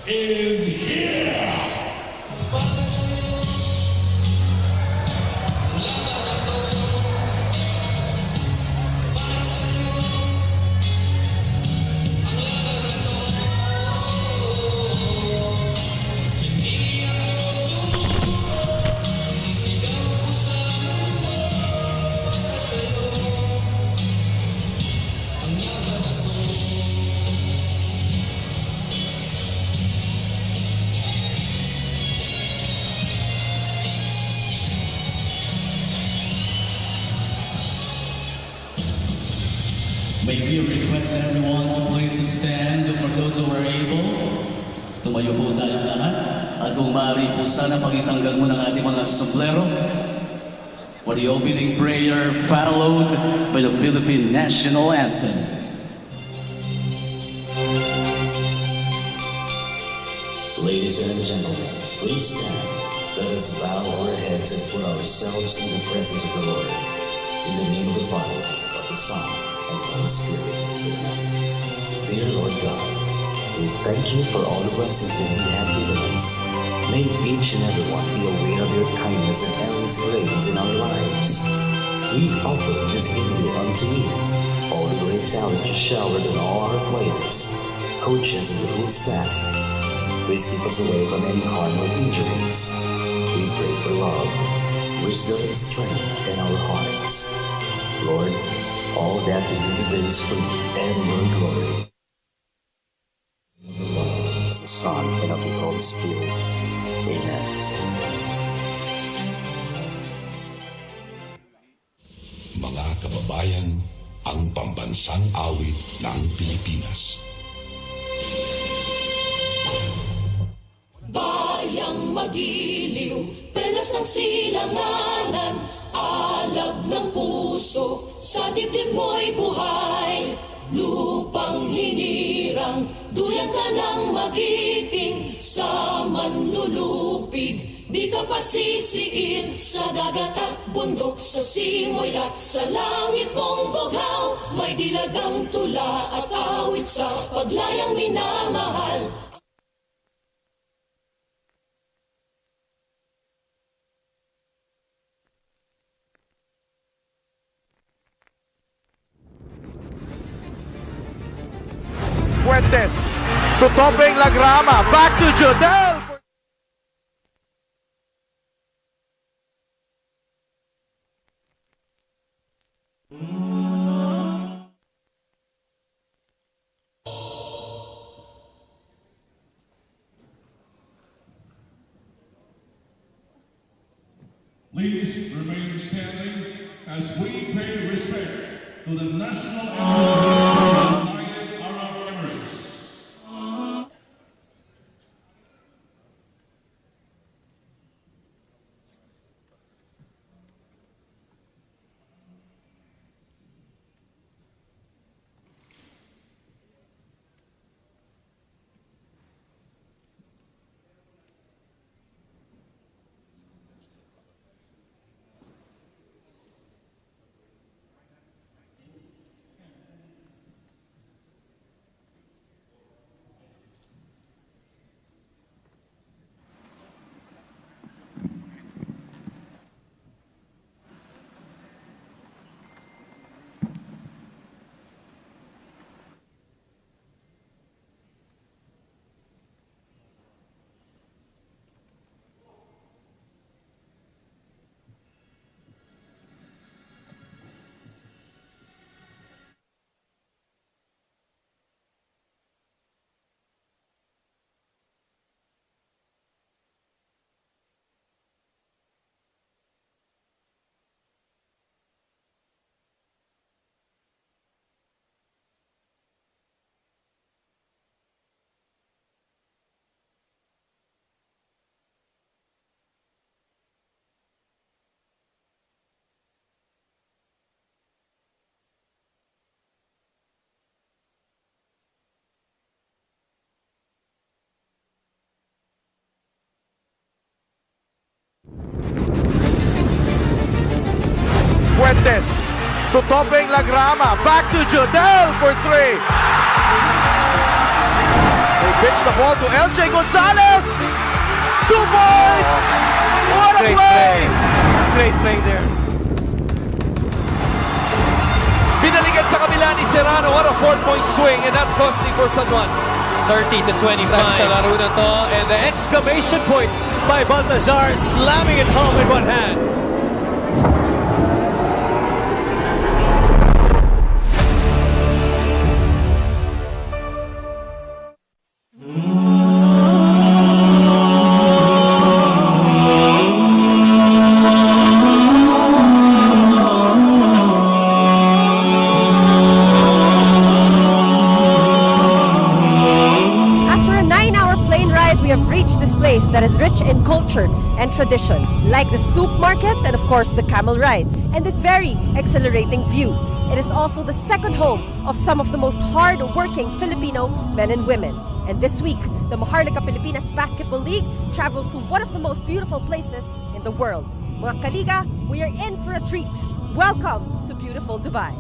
is here. May we request everyone to please stand for those who are able. Tumayo po tayong lahat. At kung maaari po sana pakitanggal mo ng ating mga sombrero for the opening prayer followed by the Philippine National Anthem. Ladies and gentlemen, please stand. Let us bow our heads and put ourselves in the presence of the Lord. In the name of the Father, of the Son, and of the Spirit. Amen. Dear Lord God, we thank you for all the blessings that you have given us. May each and every one be aware of your kindness and endless grace in our lives. We offer this hymn unto you, all the great talents you showered on all our players, coaches, and the whole staff. Please keep us away from any harm or injuries. We pray for love, wisdom, and strength in our hearts. Lord, all that we do today is for you and your glory. In the Father, of the Son, and of the Holy Spirit. Amen. Mga kababayan, ang pambansang awit ng Pilipinas. Bayang magiliw, pelas ng silanganan, alab ng puso, sa dibdib mo'y buhay. Lupang hinirang, duyan ka ng magiting, sa manlulupig, di ka pasisiin. Sa dagat at bundok, sa simoy at sa langit mong bughaw, may dilagang tula at awit sa paglayang minamahal. Fuentes to 𝗡𝗣𝗕𝗟, back to Jodel. Please remain standing as we pay respect to the national anthem of the United Arab Emirates. Fuentes to 𝗡𝗣𝗕𝗟, back to Jodel for 3. They pitch the ball to LJ Gonzalez. 2 points! What a play! Great play there. Binalikan sa kabila ni Serrano. What a 4-point swing, and that's costly for San Juan. 30-25. Sa laro na to, and the exclamation point by Baltazar, slamming it home with one hand. That is rich in culture and tradition, like the soup markets and of course the camel rides, and this very exhilarating view. It is also the second home of some of the most hard-working Filipino men and women. And this week, the Maharlika Pilipinas Basketball League travels to one of the most beautiful places in the world. Mga Kaliga, we are in for a treat. Welcome to beautiful Dubai.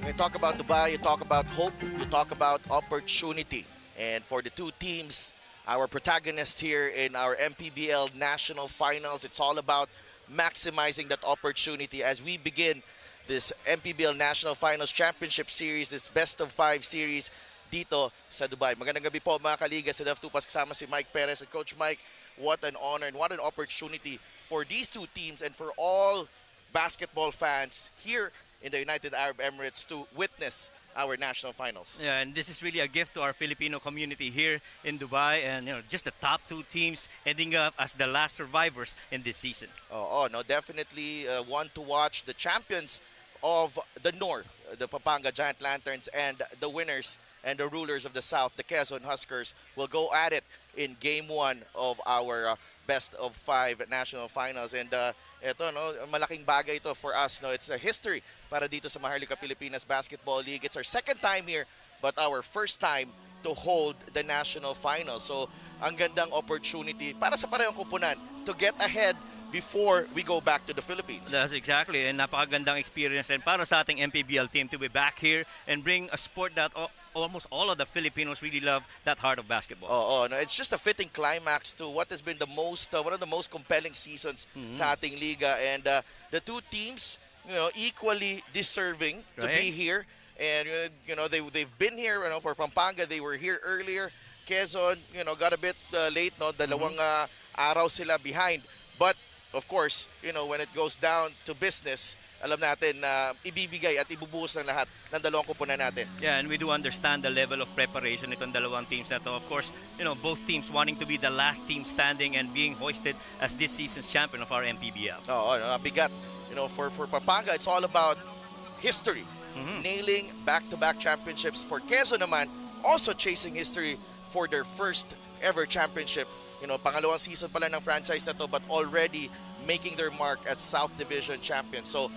When you talk about Dubai, you talk about hope, you talk about opportunity. And for the two teams, our protagonists here in our MPBL National Finals, it's all about maximizing that opportunity as we begin this MPBL National Finals Championship Series, this best of 5 series dito sa Dubai. Magandang gabi po mga Kaliga, sa Def2 kasama si Mike Perez. And Coach Mike, what an honor and what an opportunity for these two teams and for all basketball fans here in the United Arab Emirates to witness our national finals. Yeah, and this is really a gift to our Filipino community here in Dubai, and just the top 2 teams ending up as the last survivors in this season. Oh no, definitely one to watch. The champions of the North, the Pampanga Giant Lanterns, and the winners and the rulers of the South, the Quezon Huskers, will go at it in Game 1 of our best of 5 national finals. And ito, no, malaking bagay ito for us. No? It's a history para dito sa Maharlika Pilipinas Basketball League. It's our second time here, but our first time to hold the national finals. So, ang gandang opportunity para sa parehong kupunan to get ahead before we go back to the Philippines. That's exactly, and napakagandang experience and para sa ating MPBL team to be back here and bring a sport that almost all of the Filipinos really love, that heart of basketball. No, it's just a fitting climax to what has been the most one of the most compelling seasons sa ating liga, and the two teams, equally deserving to be here. And they've been here. For Pampanga, they were here earlier. Quezon, got a bit late. No, dalawang araw sila behind. But of course, when it goes down to business, alam natin na ibibigay at ibubuhos ng lahat ng dalawang kupunan natin. Yeah, and we do understand the level of preparation itong dalawang teams na to. Of course, both teams wanting to be the last team standing and being hoisted as this season's champion of our MPBL. Bigat. For Pampanga, it's all about history. Nailing back-to-back championships. For Quezon naman, also chasing history for their first ever championship. Pangalawang season pala ng franchise na to, but already making their mark as South Division champions. So,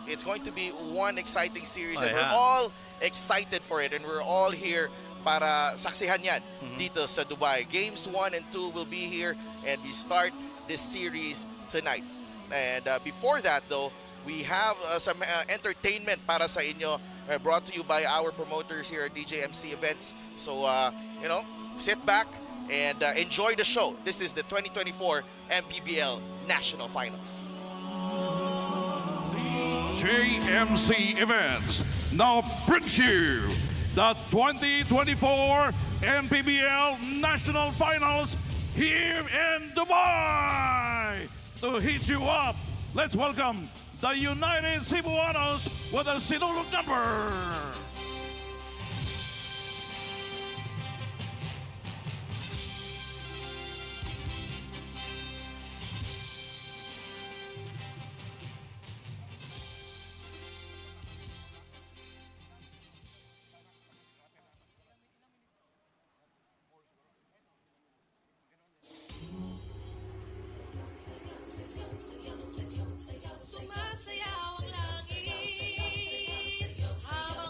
it's going to be one exciting series, and we're all excited for it, and we're all here para saksihan yan dito sa Dubai. Games 1 and 2 will be here, and we start this series tonight. And before that, though, we have some entertainment para sa inyo, brought to you by our promoters here at DJMC Events. So, sit back and enjoy the show. This is the 2024 MPBL National Finals. JMC Events now brings you the 2024 MPBL National Finals here in Dubai. To hit you up, let's welcome the United Cebuanos with a sinulog number. Sumasayaw ang langit habang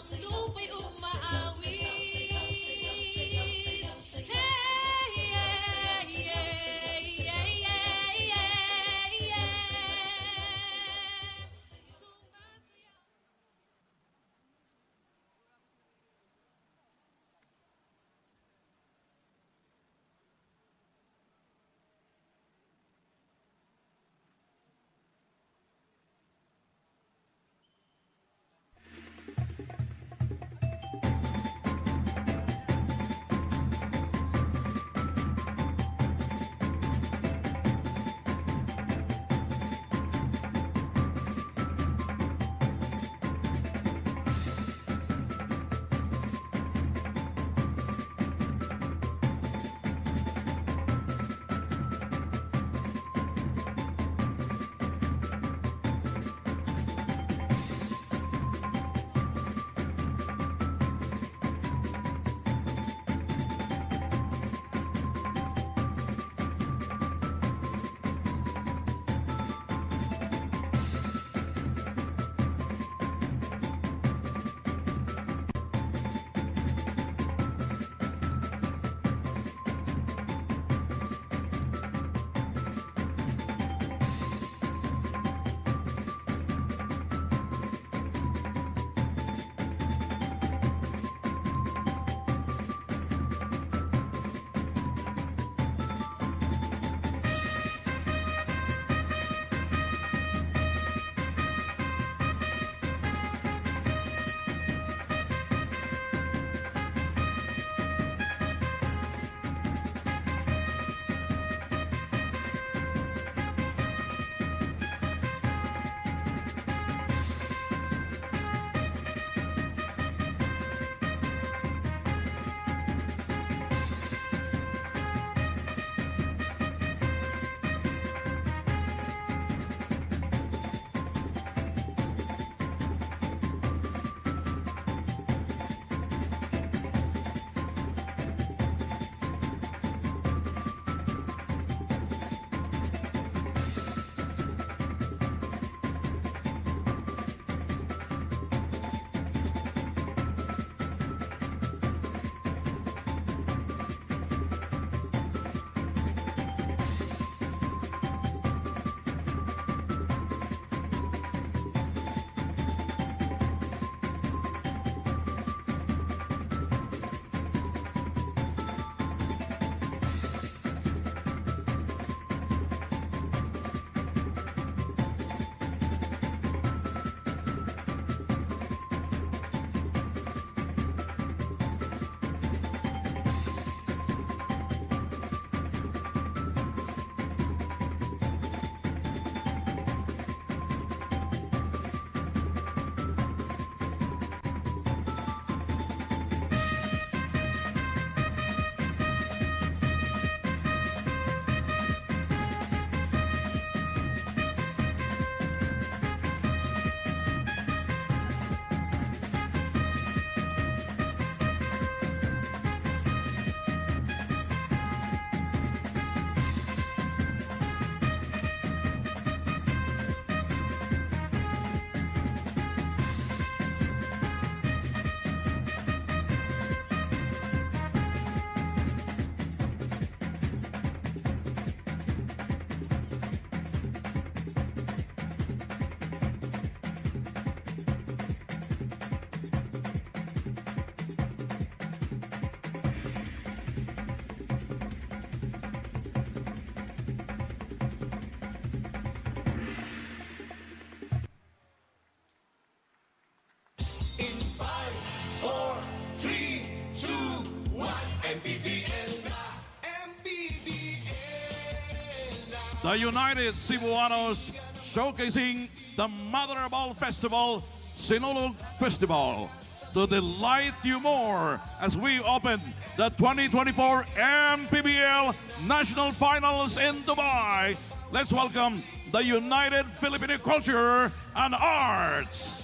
the United Cebuanos showcasing the mother of all festival, Sinulog Festival, to delight you more as we open the 2024 MPBL National Finals in Dubai. Let's welcome the United Filipino Culture and Arts.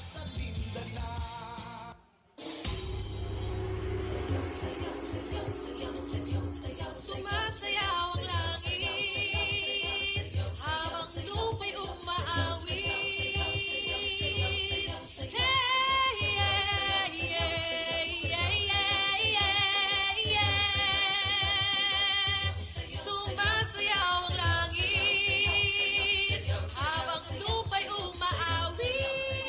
Sumasayaw ang langit habang lupa'y umaawit. Sumasayaw ang langit habang lupa'y umaawit.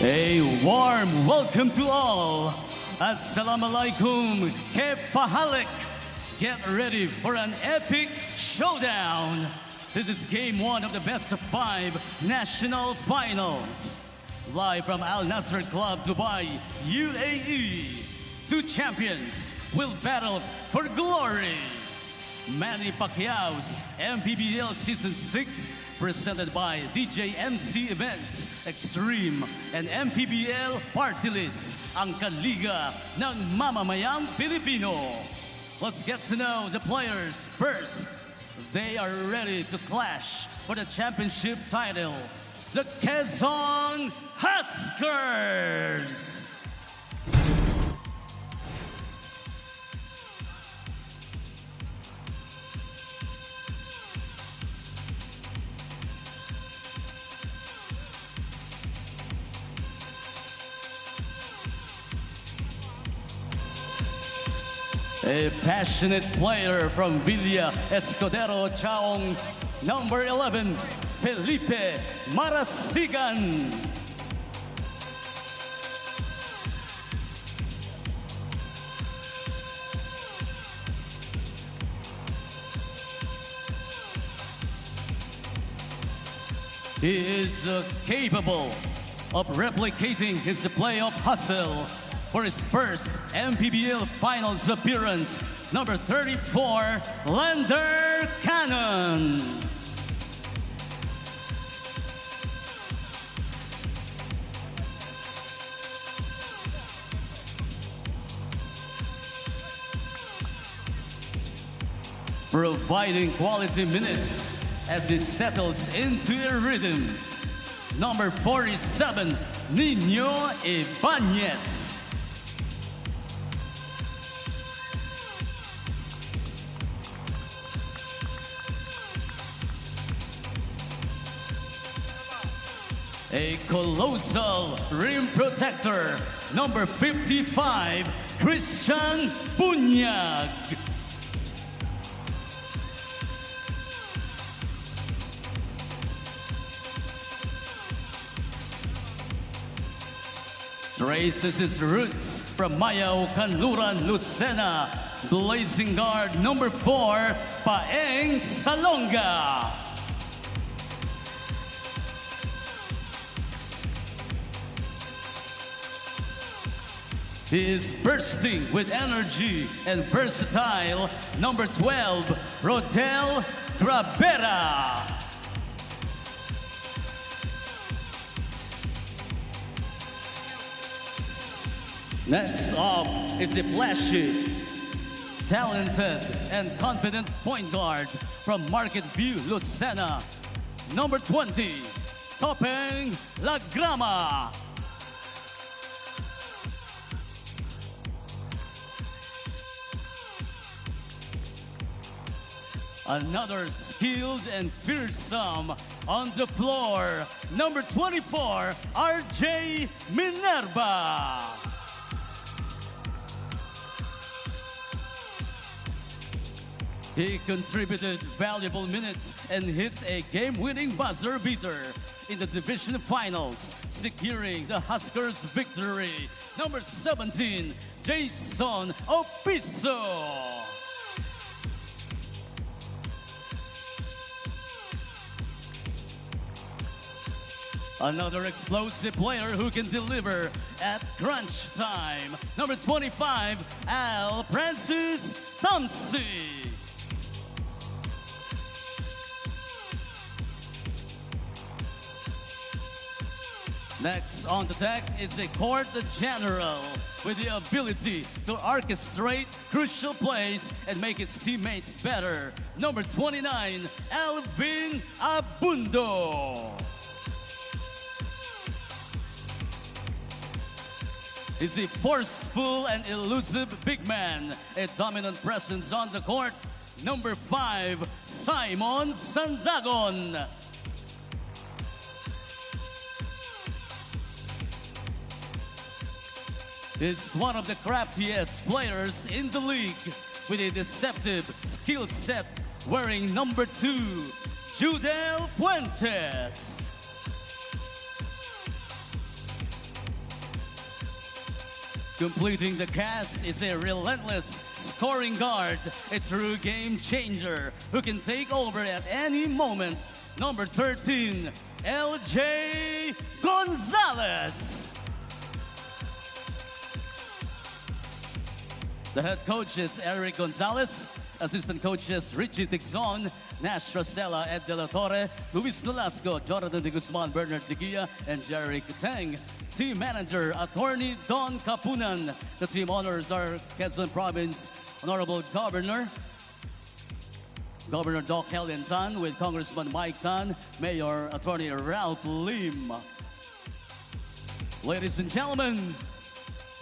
A warm welcome to all. Assalamu alaikum. 𝗡𝗣𝗕𝗟. Get ready for an epic showdown. This is game one of the best of 5 national finals. Live from Al Nasser Club, Dubai, UAE. 2 champions will battle for glory. Manny Pacquiao's MPBL Season 6, presented by DJ MC Events, Extreme, and MPBL Party List, ang kaliga ng mamamayang Pilipino. Let's get to know the players first. They are ready to clash for the championship title. The Quezon Huskers! A passionate player from Villa Escudero, Chaong, number 11, Felipe Marasigan. He is capable of replicating his playoff hustle for his first MPBL Finals appearance, number 34, Lander Cannon. Providing quality minutes as he settles into a rhythm. Number 47, Nino Ibanez. A colossal rim protector, number 55, Christian Bunyag. Traces his roots from Mayao, Kanluran, Lucena, blazing guard number 4, Paeng Salonga. He is bursting with energy and versatile, number 12, Rodel Grabera. Next up is the flashy, talented, and confident point guard from Market View, Lucena, number 20, Topeng Lagrama. Another skilled and fearsome on the floor, number 24, RJ Minerva. He contributed valuable minutes and hit a game-winning buzzer beater in the division finals, securing the Huskers' victory. Number 17, Jason Opiso. Another explosive player who can deliver at crunch time. Number 25, Al Francis Thompson. Next on the deck is a court general with the ability to orchestrate crucial plays and make his teammates better. Number 29, Alvin Abundo. He's a forceful and elusive big man, a dominant presence on the court. Number 5, Simon Sandagon. Is one of the craftiest players in the league with a deceptive skill set, wearing number 2, Judel Puentes. Completing the cast is a relentless scoring guard, a true game changer who can take over at any moment. Number 13, LJ Gonzalez. The head coach is Eric Gonzalez, assistant coaches Richie Tixon, Nash Rosella, Ed De La Torre, Luis Nolasco, Jonathan De Guzman, Bernard Teguia, and Jerry Kuteng. Team manager, attorney Don Capunan. The team honors are Quezon Province Honorable Governor Doc Helen Tan, with Congressman Mike Tan, Mayor Attorney Ralph Lim. Ladies and gentlemen,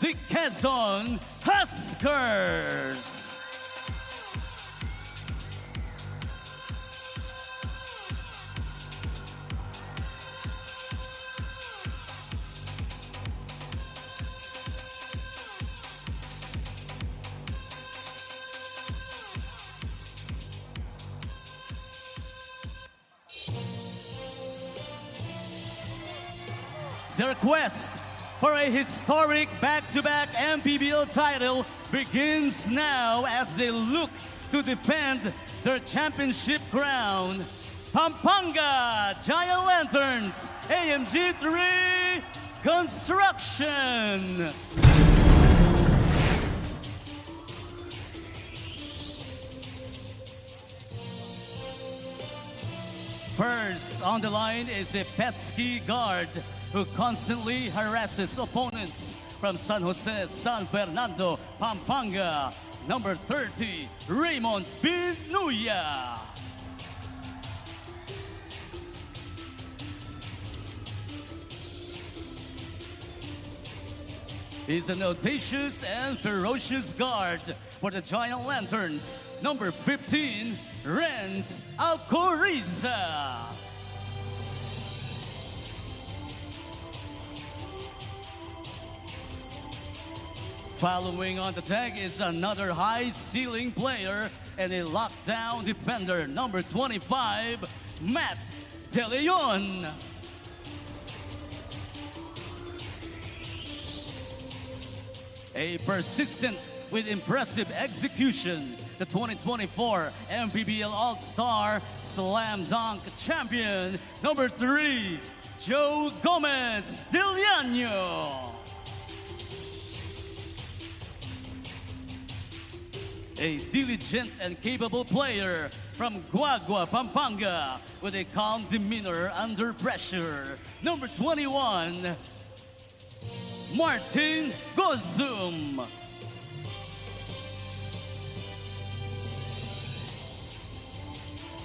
the Quezon Huskers. Their quest for a historic back-to-back MPBL title begins now as they look to defend their championship crown. Pampanga Giant Lanterns, AMG3 Construction. First on the line is a pesky guard who constantly harasses opponents from San Jose, San Fernando, Pampanga. Number 30, Raymond Pinuya. He's an audacious and ferocious guard for the Giant Lanterns. Number 15, Renz Alcoriza. Following on the tag is another high-ceiling player and a lockdown defender, number 25, Matt De Leon. A persistent with impressive execution, the 2024 MPBL All-Star Slam Dunk Champion, number 3, Joe Gomez Diliano. A diligent and capable player from Guagua, Pampanga, with a calm demeanor under pressure, number 21, Martin Gozum.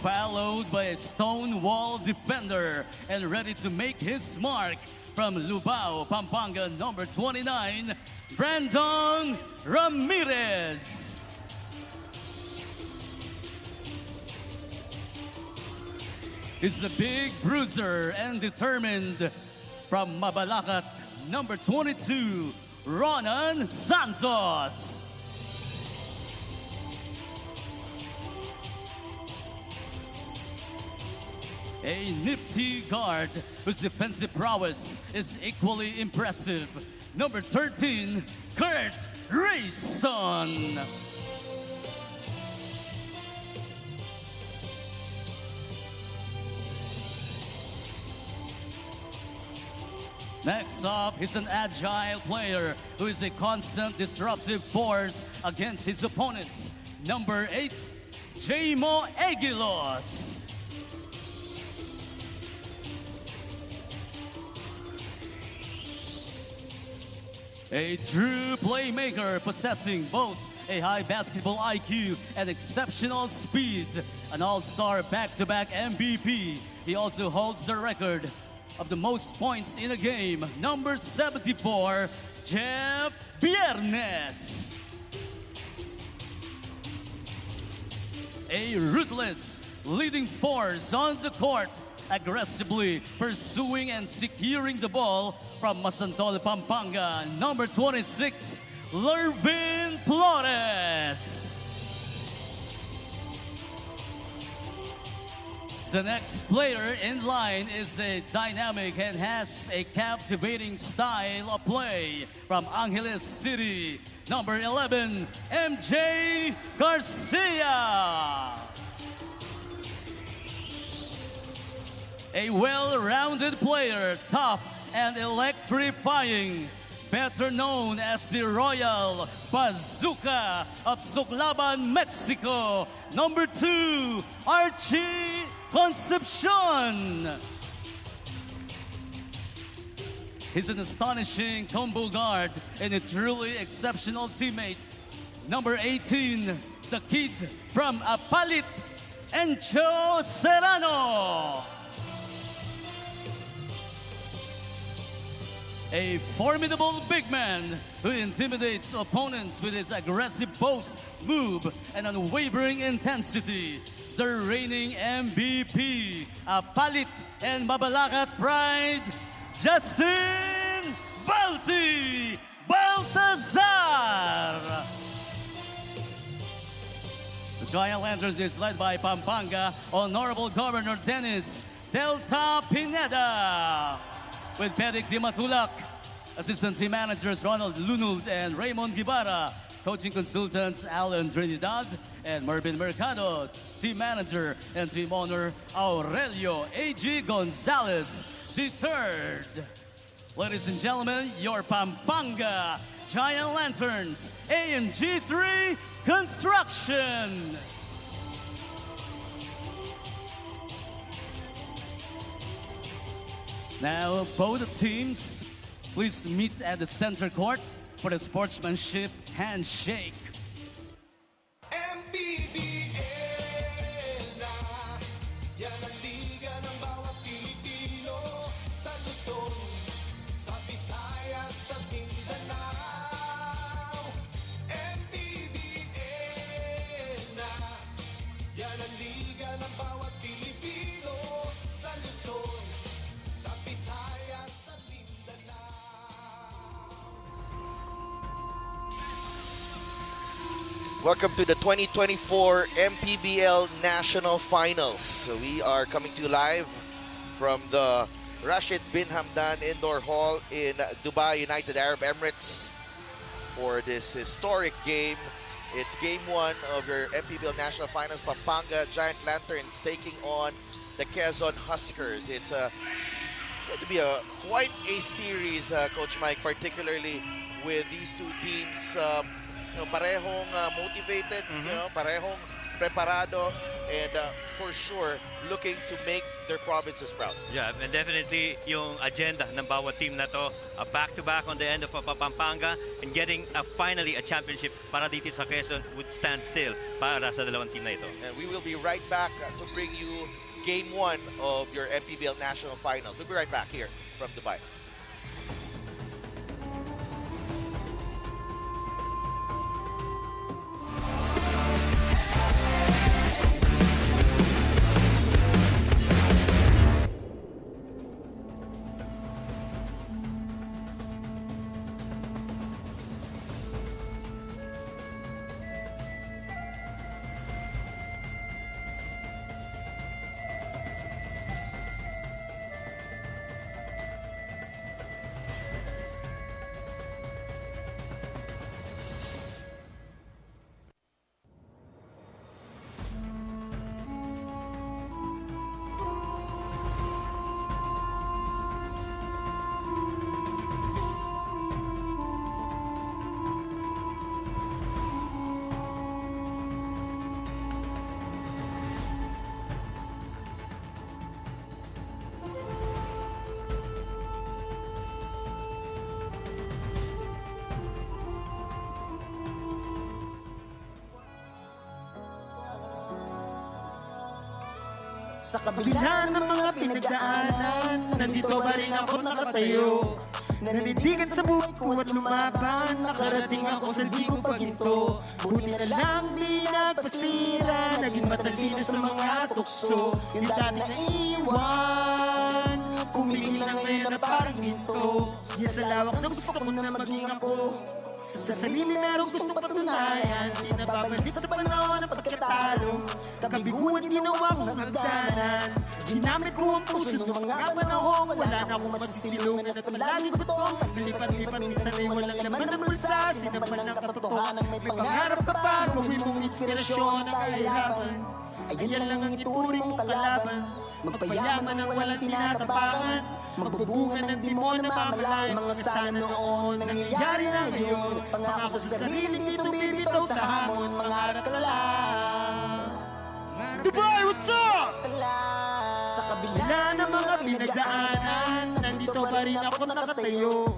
Followed by a stone wall defender and ready to make his mark from Lubao, Pampanga, number 29, Brandon Ramirez. He's a big bruiser and determined from Mabalacat, number 22, Ronan Santos. A nifty guard whose defensive prowess is equally impressive. Number 13, Kurt Rayson. Next up, he's an agile player who is a constant disruptive force against his opponents. Number 8, Jamo Aguilos. A true playmaker possessing both a high basketball IQ and exceptional speed. An all-star back-to-back MVP. He also holds the record of the most points in a game. Number 74, Jeff Viernes. A ruthless leading force on the court, aggressively pursuing and securing the ball from Masantol, Pampanga. Number 26, Lervin Flores. The next player in line is a dynamic and has a captivating style of play from Angeles City. Number 11, MJ Garcia. A well-rounded player, tough and electrifying, better known as the Royal Bazooka of Suclaban, Mexico. Number 2, Archie Concepcion. He's an astonishing combo guard and a truly exceptional teammate. Number 18, the kid from Apalit, Encho Serrano. A formidable big man who intimidates opponents with his aggressive post move and unwavering intensity. The reigning MVP, Apalit and Mabalacat pride, Justin Baltazar. The Giant Lanterns is led by Pampanga Honorable Governor Dennis Delta Pineda, with Peric Di Matulak, assistant team managers Ronald Lunuld and Raymond Guevara, coaching consultants Alan Trinidad and Mervin Mercado, team manager and team owner Aurelio A.G. Gonzalez III. Ladies and gentlemen, your Pampanga Giant Lanterns A&G 3 Construction. Now, both teams, please meet at the center court for the sportsmanship handshake. MPBL na yan ang liga ng bawat Pilipino sa Luzon, sa Visayas, sa Mindanao. MPBL na yan ang liga ng bawat Pilipino sa Luzon, sa Visayas, sa Mindanao. Welcome to the 2024 MPBL National Finals. So we are coming to you live from the Rashid bin Hamdan Indoor Hall in Dubai, United Arab Emirates for this historic game. It's game 1 of your MPBL National Finals. Pampanga Giant Lanterns taking on the Quezon Huskers. It's going to be quite a series, Coach Mike, particularly with these two teams. Parehong motivated, parehong preparado, and for sure looking to make their provinces proud. Yeah, and definitely yung agenda ng bawat team na to, a back-to-back on the end of Pampanga, and getting finally a championship para dito sa Quezon would stand still para sa dalawang team na ito. And we will be right back to bring you game 1 of your MPBL National Finals. We'll be right back here from Dubai. Sa kabila ng mga pinagdaanan, nandito pa rin ako nakatayo. Nanindigan sa buhay ko at lumaban, nakarating ako sa di ko paginto. Buti na lang di nagpasira, naging matalino sa mga tukso. Yung dati na iwan, kumigil na ngayon na parang ginto. Di sa lawak na gusto ko na maging ako. Sa sarili merong gustong patunayan, di nababalik sa panahon ng pagkatalo. Kabiguan ginawa kong hagdanan, ginamit ko ang puso ng mga panahon. Wala na akong masisilungan at palagi ko to ang paglipat-lipat. Minsan ay walang laman ng bulsa, sinaban ng katotohanan. May pangarap ka pa, gawin mong inspirasyon na kahirapan. Ayan lang ang ituring mong kalaban. Magpayaman ang walang tinatapakan, magbubunga ng di mo namamalayan. Mga sana noon, nangyayari na ngayon. Pangako sa sarili, dito bibitaw sa hamon. Mangarap ka lang. Dubai, what's up? Sa kabila ng mga pinagdaanan, nandito pa rin ako nakatayo.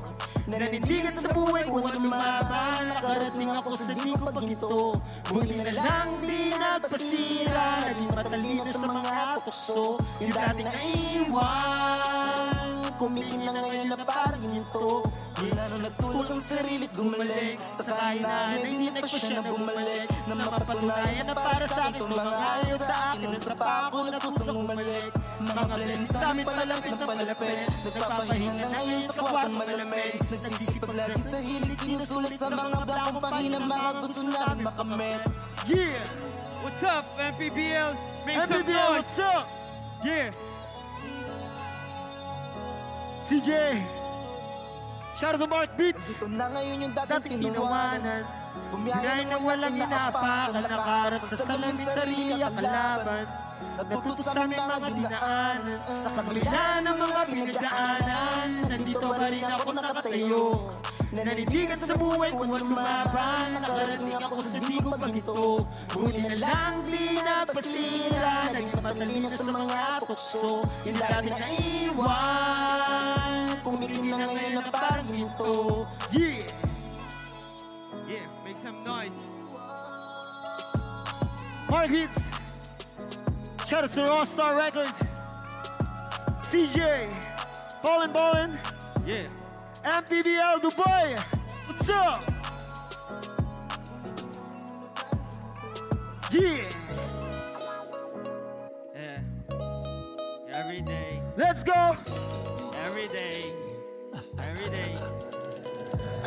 Nanindigan sa buhay ko at lumaban, nakarating ako sa di ko paginto. Buti na lang di nagpasira, naging matalino sa mga tukso. Yung dati na iwan, kumikin na ngayon na parang ginto. Wala nang nagtulong sarilit gumalik, sa kahinaan hindi pa siya na bumalik. Na mapatunayan na para sa akin itong mga ayaw sa akin, na sa pako na kusang umalik. Mga blessings sa amin palapit na palapit, nagpapahinga ngayon sa kwartong malamig. Nagsisipag lagi sa hilig, sinusulat sa mga blakong pangina, mga gusto namin makamit. Yeah! What's up, MPBL? Make some noise! What's up? Yeah! CJ! Shout out to Mark Beats. Ito na ngayon yung Dating tinawanan. Sinay na walang inapakan, nakaharap sa salamin sarili ang kalaban. Natuto sa aming mga dinaanan, sa kabila ng mga pinagdaanan. Nandito pa rin ako nakatayo, nanindigan sa buhay ko ang lumaban. Nakarating ako sa di ko paginto, buti na lang di nagpasira. Naging matalino sa mga tukso, yung dati na iwan. Kumitin na ngayon na parang ginto. Yeah! Yeah, make some noise. Mark Hits. Shout out to All-Star Records. CJ. Ballin'. Yeah. MPBL Dubai. What's up? Yeah. Yeah. Every day. Let's go. Every day. Every day.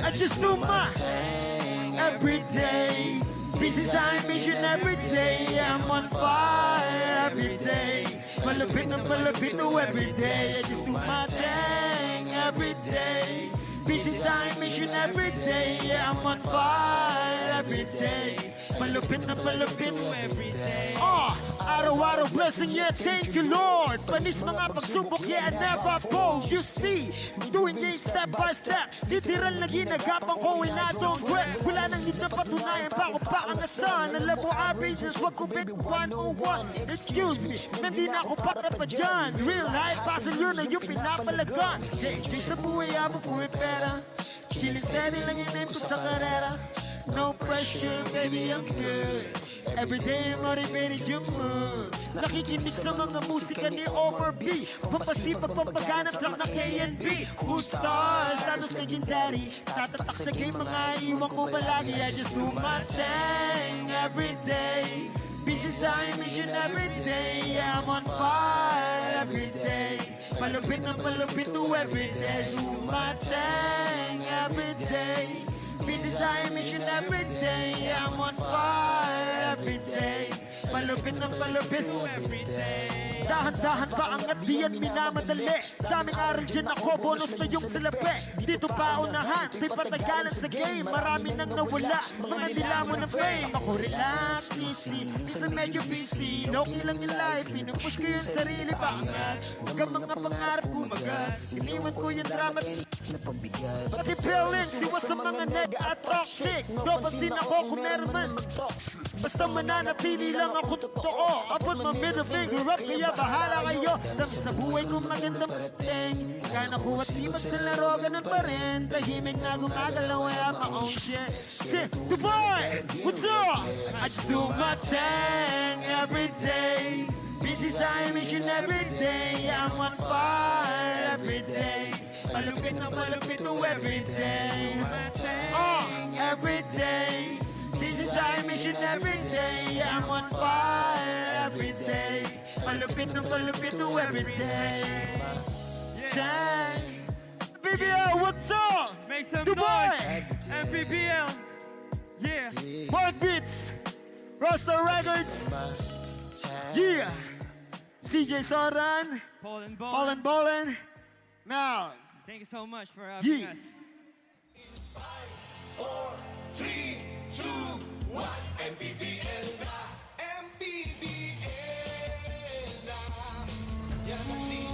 I just do my thing every day. Busy time mission every day. I'm on fire every day. Malapit na every day. I just do my thing every day. Busy time mission every day. I'm on fire every day. Malapit na every day. Araw-araw blessing, yeah, thank you Lord. Panis mga pagsubok, yeah, I never fold. You see, doing things step by step. Literal na ginagapang ko, and I don't regret. Wala nang need na patunayan pa ako pakangasan. Alam mo, averages, wag ko bet 101. Excuse me, hindi na ako pakat pa dyan. Real life, pasan yun na yung pinapalagan. Yeah, sa buhay, habang pumipera. Chilling steady lang yung name ko sa karera. No pressure, baby, I'm good. Every day motivated yung mood. Nakikinig sa mga musika ni Over B. Pampasipag pampaganap lang ng KNB. Who stars? Thanos legendary. Tatatak sa game, mga iwan ko palagi. I just do my thing every day. Busy time mission every day. I'm on fire every day. Malupit to every day. Do my thing every day. Busy time mission every day. I'm on fire every day. Malupit to every day. Dahan-dahan pa angat diyan minamadali. Daming aral dyan ako, bonus na yung salapi. Dito pa unahan, di patagalan sa game. Marami nang nawala, mga dilamon ng fame. Ako relax, easy, kasi medyo busy. Okay lang yung life, pinupush ko yung sarili pa angat. Huwag ang mga pangarap kumagat. Iniwan ko yung drama pati feelings, iwas sa mga neg at toxic. Dopansin ako kung meron man. Basta mananatili lang ako totoo. Abot mo middle finger up, kaya bahala kayo. Dami sa buhay kong magandang pating. Kaya nakuha timas sa laro, ganun pa rin. Tahimik na gumagalaw, I have my own shit. The boy, what's up? I just do my thing every day. Busy time mission every day. I'm on fire every day. Malupit to every day. Every day. Busy time mission every day. I'm on fire every day. Malupit to every day. Time. BBL, what's up? Make some Dubai. noise. MPBL. Yeah. Mark Beats. Roster Records. Yeah. CJ Soran. Ballin'. Now. Thank you so much for having us. 4, 3, 2, 1, MPBL na, MPBL na. Yan ang liga.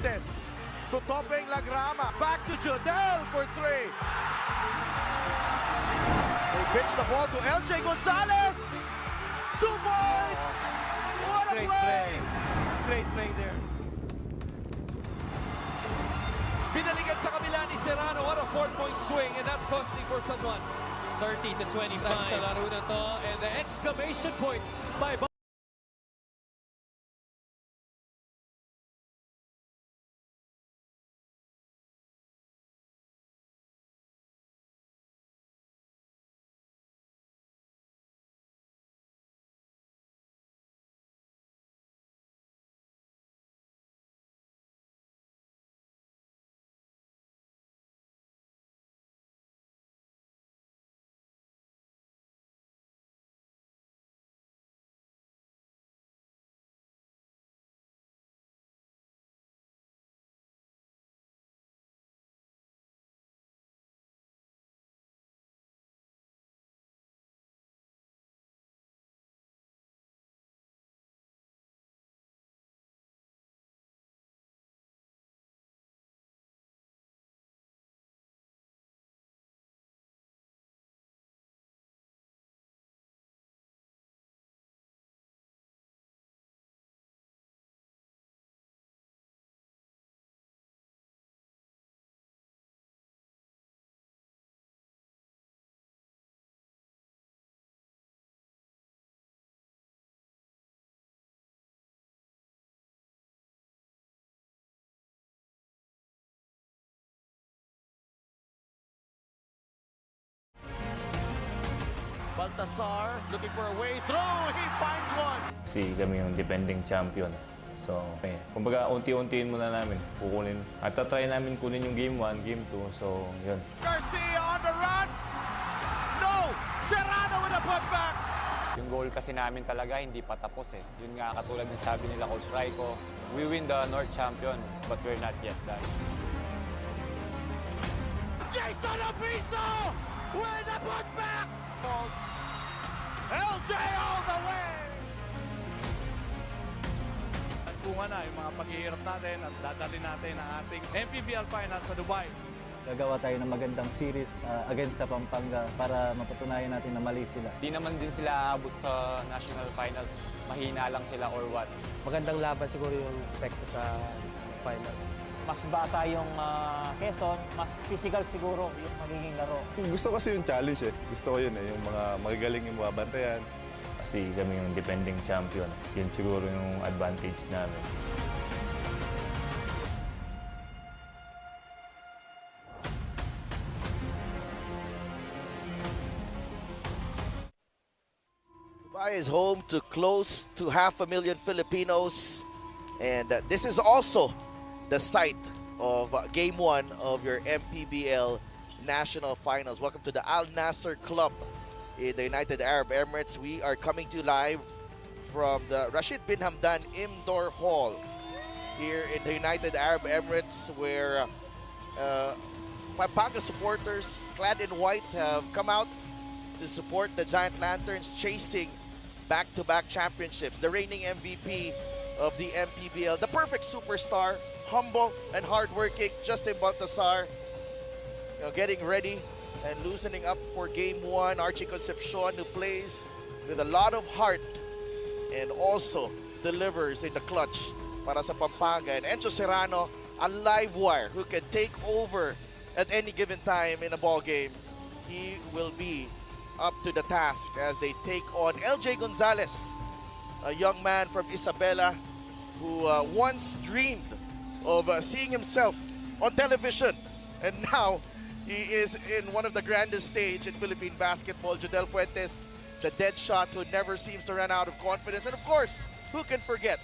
Fuentes to Topeng Lagrama. Back to Jodel for 3. They pitch the ball to 𝗡𝗟𝗓𝗟. 2 points! What a play! Great play there. Binalikan sa kabila ni Serrano. What a 4-point swing, and that's costing for San Juan. 30-25 sa laro na to, and the exclamation point by Baltasar looking for a way through. He finds one. Kasi kami yung defending champion. So, kumbaga unti-untiin muna namin kukunin. At tatry namin kunin yung game 1, game 2. So, yun. Garcia on the run. No! Serrano with a putback. Yung goal kasi namin talaga hindi pa tapos eh. Yun nga katulad ng sabi nila Coach Raiko, we win the North Champion but we're not yet done. Jason Opiso with a putback. LJ all the way. Bunga na yung mga paghihirap natin at dadalhin natin ang ating MPBL Finals sa Dubai. Gagawa tayo ng magandang series against the Pampanga para mapatunayan natin na mali sila. Di naman din sila aabot sa National Finals, mahina lang sila or what. Magandang laban siguro yung expect sa finals. Mas bata yung Quezon, mas physical siguro yung magiging laro. Gusto kasi yung challenge eh. Gusto ko yun eh, yung mga magagaling yung mabantayan. Kasi kami yung defending champion. Yun siguro yung advantage namin. Dubai is home to close to 500,000 Filipinos, and this is also the site of Game 1 of your MPBL National Finals. Welcome to the Al Nasser Club in the United Arab Emirates. We are coming to you live from the Rashid bin Hamdan Indoor Hall here in the United Arab Emirates, where Pampanga supporters clad in white have come out to support the Giant Lanterns, chasing back-to-back championships. The reigning MVP of the MPBL, the perfect superstar, humble and hardworking Justin Baltasar, getting ready and loosening up for Game 1. Archie Concepcion, who plays with a lot of heart and also delivers in the clutch para sa Pampanga. And Enzo Serrano, a live wire who can take over at any given time in a ball game. He will be up to the task as they take on LJ Gonzalez, a young man from Isabela who once dreamed of seeing himself on television, and now he is in one of the grandest stage in Philippine basketball. Jodel Fuentes, the dead shot who never seems to run out of confidence, and of course, who can forget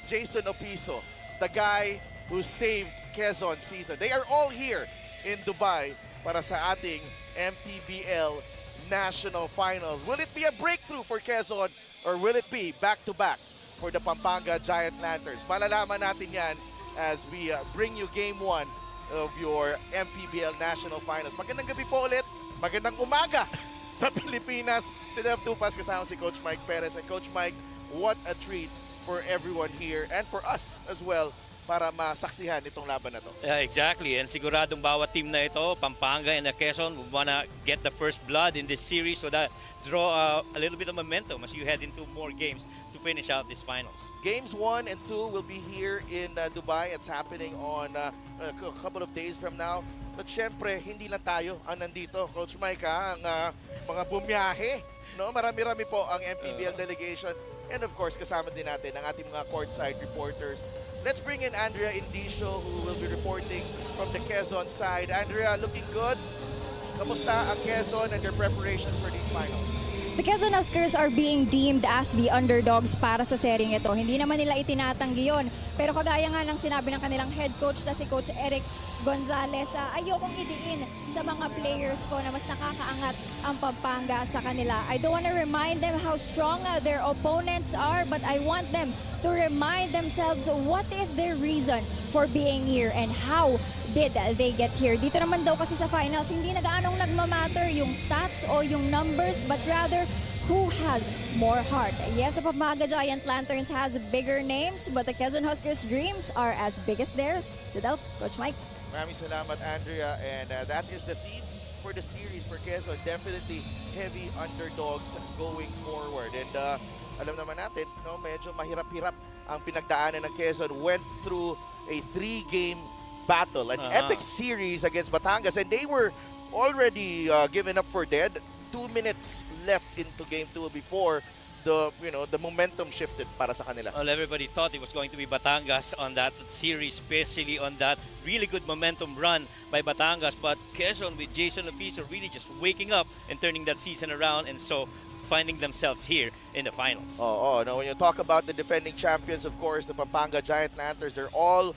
Jason Opiso, the guy who saved Quezon season. They are all here in Dubai para sa ating MPBL National Finals. Will it be a breakthrough for Quezon, or will it be back-to-back for the Pampanga Giant Lanterns? Malalaman natin yan as we bring you Game 1 of your MPBL National Finals. Magandang gabi po ulit. Magandang umaga sa Pilipinas. Si Dev Tupas kasama si Coach Mike Perez. And Coach Mike, what a treat for everyone here and for us as well para masaksihan itong laban na to. Yeah, exactly. And siguradong bawat team na ito, Pampanga and Quezon, would wanna get the first blood in this series so that draw a little bit of momentum as you head into more games to finish out these finals. Games 1 and 2 will be here in Dubai. It's happening on a couple of days from now. But syempre, hindi lang tayo ang nandito. Coach Mike, ang mga bumiyahe. No? Marami-rami po ang MPBL delegation. And of course, kasama din natin ang ating mga courtside reporters. Let's bring in Andrea Indicio, who will be reporting from the Quezon side. Andrea, looking good. Kamusta ang Quezon and their preparations for these finals? The Quezon Huskers are being deemed as the underdogs para sa sering ito. Hindi naman nila itinatanggi yun. Pero kagaya nga ng sinabi ng kanilang head coach na si Coach Eric Gonzalez, ayokong idiin sa mga players ko na mas nakakaangat ang Pampanga sa kanila. I don't want to remind them how strong their opponents are, but I want them to remind themselves what is their reason for being here and how did they get here. Dito naman daw kasi sa finals, hindi na gaanong nagmamatter yung stats o yung numbers, but rather who has more heart. Yes, the Pampanga Giant Lanterns has bigger names, but the Quezon Huskers' dreams are as big as theirs. Sidel, Coach Mike. Maraming salamat, Andrea. And that is the theme for the series for Quezon. Definitely heavy underdogs going forward. And alam naman natin, no, medyo mahirap-hirap ang pinagdaanan ng Quezon. Went through a 3-game battle, an epic series against Batangas. And they were already given up for dead. 2 minutes left into Game 2 before the momentum shifted para sa kanila. Well, everybody thought it was going to be Batangas on that series, especially on that really good momentum run by Batangas. But Quezon with Jason Lepisa really just waking up and turning that season around, and so finding themselves here in the finals. No, when you talk about the defending champions, of course, the Pampanga Giant Lanterns, they're all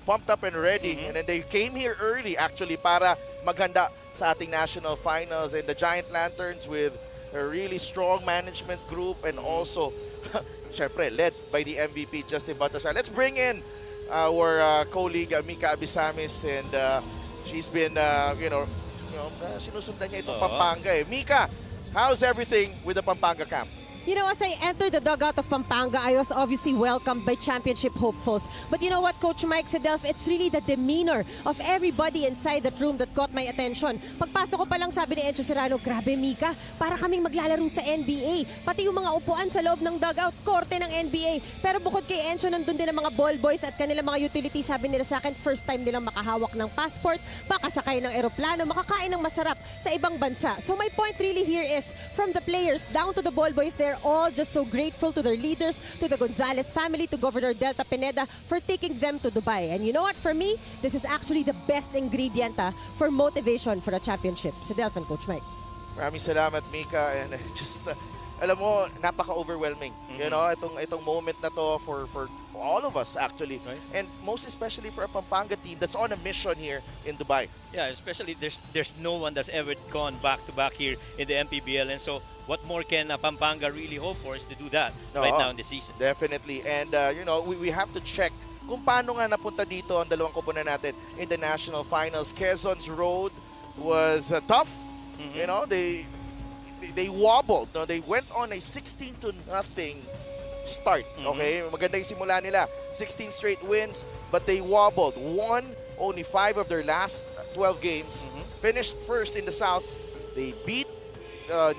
pumped up and ready. And then they came here early actually para maghanda sa ating national finals. And the Giant Lanterns with a really strong management group and also, syempre, led by the MVP, Justin Baltasar. Let's bring in our colleague, Mika Abisamis, and she's been, sinusundan niya itong Pampanga. Mika, how's everything with the Pampanga camp? You know, as I entered the dugout of Pampanga, I was obviously welcomed by championship hopefuls. But you know what, Coach Mike Sedelf, it's really the demeanor of everybody inside that room that caught my attention. Pagpasok ko pa lang, sabi ni Encho Serrano, grabe Mika, para kaming maglalaro sa NBA. Pati yung mga upuan sa loob ng dugout, korte ng NBA. Pero bukod kay Encho, nandun din ang mga ball boys at kanilang mga utilities. Sabi nila sa akin, first time nilang makahawak ng passport, makasakay ng eroplano, makakain ng masarap sa ibang bansa. So my point really here is, from the players down to the ball boys, they're all just so grateful to their leaders, to the Gonzalez family, to Governor Delta Pineda for taking them to Dubai. And you know what? For me, this is actually the best ingredient for motivation for a championship. Si Delphin, Coach Mike. Maraming salamat, Mika. And just, alam mo, napaka-overwhelming. You know, itong moment na to for all of us actually. Right. And most especially for a Pampanga team that's on a mission here in Dubai. Yeah, especially there's no one that's ever gone back-to-back here in the MPBL. And so what more can Pampanga really hope for is to do that right now in the season. Definitely. And, we have to check kung paano nga napunta dito ang dalawang koponan natin in the national finals. Quezon's road was tough. You know, they wobbled. No? They went on a 16-0 start. Okay, maganda yung simula nila. 16 straight wins, but they wobbled. Won only 5 of their last 12 games. Finished first in the South. They beat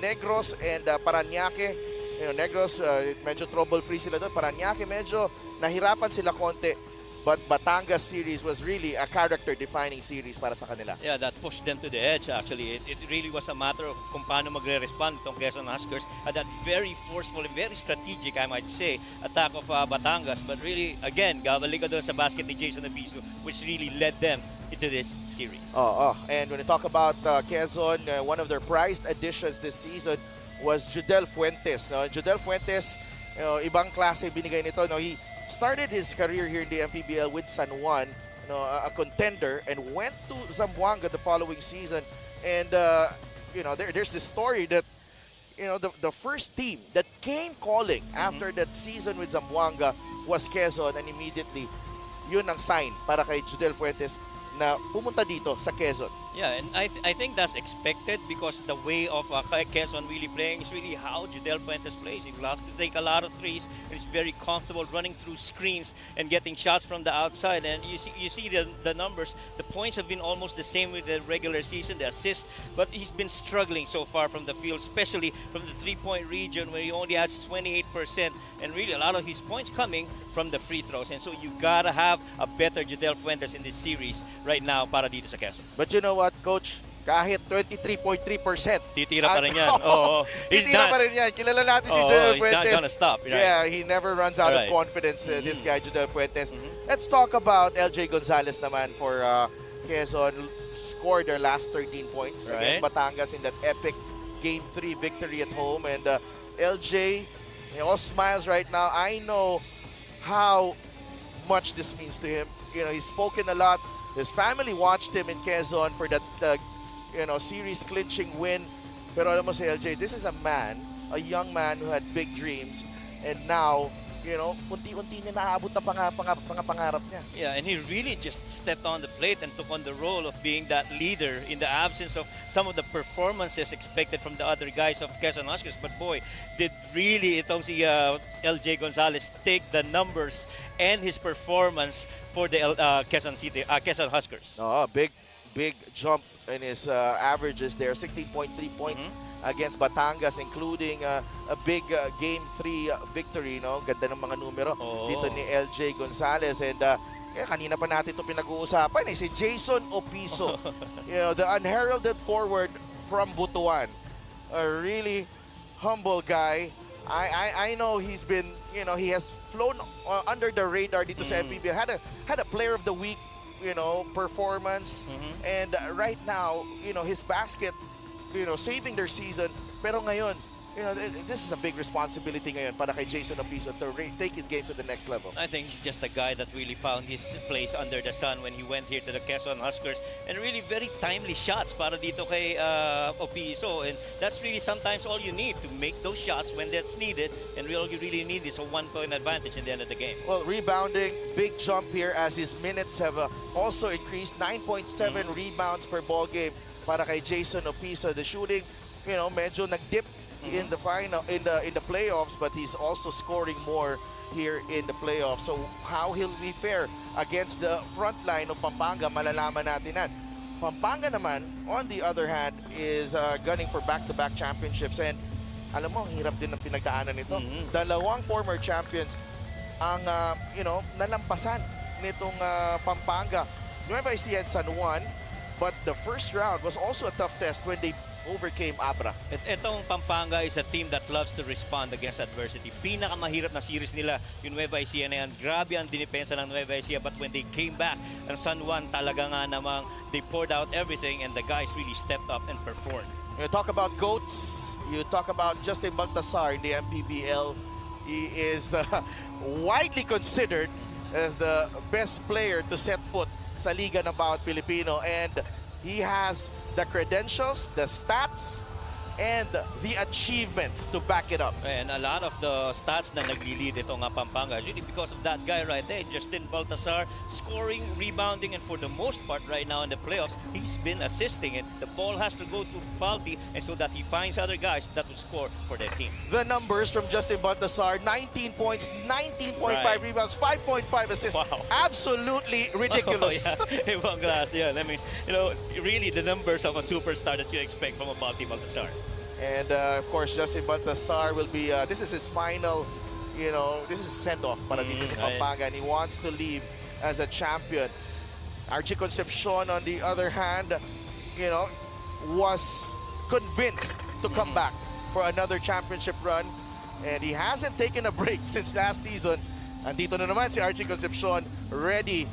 Negros and Parañaque. Negros, medyo trouble-free sila doon. Parañaque, medyo nahirapan sila konti. But Batangas series was really a character-defining series para sa kanila. Yeah, that pushed them to the edge actually. It really was a matter of kung paano magre-respond itong Quezon Huskers at that very forceful and very strategic, I might say, attack of Batangas. But really, again, gabalik ka doon sa basket ni Jason Abiso, which really led them into this series. And when you talk about Quezon, one of their prized additions this season was Judel Fuentes. No? Judel Fuentes, ibang klase binigay nito. No? He started his career here in the MPBL with San Juan, a contender, and went to Zamboanga the following season. And there's this story that the first team that came calling after that season with Zamboanga was Quezon, and immediately yun ang sign para kay Judel Fuentes na pumunta dito sa Quezon. Yeah, and I think that's expected because the way of Quezon really playing is really how 𝗡𝗣𝗕 plays. He loves to take a lot of threes, and he's very comfortable running through screens and getting shots from the outside. And you see the numbers. The points have been almost the same with the regular season, the assists, but he's been struggling so far from the field, especially from the three-point region where he only has 28%, and really a lot of his points coming from the free throws. And so you gotta have a better 𝗡𝗣𝗕 in this series right now para dito sa Quezon. But you know what, Coach? Kahit 23.3%. Titira pa rin yan. Oo. Titira pa rin yan. Kilala natin si 𝗡𝗣𝗕 Fuentes. He's not gonna stop. Right? Yeah, he never runs out of confidence, this guy, 𝗡𝗣𝗕 Fuentes. Let's talk about LJ Gonzalez naman for Quezon. Scored their last 13 points against Batangas in that epic Game 3 victory at home. And LJ, all smiles right now. I know how much this means to him. You know, he's spoken a lot. His family watched him in Quezon for that, series clinching win. Pero alam mo si LJ, this is a young man who had big dreams, and now, unti-unti niya naabot ang pangarap niya. Yeah, and he really just stepped on the plate and took on the role of being that leader in the absence of some of the performances expected from the other guys of Quezon Huskers. But boy, did really itong si LJ Gonzalez take the numbers and his performance for the Quezon Huskers. Oh, big jump in his averages there, 16.3 points against Batangas, including a big Game 3 victory. Ganda ng mga numero dito ni LJ Gonzalez. And kanina pa natin ito pinag-uusapan, si Jason Opiso, the unheralded forward from Butuan. A really humble guy. I know he's been, he has flown under the radar dito sa MPBL. Had a player of the week, performance. And right now, his basket, saving their season. Pero ngayon, this is a big responsibility ngayon para kay Jason Opiso to take his game to the next level. I think he's just a guy that really found his place under the sun when he went here to the Quezon Huskers, and really very timely shots para dito kay Opiso, and that's really sometimes all you need to make those shots when that's needed, and all you really need is a 1-point advantage in the end of the game. Well, rebounding, big jump here as his minutes have also increased, 9.7 rebounds per ball game para kay Jason Opiso. The shooting, medyo nag-dip in the final, in the playoffs, but he's also scoring more here in the playoffs. So how he'll be fair against the front line of Pampanga, malalaman natin yan. Pampanga naman, on the other hand, is gunning for back-to-back championships, and alam mo, ang hirap din ng pinagdaanan nito. Dalawang former champions ang nalampasan nitong Pampanga. Nueva Ecija and San Juan, but the first round was also a tough test when they overcame Abra. Itong Pampanga is a team that loves to respond against adversity. Pinakamahirap na series nila yung Nueva Ecija na yan. Grabe ang dinipensa ng Nueva Ecija, but when they came back, ang San Juan talaga nga namang they poured out everything, and the guys really stepped up and performed. You talk about GOATs, you talk about Justin Baltasar in the MPBL. He is widely considered as the best player to set foot sa Liga ng Bawat Pilipino, and he has the credentials, the stats, and the achievements to back it up. And a lot of the stats na nagli-lead ito nga Pampanga, really because of that guy right there, Justin Baltasar, scoring, rebounding, and for the most part right now in the playoffs, he's been assisting it. The ball has to go through Balti, and so that he finds other guys that will score for their team. The numbers from Justin Baltasar, 19 points, 19.5 rebounds, 5.5 assists. Wow. Absolutely ridiculous. Ibang class, yeah. I mean, really the numbers of a superstar that you expect from a Balti Baltasar. And of course, Justin Baltasar will be, this is his final, this is send-off para dito sa Pampanga, and he wants to leave as a champion. Archie Concepcion, on the other hand, was convinced to come back for another championship run, and he hasn't taken a break since last season. Andito na naman si Archie Concepcion, ready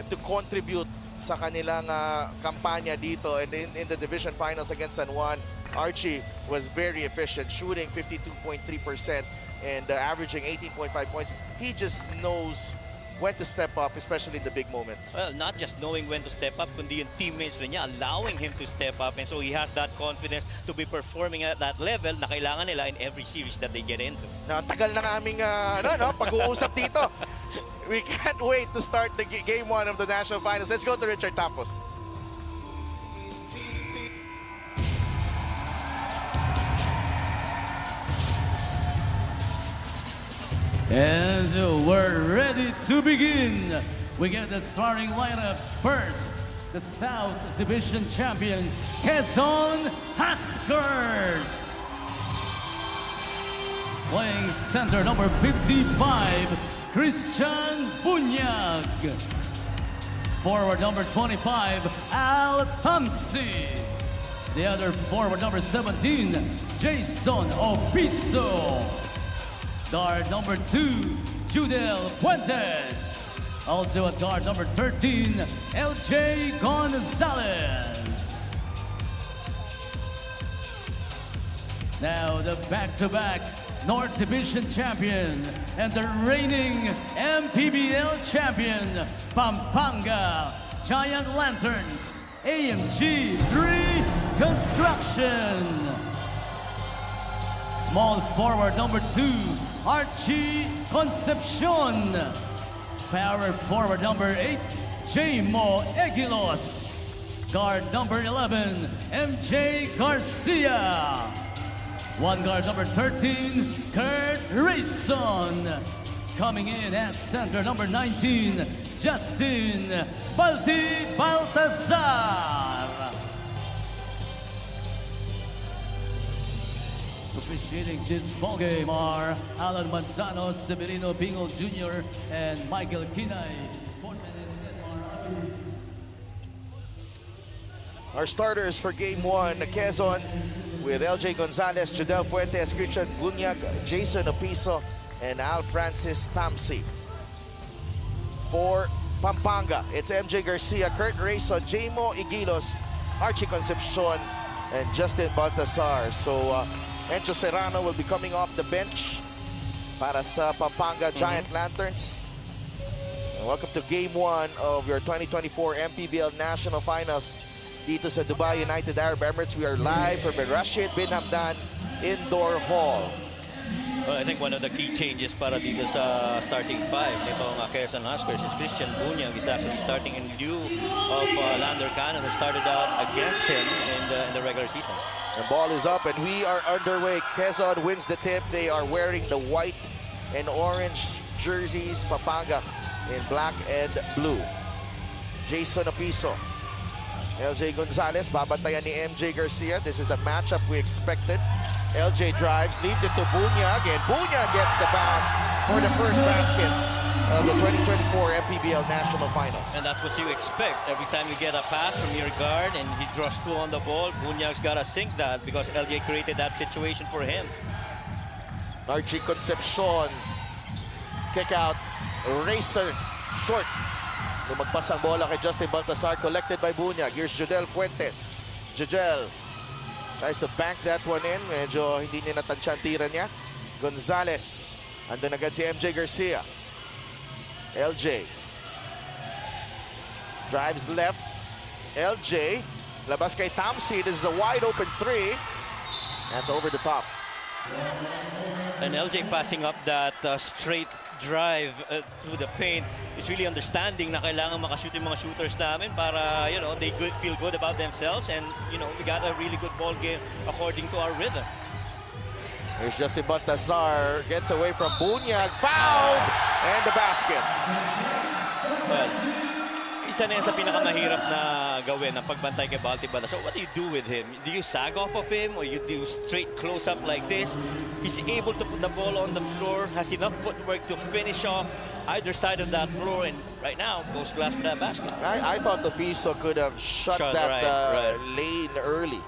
to contribute sa kanilang kampanya dito, and in the division finals against San Juan. Archie was very efficient, shooting 52.3% and averaging 18.5 points. He just knows when to step up, especially in the big moments. Well, not just knowing when to step up, kundi yung teammates rin niya allowing him to step up, and so he has that confidence to be performing at that level na kailangan nila in every series that they get into. Tagal na aming pag-uusap dito. We can't wait to start the Game 1 of the National Finals. Let's go to Richard Tapos. And we're ready to begin. We get the starting lineups. First, the South Division champion, Quezon Huskers. Playing center, number 55, Christian Bunyag. Forward, number 25, 𝗡𝗣𝗕𝗟. The other forward, number 17, Jason Opiso. Guard number 2, Judel Fuentes. Also at guard number 13, LJ Gonzalez. Now the back-to-back North Division champion and the reigning MPBL champion, Pampanga Giant Lanterns, AMG 3 Construction. Small forward number 2, Archie Concepcion. Power forward number 8, J-Mo Egilos. Guard number 11, MJ Garcia. One guard number 13, Kurt Rayson. Coming in at center number 19, Justin Baltazar. Officiating this ball game are Alan Manzano, Severino Bingo Jr., and Michael Kinay. Our starters for Game 1, Quezon, with LJ Gonzalez, Judel Fuentes, Christian Bunyag, Jason Opiso, and Al Francis Tamsi. For Pampanga, it's MJ Garcia, Kurt Rayson, J-Mo Egilos, Archie Concepcion, and Justin Baltazar. So, Encho Serrano will be coming off the bench para sa Pampanga Giant Lanterns. And welcome to Game 1 of your 2024 MPBL National Finals dito sa Dubai United Arab Emirates. We are live from the Rashid bin Hamdan Indoor Hall. Well, I think one of the key changes para dito sa starting five nitong Quezon Huskers is Christian Bunyag is actually starting in lieu of Lander Cannon, who started out against him in the regular season. The ball is up and we are underway. Quezon wins the tip. They are wearing the white and orange jerseys. Pampanga in black and blue. Jason Opiso. LJ Gonzalez, babantayan ni MJ Garcia. This is a matchup we expected. LJ drives, leaves it to Bunyag, and Bunyag gets the bounce for the first basket of the 2024 MPBL National Finals. And that's what you expect. Every time you get a pass from your guard and he draws two on the ball, Bunyag's got to sink that because LJ created that situation for him. Archie Concepcion, kick out, racer, short. Lumagpas ang bola kay Justin Baltazar, collected by Bunyag. Here's Judel Fuentes. Judel tries to bank that one in. Medyo hindi niya natansya ang tira niya. Gonzalez. Andun agad si MJ Garcia. LJ. Drives left. LJ. Labas kay Tamsi. This is a wide open three. That's over the top. And LJ passing up that straight drive through the paint is really understanding na kailangan makashoot yung mga shooters namin para, you know, they feel good about themselves, and, you know, we got a really good ball game according to our rhythm. Here's Justin Baltazar, gets away from Bunyag, fouled, and the basket. Well, isa na yan sa pinakamahirap na gawin ang pagbantay kay Baltibala. So what do you do with him? Do you sag off of him or you do straight close-up like this? He's able to put the ball on the floor, has enough footwork to finish off either side of that floor, and right now, goes glass for that basket. I thought the Piso could have shut that lane early.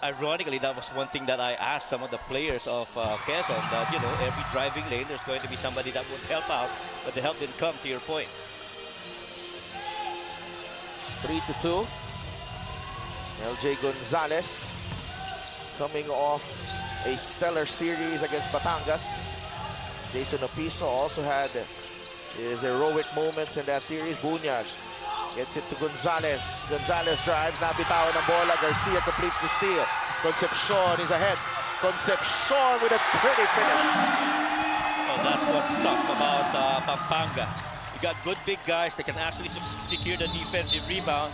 Ironically, that was one thing that I asked some of the players of Quezon, that, you know, every driving lane, there's going to be somebody that would help out, but the help didn't come, to your point. 3-2. LJ Gonzalez coming off a stellar series against Batangas. Jason Opiso also had his heroic moments in that series. Bunyag gets it to Gonzalez. Gonzalez drives, nabitawan ng bola. Garcia completes the steal. Concepcion is ahead. Concepcion with a pretty finish. Oh, that's what's tough about Pampanga. You got good big guys that can actually secure the defensive rebound.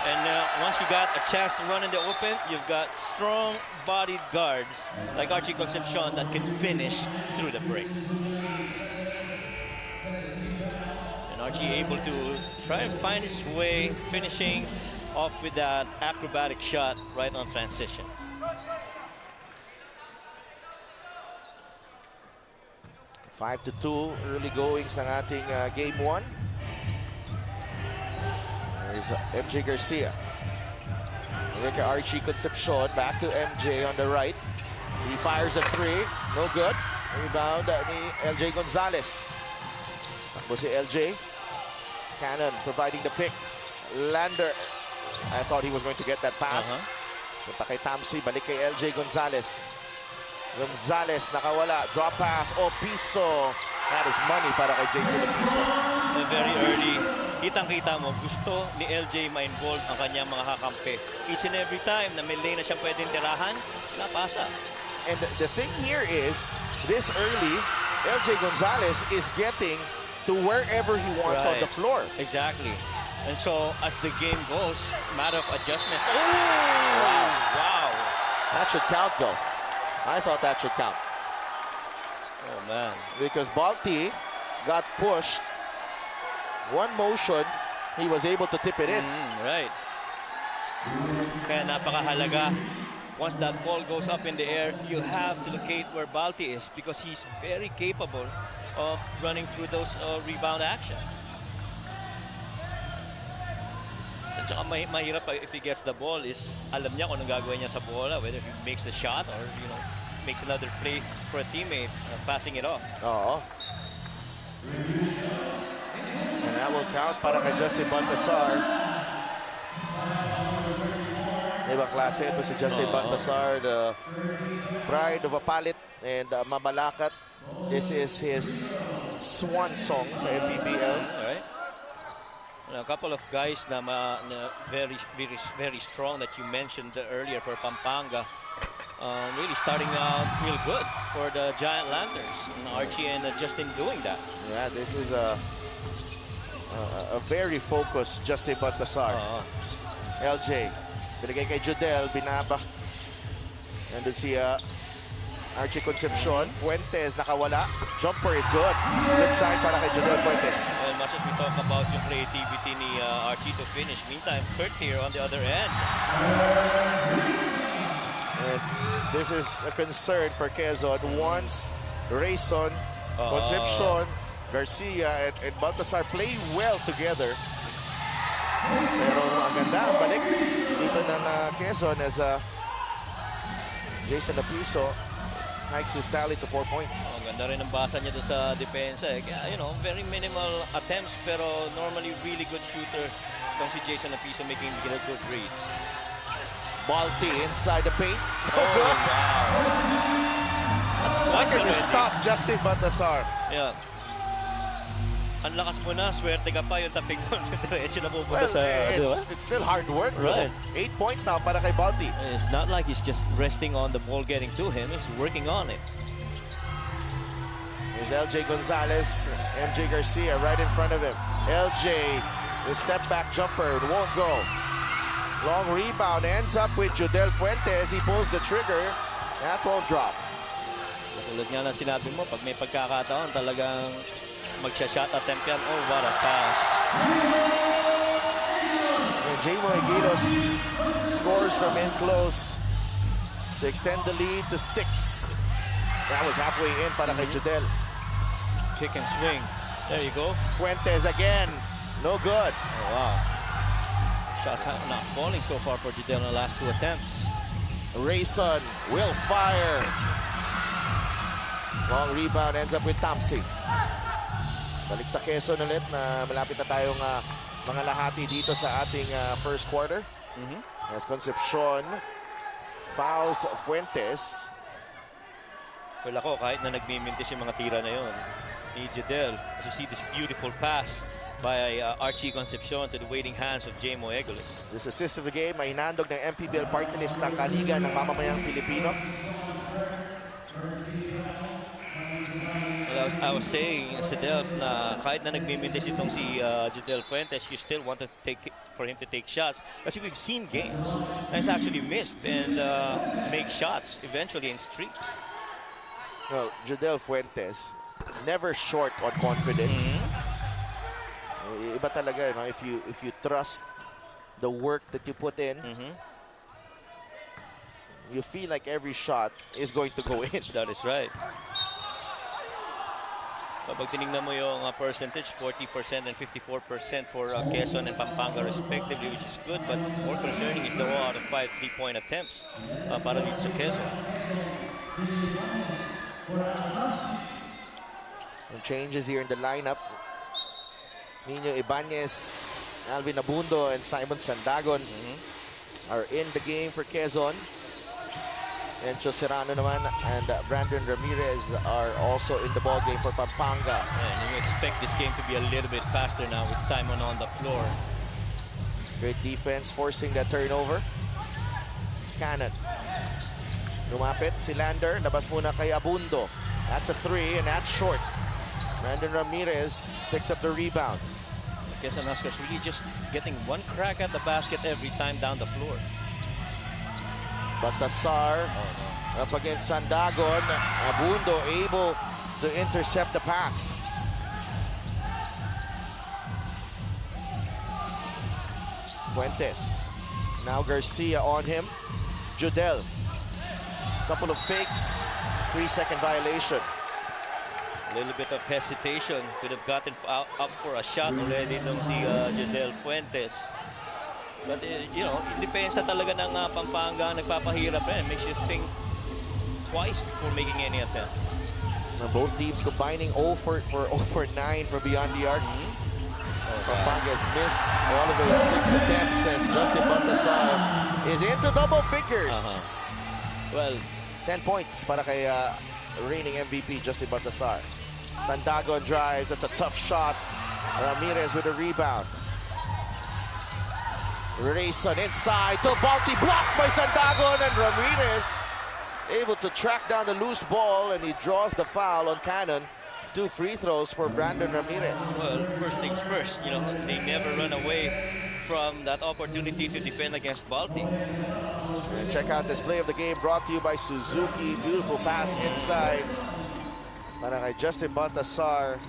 And once you got a chance to run in the open, you've got strong-bodied guards like Archie Concepcion that can finish through the break. And Archie able to try and find his way, finishing off with that acrobatic shot right on transition. 5-2 early goings ng ating game 1. There's MJ Garcia. Look at Archie Concepcion. Back to MJ on the right. He fires a 3. No good. Rebound ni LJ Gonzalez. Takbo si LJ. Cannon providing the pick. Lander. I thought he was going to get that pass. Punta kay Tamsi. Balik kay LJ Gonzalez. Gonzalez nakawala. Drop pass. Piso. That is money para kay Jason Piso. Very early. Kitang-kita mo, gusto ni LJ ma-involve ang kanyang mga kakampi. Each and every time na may lane na siya pwedeng tirahan, napasa. And the thing here is, this early, LJ Gonzalez is getting to wherever he wants on the floor. Exactly. And so, as the game goes, matter of adjustments. Oh! Wow. That should count, though. I thought that should count. Oh, man. Because Balti got pushed. One motion, he was able to tip it in. Right. Kaya napakahalaga. Once that ball goes up in the air, you have to locate where Balti is because he's very capable of running through those rebound action. At saka mahirap if he gets the ball is alam niya kung anong gagawin niya sa bola, whether he makes the shot or makes another play for a teammate, passing it off. And that will count para kay Justin Baltasar. Ibang klase ito si Justin Baltasar, the pride of a palit and Mamalakat. This is his swan song sa MPBL. Alright. A couple of guys na very strong that you mentioned earlier for Pampanga. Really starting out real good for the Giant Lanterns. And Archie and Justin doing that. Yeah, this is a very focused Justin Baltasar. LJ, binigay kay Judel, binaba. Nandun si Archie Concepcion. Fuentes nakawala. Jumper is good. Good sign para kay Judel Fuentes. Well, much as we talk about yung creativity ni Archie to finish, meantime, Kurt here on the other end. And this is a concern for Quezon. Once Rayson, Concepcion, Garcia, and Baltasar play well together. Pero maganda ang balik dito ng Quezon as Jason Apiso hikes his tally to 4 points. Ganda rin ang basa niya doon sa depensa. Kaya, very minimal attempts pero normally really good shooter itong si Jason Apiso making good reads. Balti inside the paint. Good. Wow. That's twice already. Stop Justin Baltasar. Yeah. Ang lakas mo na, swerte ka pa yung taping mo. Diretso na pupunta sa... It's still hard work. Right. 8 points now para kay Balti. It's not like he's just resting on the ball getting to him. He's working on it. Here's LJ Gonzalez, MJ Garcia right in front of him. LJ, the step back jumper, won't go. Long rebound, ends up with Judel Fuentes. He pulls the trigger. That won't drop. Tulad nga na sinabi mo, pag may pagkakataon, talagang magsha-shot attempt yan. Oh, what a pass. And J-Moy Gilos scores from in close to extend the lead to 6. That was halfway in para kay Judel. Kick and swing. There you go. Fuentes again. No good. Oh, wow. Shots not falling so far for Judel in the last 2 attempts. Rayson will fire. Long rebound ends up with Tamsi. Balik sa Quezon ulit na malapit na tayong mga lahati dito sa ating first quarter. As Concepcion fouls Fuentes. Well, ako, kahit na nagmimintis yung mga tira na yun ni Judel, as you see this beautiful pass by Archie Concepcion to the waiting hands of J-Mo Egules. This assist of the game ay hinandog ng MPBL party list ng Kaliga ng Mamamayang Pilipino. Well, I was I was saying sa Delph na kahit na nagmimintis itong si Jadel Fuentes, you still want to for him to take shots. Kasi we've seen games na he's actually missed and make shots eventually in streaks. Well, Jadel Fuentes, never short on confidence. Iba talaga, no? If you trust the work that you put in, you feel like every shot is going to go in. That is right. Kapag tinignan mo yung percentage, 40% and 54% for Quezon and Pampanga respectively, which is good, but more concerning is the 1 out of 5 3-point attempts para dito sa Quezon. And changes here in the lineup. Nino Ibanez, Alvin Abundo, and Simon Sandagon are in the game for Quezon. Encho Serrano naman and Brandon Ramirez are also in the ball game for Pampanga. And you expect this game to be a little bit faster now with Simon on the floor. Great defense forcing that turnover. Cannon. Lumapit si Lander. Labas muna kay Abundo. That's a 3 and that's short. Brandon Ramirez picks up the rebound. Quezon Huskers really just getting one crack at the basket every time down the floor. Baltasar up against Sandagon. Abundo able to intercept the pass. Fuentes. Now Garcia on him. Judel. Couple of fakes. 3-second violation. A little bit of hesitation. Could have gotten up for a shot already nung si Jadel Fuentes. But, you know, depensa talaga ng Pampanga nagpapahirap rin. Makes you think twice before making any attempt. Both teams combining 0 for 9 from beyond the arc. Pampanga has missed all of those 6 attempts as Justin Baltasar is into double figures. Well, 10 points para kay reigning MVP Justin Baltasar. Sandagon drives. That's a tough shot. Ramirez with a rebound. Rayson inside to Balti, blocked by Sandagon, and Ramirez able to track down the loose ball, and he draws the foul on Cannon. 2 free throws for Brandon Ramirez. Well, first things first, you know, they never run away from that opportunity to defend against Balti. And check out this play of the game brought to you by Suzuki. Beautiful pass inside para kay Justin Baltasar,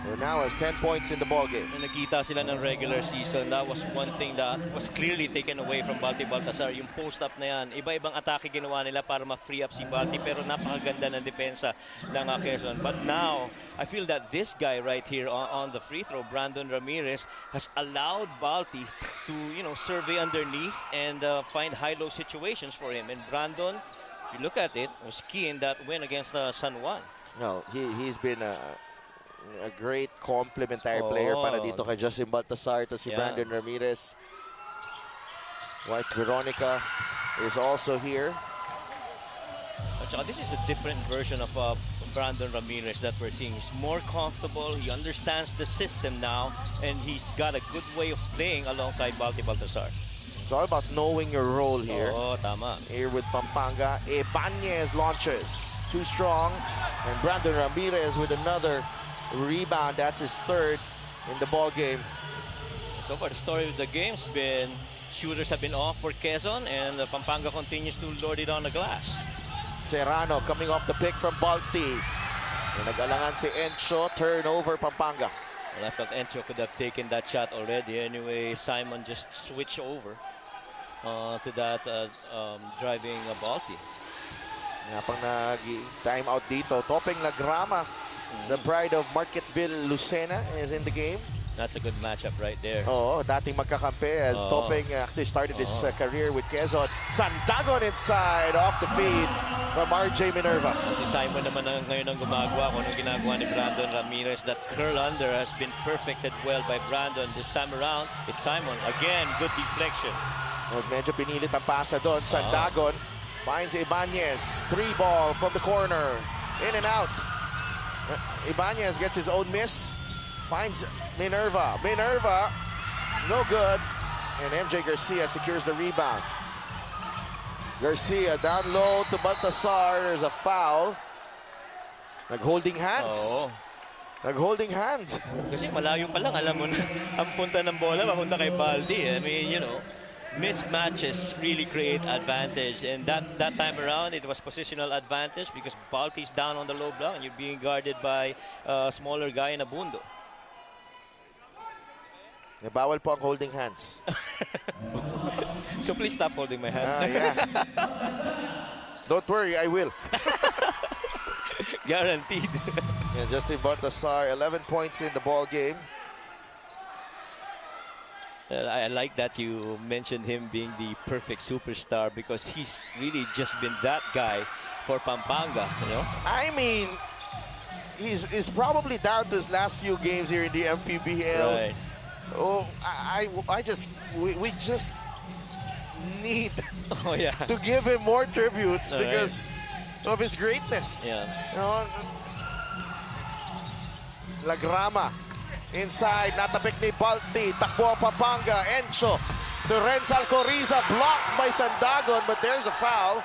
who now has 10 points in the ballgame. Nung nakita sila ng regular season, that was one thing that was clearly taken away from Balti Baltasar. Yung post-up na yan, iba-ibang atake ginawa nila para ma-free up si Balti, pero napakaganda ng depensa ng Quezon. But now, I feel that this guy right here on the free throw, Brandon Ramirez, has allowed Balti to, you know, survey underneath and find high-low situations for him. And Brandon, if you look at it, was key in that win against San Juan. No, he's been a great complementary player para dito kay Justin Baltasar to si Brandon Ramirez. White Veronica is also here. At saka this is a different version of Brandon Ramirez that we're seeing. He's more comfortable, he understands the system now, and he's got a good way of playing alongside Balti Baltasar. It's all about knowing your role here. Oh, tama. Here with Pampanga, Ibanez launches. Too strong, and Brandon Ramirez with another rebound. That's his 3rd in the ball game. So far, the story of the game's been shooters have been off for Quezon, and Pampanga continues to lord it on the glass. Serrano coming off the pick from Balti. Nag-alangan si Encho, turnover Pampanga. Well, I thought Encho could have taken that shot already. Anyway, Simon just switched over to that driving Balti. Nga pang nag-time out dito. Topeng Lagrama, the pride of Marketville, Lucena, is in the game. That's a good matchup right there. Oo, dating magkakampi as Topeng actually started his career with Quezon. Sandagon inside, off the feed from RJ Minerva. Si Simon naman ngayon ang gumagawa kung anong ginagawa ni Brandon Ramirez. That curl under has been perfected well by Brandon. This time around, it's Simon. Again, good deflection. Medyo pinilit ang pasa doon. Sandagon finds Ibanez. 3 ball from the corner. In and out. Ibanez gets his own miss. Finds Minerva. Minerva, no good. And MJ Garcia secures the rebound. Garcia down low to Baltasar. There's a foul. Nag-holding hands. Oo. Nag-holding hands. Kasi malayo pa lang, alam mo na, ang punta ng bola, papunta kay Baldi. I mean, you know, mismatches really create advantage. And that time around, it was positional advantage because Balti's down on the low block and you're being guarded by a smaller guy in a bundo. Bawal po ang holding hands. So please stop holding my hand. Yeah. Don't worry, I will. Guaranteed. Yeah, Justin Baltasar, 11 points in the ball game. I like that you mentioned him being the perfect superstar because he's really just been that guy for Pampanga, you know? I mean, he's probably down to his last few games here in the MPBL. Right. Oh, we just need to give him more tributes because of his greatness. Yeah. You know, Lagrama inside, natapik ni Balti, takbo ang Pampanga, Encho to 𝗠𝗣𝗕𝗟, blocked by Sandagon, but there's a foul.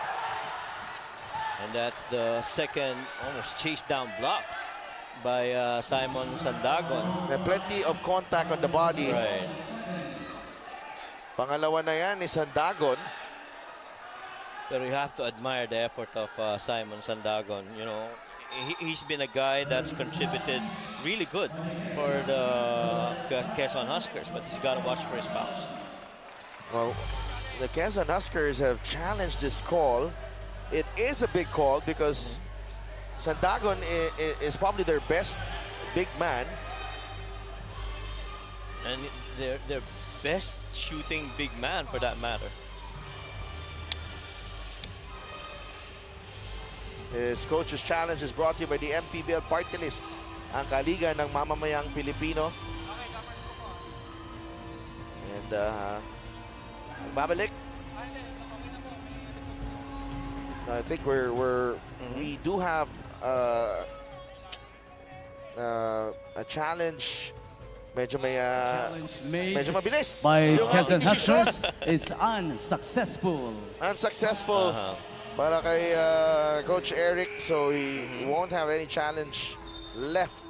And that's the second almost chase down block by Simon Sandagon. Plenty of contact on the body. Right. Pangalawa na yan ni Sandagon. But you have to admire the effort of Simon Sandagon. You know, he's been a guy that's contributed really good for the Quezon Huskers, but he's got to watch for his fouls. Well, the Quezon Huskers have challenged this call. It is a big call because Sandagon is probably their best big man. And their best shooting big man for that matter. This coach's challenge is brought to you by the MPBL Party List, ang kaliga ng mamamayang Pilipino. And babalik. I think we do have a challenge. Medyo medyo mabilis. By Yung Quezon ating desisyon. Huskers is unsuccessful. Unsuccessful para kay Coach Eric, so he won't have any challenge left.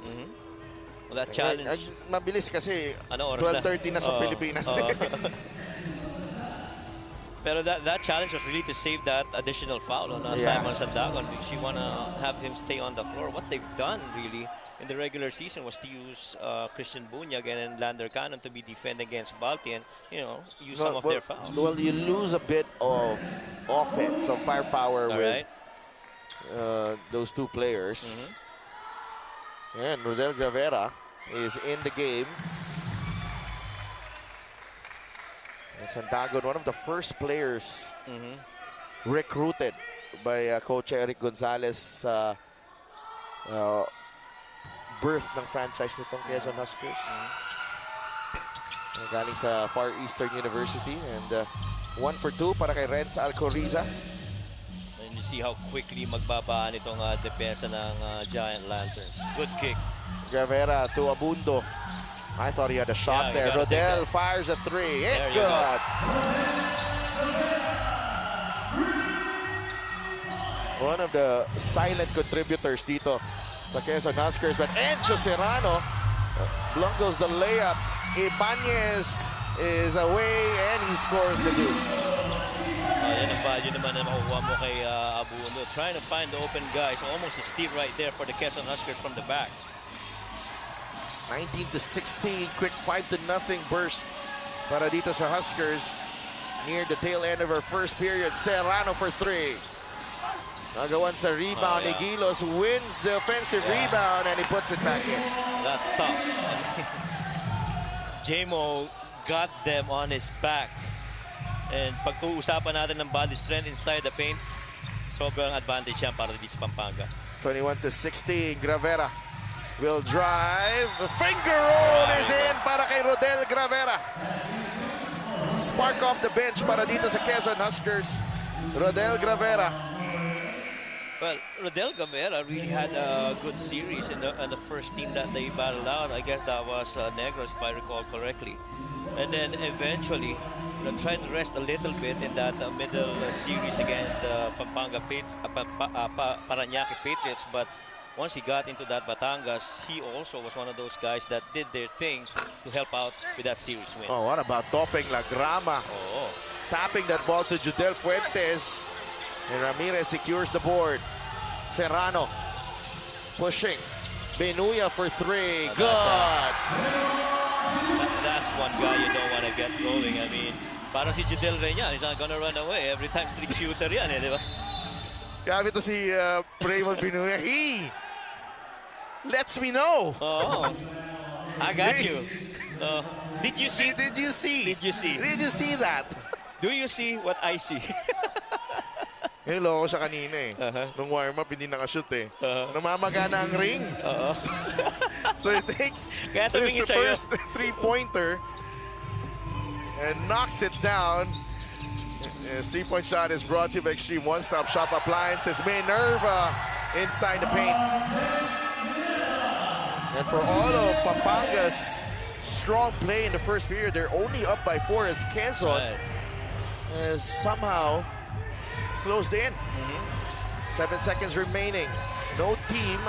Well, that challenge... Mabilis kasi 12:30 na sa Pilipinas. Pero that challenge was really to save that additional foul on Simon Sandagon because you want to have him stay on the floor. What they've done really in the regular season was to use Christian Bunyag and Lander Cannon to be defend against Balti and, you know, use some of their fouls. Well, you lose a bit of offense, of firepower with those two players. And Rodel Gravera is in the game. And Sandagon, one of the first players recruited by Coach Eric Gonzalez, birth ng franchise nitong Quezon Huskers. Galing sa Far Eastern University, and 1 for 2 para kay Renz Alcoriza. And you see how quickly magbabaan itong depensa ng Giant Lanterns. Good kick. Gravera to Abundo. I thought he had a shot there. Rodel fires a 3. It's good. One of the silent contributors dito sa Quezon Huskers. But Encho Serrano blungles the layup. Ibanez is away and he scores the deuce. Yan ang value naman na makukuha mo kay Abundo. Trying to find the open guys. Almost a steal right there for the Quezon Huskers from the back. 19-16, quick 5-0 burst para dito sa Huskers. Near the tail end of our first period, Serrano for 3. Nagawan sa rebound, Gilos wins the offensive rebound and he puts it back in. That's tough. Jamo got them on his back. And pag-uusapan natin ng body strength inside the paint, sobrang advantage yan para dito sa Pampanga. 21-16, Gravera will drive. The finger roll is in para kay Rodel Gravera. Spark off the bench para dito sa Quezon Huskers. Rodel Gravera. Well, Rodel Gravera really had a good series in the first team that they battled out. I guess that was Negros, if I recall correctly. And then eventually, tried to rest a little bit in that middle series against the Pampanga Paranaque Patriots, but once he got into that Batangas, he also was one of those guys that did their thing to help out with that series win. Oh, what about Topeng Lagrama? Oh. Tapping that ball to Judel Fuentes. And Ramirez secures the board. Serrano pushing. Benuya for three. Good. That's one guy you don't want to get going. I mean, parang si Judel rin yan. He's not gonna run away. Every time street shooter yan, di ba? Grabe to si Raymond Benuya. He lets me know. Oh, I got you. Did you see? Did you see? Did you see? Did you see that? Do you see what I see? Hello, siya kanina eh. Nung warm-up, hindi nakashoot eh. Namamagana ang ring. So he takes his first three-pointer and knocks it down. His three-point shot is brought to you by Extreme One-Stop Shop Appliances. Minerva inside the paint. And for all of Pampanga's strong play in the first period, they're only up by 4 as Quezon is somehow closed in. 7 seconds remaining. No team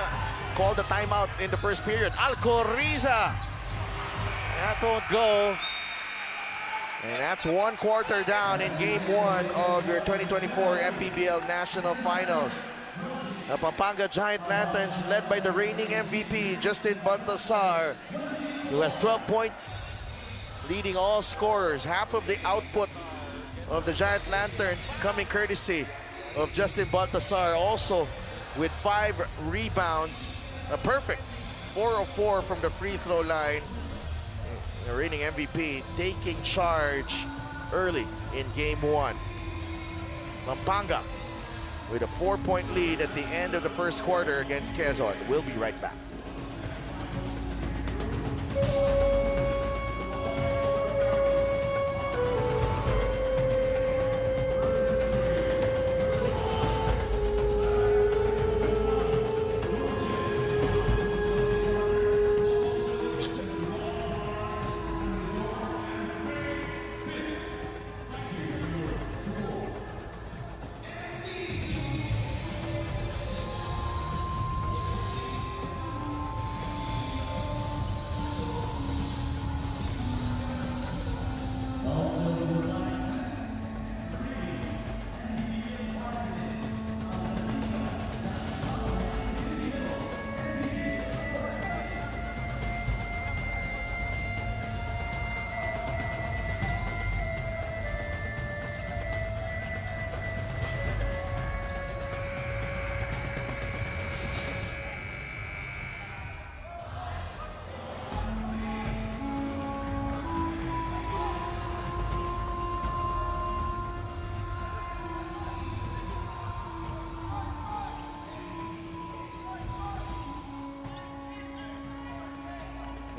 called a timeout in the first period. Alcoriza. That won't go. And that's 1 quarter down in game 1 of your 2024 MPBL National Finals. The Pampanga Giant Lanterns led by the reigning MVP, Justin Baltasar, who has 12 points, leading all scorers. Half of the output of the Giant Lanterns coming courtesy of Justin Baltasar, also with 5 rebounds. A perfect 4 of 4 from the free throw line. The reigning MVP taking charge early in game 1. Pampanga with a 4-point lead at the end of the first quarter against Quezon. We'll be right back.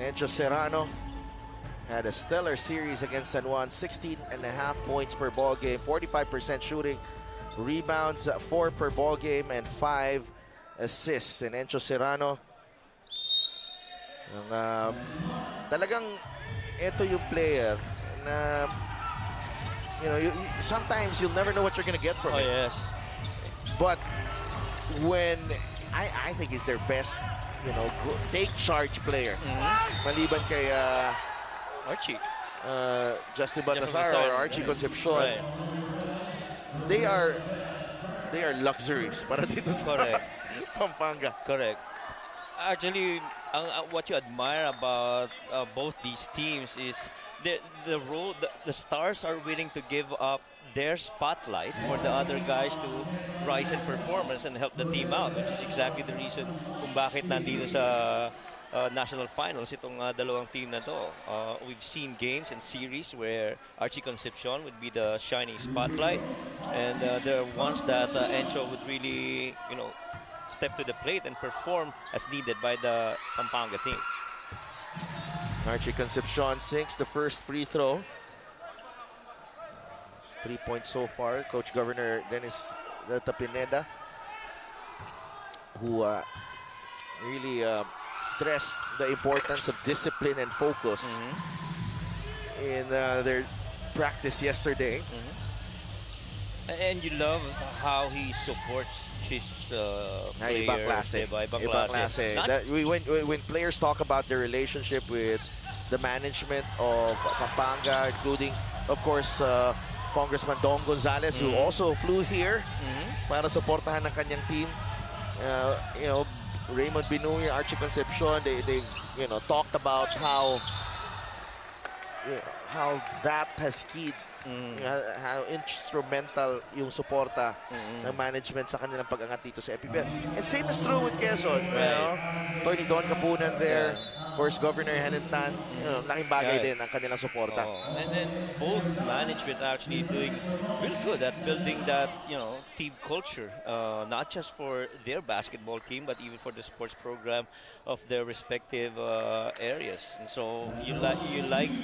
Encho Serrano had a stellar series against San Juan, 16.5 points per ball game, 45% shooting, rebounds 4 per ball game, and 5 assists. And Encho Serrano, talagang ito yung player na, you know, sometimes you'll never know what you're gonna get from him. Yes. But when I think he's their best, you know, take charge player. Maliban kay Archie, Justin Baltasar or Archie Concepcion. Right. They are luxuries para dito sa Pampanga. Correct. Actually, what you admire about both these teams is the stars are willing to give up their spotlight for the other guys to rise in performance and help the team out, which is exactly the reason kung bakit nandito sa national finals itong dalawang team na to. We've seen games and series where Archie Concepcion would be the shining spotlight, and there are ones that Encho would really, you know, step to the plate and perform as needed by the Pampanga team. Archie Concepcion sinks the first free throw. 3 points so far. Coach Governor Dennis Delta Pineda, who really stressed the importance of discipline and focus in their practice yesterday. And you love how he supports his players. Ibang klase. Ibang klase. When players talk about their relationship with the management of Pampanga, including, of course, Congressman Don Gonzales, who also flew here para supportahan ng kanyang team. You know, Raymond Binuy, Archie Concepcion, they talked about how that has keyed, how instrumental yung suporta ng management sa kanilang pag-angat dito sa FPBL. And same is true with Quezon. You know, Attorney Don Capunan there. Of course, Governor Henentan, laking bagay din ang kanilang suporta. And then both management actually doing real good at building that, team culture, not just for their basketball team, but even for the sports program of their respective areas. And so you like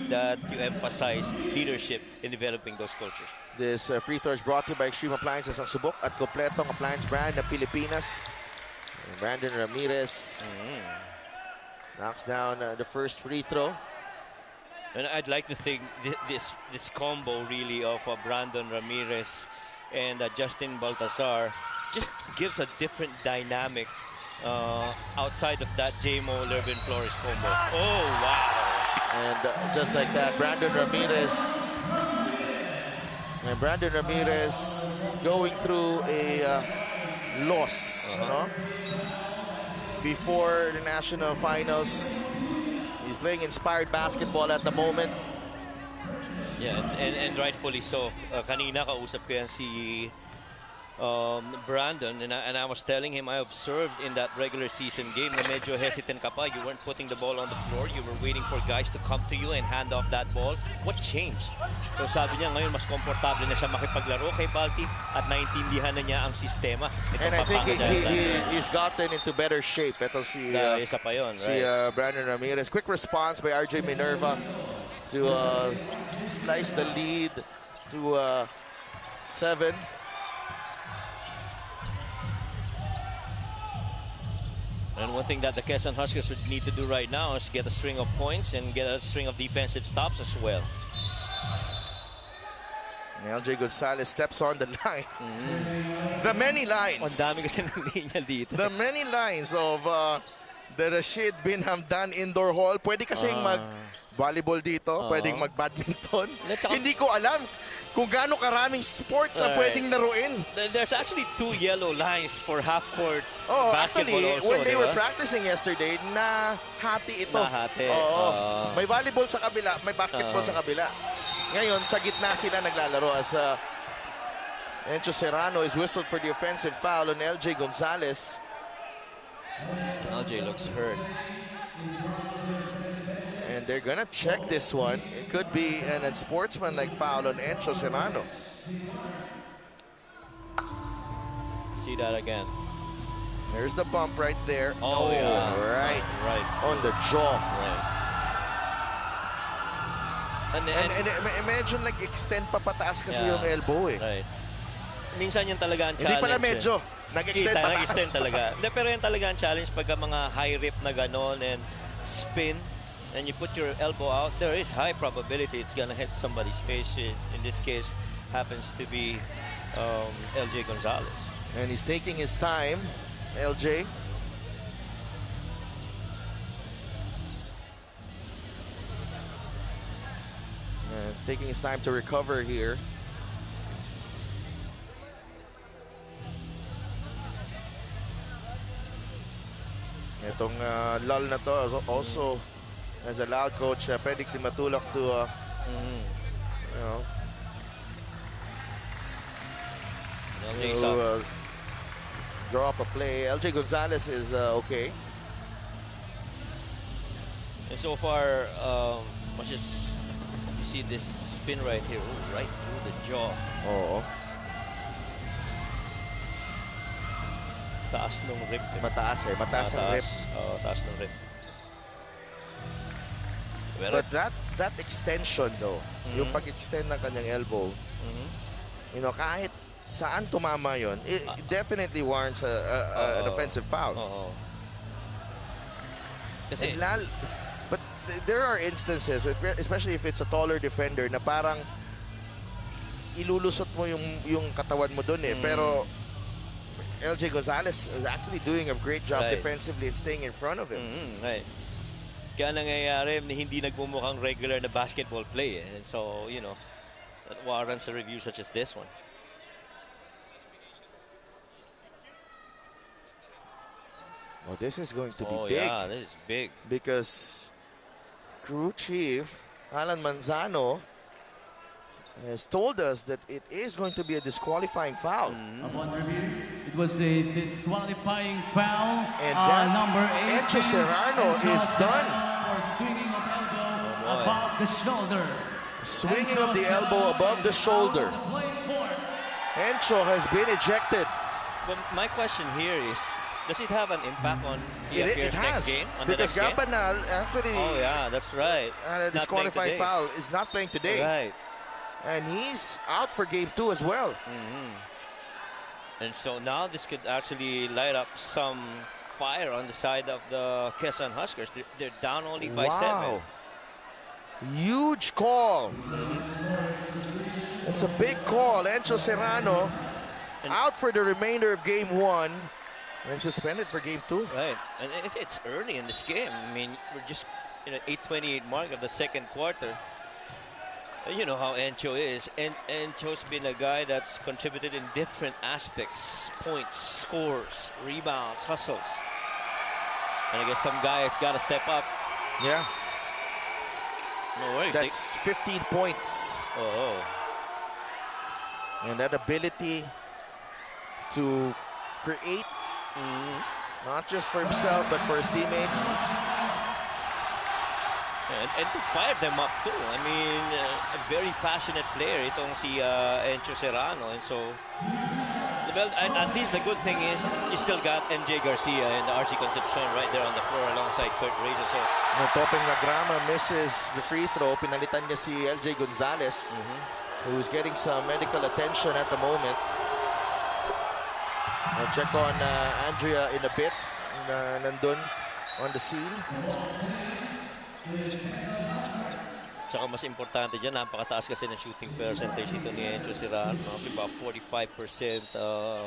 that you emphasize leadership in developing those cultures. This free throw is brought to you by Extreme Appliances, ang subok at kompletong appliance brand ng Pilipinas. Brandon Ramirez knocks down the first free throw. And I'd like to think this combo really of Brandon Ramirez and Justin Baltazar just gives a different dynamic outside of that JMO Lervin Flores combo. Oh, wow. And just like that, Brandon Ramirez going through a loss, before the national finals. He's playing inspired basketball at the moment. Yeah, and rightfully so. Kanina kausap ko yan si Brandon, and I was telling him, I observed in that regular season game na medyo hesitant ka pa. You weren't putting the ball on the floor. You were waiting for guys to come to you and hand off that ball. What changed? So sabi niya ngayon mas komportable na siya makipaglaro kay Balti at naintindihan na niya ang sistema. And I think he's gotten into better shape. Ito si isa pa yun, si Brandon Ramirez. Quick response by RJ Minerva to slice the lead to 7. And one thing that the Quezon Huskers would need to do right now is get a string of points and get a string of defensive stops as well. LJ Gonzalez steps on the line. The many lines. Ang dami kasi ng linya dito. The many lines of the Rashid Binham Dan Indoor Hall. Pwede kasing mag-volleyball dito. Pwedeng mag-badminton. Hindi ko alam kung gaano karaming sports na pwedeng laruin. There's actually 2 yellow lines for half-court basketball actually, also. When they were practicing yesterday, nahati ito. Nahati. May volleyball sa kabila, may basketball sa kabila. Ngayon, sa gitna sila naglalaro as Encho Serrano is whistled for the offensive foul on LJ Gonzalez. LJ looks hurt. And they're gonna check this one. It could be an unsportsmanlike foul on Encho Serrano. See that again. There's the bump right there. Oh yeah. Right on the jaw. Right. And imagine nag-extend pa pataas kasi yung elbow eh. Right. Minsan yan talaga ang challenge. Hindi pala medyo. Nag-extend pataas. Nag-extend talaga. Pero yan talaga ang challenge pagka mga high rip na ganon and spin and you put your elbow out, there is high probability it's gonna hit somebody's face. In this case, happens to be LJ Gonzalez. And he's taking his time, LJ. He's taking his time to recover here. Itong lull na to also as allowed coach pwedeng di matulak to you know, draw up a play. LJ Gonzalez is okay. And so far, you see this spin right here, right through the jaw. Oo. Taas ng rip. Mataas eh. Mataas ang rip. Taas ng rip. But that extension though, yung pag-extend ng kanyang elbow, you know, kahit saan tumama yon, it definitely warrants an offensive foul. Kasi, but there are instances, especially if it's a taller defender, na parang ilulusot mo yung katawan mo doon eh. Pero LJ Gonzalez is actually doing a great job defensively and staying in front of him. Right. Kaya nangyayari, hindi nagmumukhang regular na basketball play eh. And so, you know, that warrants a review such as this one. Oh, this is going to be big. Yeah, this is big. Because crew chief Alan Manzano has told us that it is going to be a disqualifying foul. Upon review, it was a disqualifying foul. And that number 8. Enzo Serrano is done. For swinging of elbow above the shoulder. Swinging of the elbow above the shoulder. Enzo has been ejected. But my question here is, does it have an impact on the It has, next game? because Gabanal actually... Oh yeah, that's right. A disqualifying foul is not playing today. Right. And he's out for game 2 as well. And so now this could actually light up some fire on the side of the Quezon Huskers. They're down only by 7. Huge call. It's a big call. Enzo Serrano out for the remainder of game 1 and suspended for game 2. Right. And it's early in this game. I mean, we're just in an 8:28 mark of the second quarter. You know how Encho is. And Encho's been a guy that's contributed in different aspects. Points, scores, rebounds, hustles. And I guess some guys got to step up. Yeah. No worries. That's 15 points. Oh. And that ability to create, not just for himself, but for his teammates. And to fire them up too. I mean, a very passionate player itong si Enzo Serrano. And so, well, and at least the good thing is you still got MJ Garcia and RC Concepcion right there on the floor alongside Kurt Razor. So, Topeng Lagrama misses the free throw. Pinalitan niya si LJ Gonzalez, who's getting some medical attention at the moment. I'll check on Andrea in a bit. Nandun on the scene. Tsaka mas importante dyan, napakataas kasi ng shooting percentage ito ni Enzo Serrano. About 45%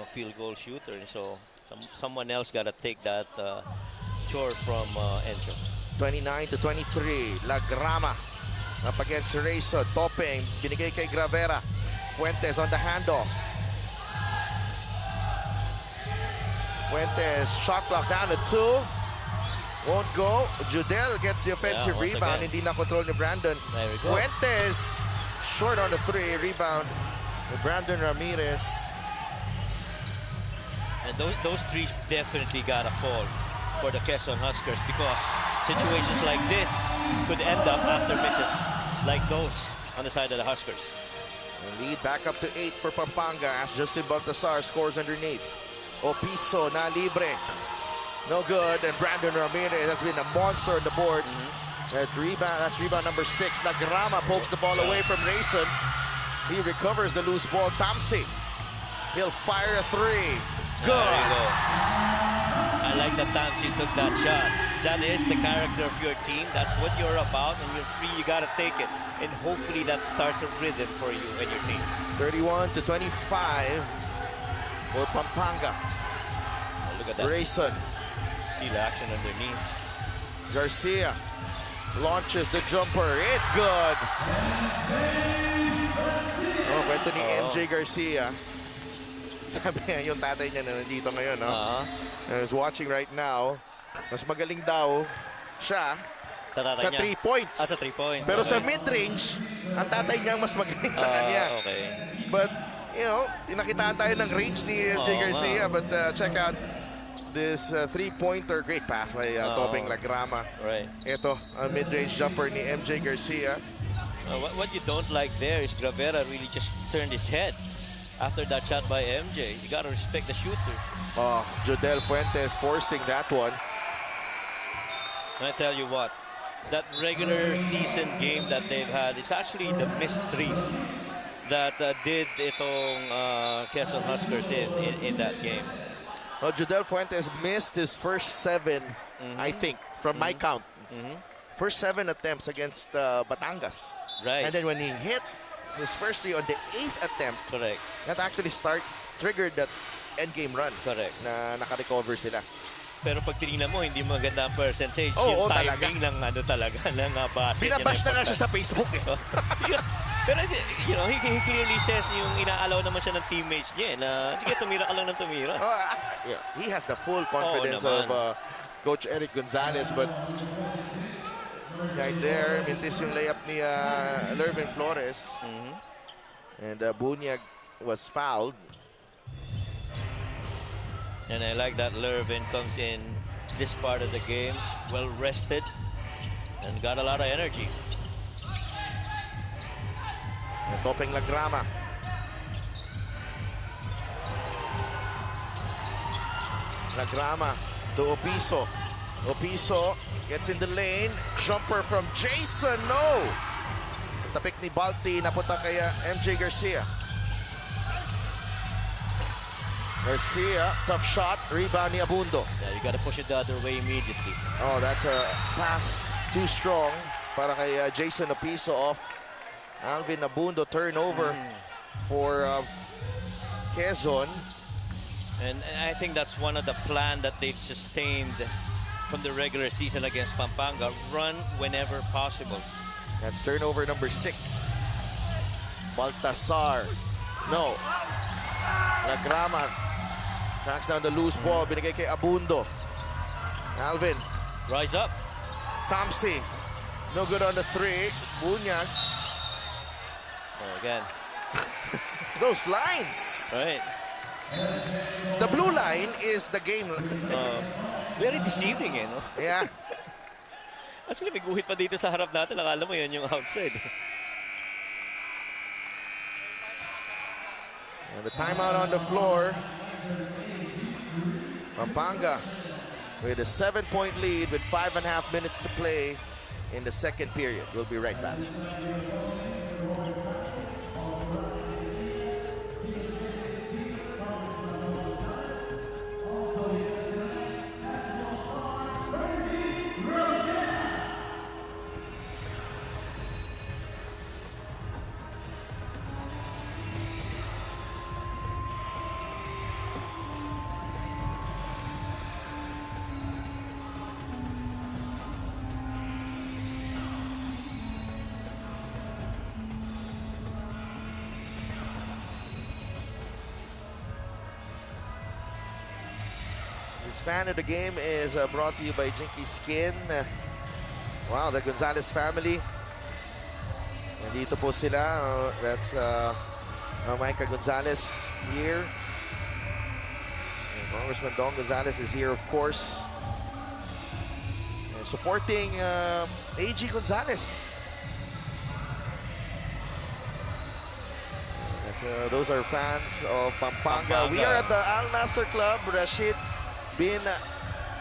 field goal shooter. So someone else got to take that chore from Enzo. 29-23. Lagrama up against Rayson. Topeng, binigay kay Gravera. Fuentes on the handoff. Fuentes, shot clock down to 2. Won't go. Judel gets the offensive rebound. Hindi na control ni Brandon. Fuentes, short on the 3. Rebound with Brandon Ramirez. And those threes definitely got to fall for the Quezon Huskers, because situations like this could end up after misses like those on the side of the Huskers. The lead back up to 8 for Pampanga as Justin Baltasar scores underneath. Opiso na libre. No good, and Brandon Ramirez has been a monster on the boards. That's rebound number 6. Lagrama pokes the ball away from Rayson. He recovers the loose ball. Tamsi, he'll fire a 3. Good. There you go. I like that Tamsi took that shot. That is the character of your team. That's what you're about, and you're free. You got to take it, and hopefully that starts a rhythm for you and your team. 31-25 for Pampanga. Oh, look at that. Rayson. Seal action underneath. Garcia launches the jumper. It's good. Oh, kwento ni MJ Garcia. Sabi niya, yung tatay niya na nandito ngayon, no? Is watching right now. Mas magaling daw siya sa 3 points. Sa 3 points. Pero sa mid-range, ang tatay niya mas magaling sa kanya. Okay. But, you know, nakitaan tayo ng range ni MJ Garcia. But check out this 3-pointer. Great pass by Topeng Lagrama. Right. Ito, mid-range jumper ni MJ Garcia. What you don't like there is Gravera really just turned his head after that shot by MJ. You got to respect the shooter. Oh, Jodel Fuentes forcing that one. And I tell you what, that regular season game that they've had, it's actually the missed threes that did itong Quezon Huskers in that game. Well, Jodel Fuentes missed his first 7, I think, from my count. First 7 attempts against Batangas. Right. And then when he hit his first three on the 8th attempt. Correct. That actually triggered that endgame run. Correct. Na naka-recover sila. Pero pag tinignan mo, hindi maganda ang percentage. Oo, yung timing ng ng basket. Binabash na nga siya sa Facebook eh. Pero you know, he clearly says yung inaalaw naman siya ng teammates niya na sige, tumira ka lang ng tumira. Yeah, he has the full confidence of Coach Eric Gonzalez, but right there, mintis yung layup ni Lervin Flores. And Bunyag was fouled. And I like that Lervin comes in this part of the game, well rested and got a lot of energy. Topeng Lagrama. Lagrama to Opiso. Opiso gets in the lane. Jumper from Jason. No! Tapik ni Balti. Napunta kay MJ Garcia. Garcia, tough shot. Rebound ni Abundo. Yeah, you got to push it the other way immediately. Oh, that's a pass too strong para kay Jason Opiso off. Alvin Abundo turnover for Quezon. And I think that's one of the plan that they've sustained from the regular season against Pampanga. Run whenever possible. That's turnover number 6. Baltasar. No. Lagrama tracks down the loose ball. Binigay kay Abundo. Alvin. Rise up. Thompson. No good on the 3. Bunyag. Oh, again. Those lines. Right. The blue line is the game. Very deceiving, eh, no? Yeah. Actually, may guhit pa dito sa harap natin. Akala mo yan yung outside. And the timeout on the floor. Pampanga with a 7-point lead with 5.5 minutes to play in the second period. We'll be right back. This fan of the game is brought to you by Jinky Skin. Wow, the Gonzalez family. Nandito po sila. That's Micah Gonzalez here. And Congressman Don Gonzalez is here, of course. And supporting AG Gonzalez. Those are fans of Pampanga. We are at the Al Nasser Club, Rashid bin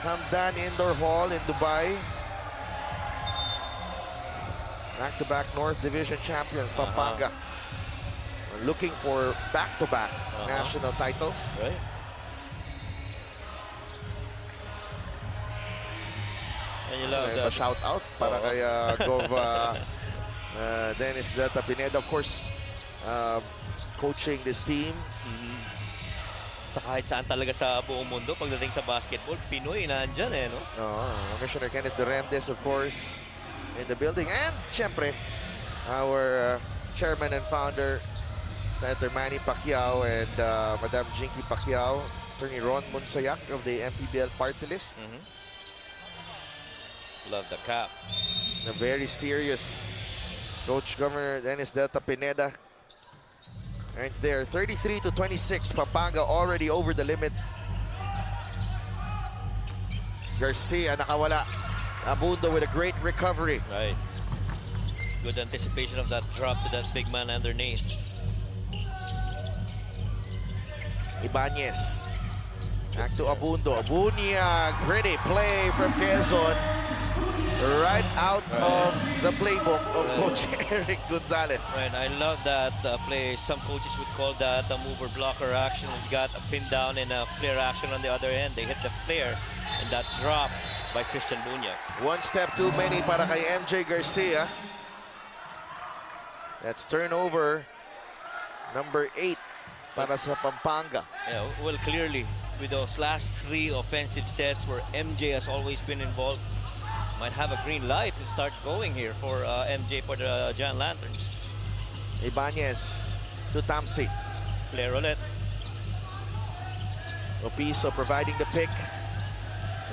Hamdan Indoor Hall in Dubai. Back-to-back North Division champions, Pampanga. Looking for back-to-back national titles. Right. And you love that. Shout out para kay Gov Dennis Delta Pineda, of course, coaching this team. Basta kahit saan talaga sa buong mundo, pagdating sa basketball, Pinoy nandyan eh, no? Commissioner Kenneth Durantes, of course, in the building. And, syempre, our chairman and founder, Senator Manny Pacquiao and Madam Jinky Pacquiao, Attorney Ron Monsayak of the MPBL party list. Love the cap. A very serious Coach Governor Dennis Delta Pineda. Right there, 33-26. Pampanga already over the limit. Garcia nakawala. Abundo with a great recovery. Right. Good anticipation of that drop to that big man underneath. Ibanez. Back to Abundo. Bunyag. Pretty play from Quezon. Right out of the playbook of Coach Eric Gonzalez. Right, I love that play. Some coaches would call that a mover blocker action. You got a pin down and a flare action on the other end. They hit the flare and that drop by Christian Bunyag. One step too many para kay MJ Garcia. That's turnover number 8 para sa Pampanga. Yeah, well, clearly, with those last 3 offensive sets where MJ has always been involved, might have a green light to start going here for MJ for the Giant Lanterns. Ibanez to 𝗡𝗟. Flare ulit. Opiso providing the pick.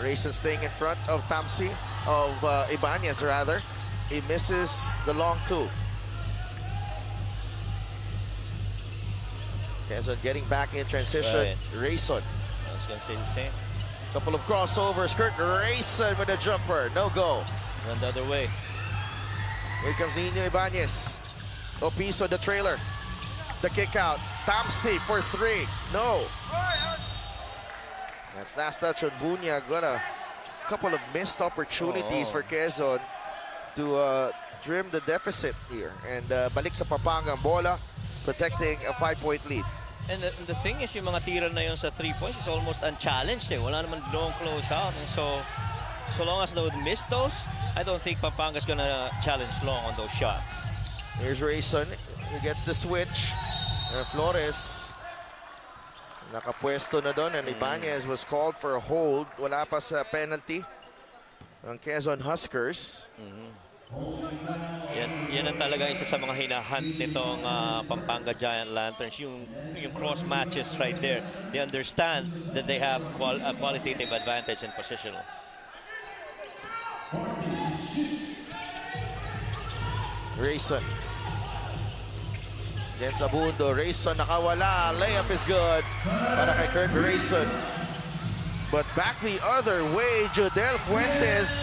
Rayson staying in front of 𝗡𝗟, of Ibanez rather. He misses the long 2. Quezon getting back in transition. Right. Rayson. I was going to say the same. Couple of crossovers. Kurt Rayson with a jumper. No go. Run the other way. Here comes Nino Ibanez. Opiso the trailer. The kick out. 𝗡𝗟 for 3. No. That's last touch on Bunya. Got a couple of missed opportunities for Quezon to trim the deficit here. And balik sa Pampanga ang bola, protecting a 5-point lead. And the thing is, yung mga tira na yun sa 3 points is almost unchallenged. Wala naman long close out. And so long as they would miss those, I don't think Pampanga's gonna challenge long on those shots. Here's Rayson. He gets the switch. Flores nakapwesto na doon, and Ibanez was called for a hold. Wala pa sa penalty ang Quezon Huskers. Yan ang talaga isa sa mga hinahunt nitong Pampanga Giant Lanterns, yung cross matches right there. They understand that they have a qualitative advantage in positional. Rayson against Abundo. Rayson nakawala. Layup is good para kay Kurt Rayson. But back the other way, Jodel Fuentes.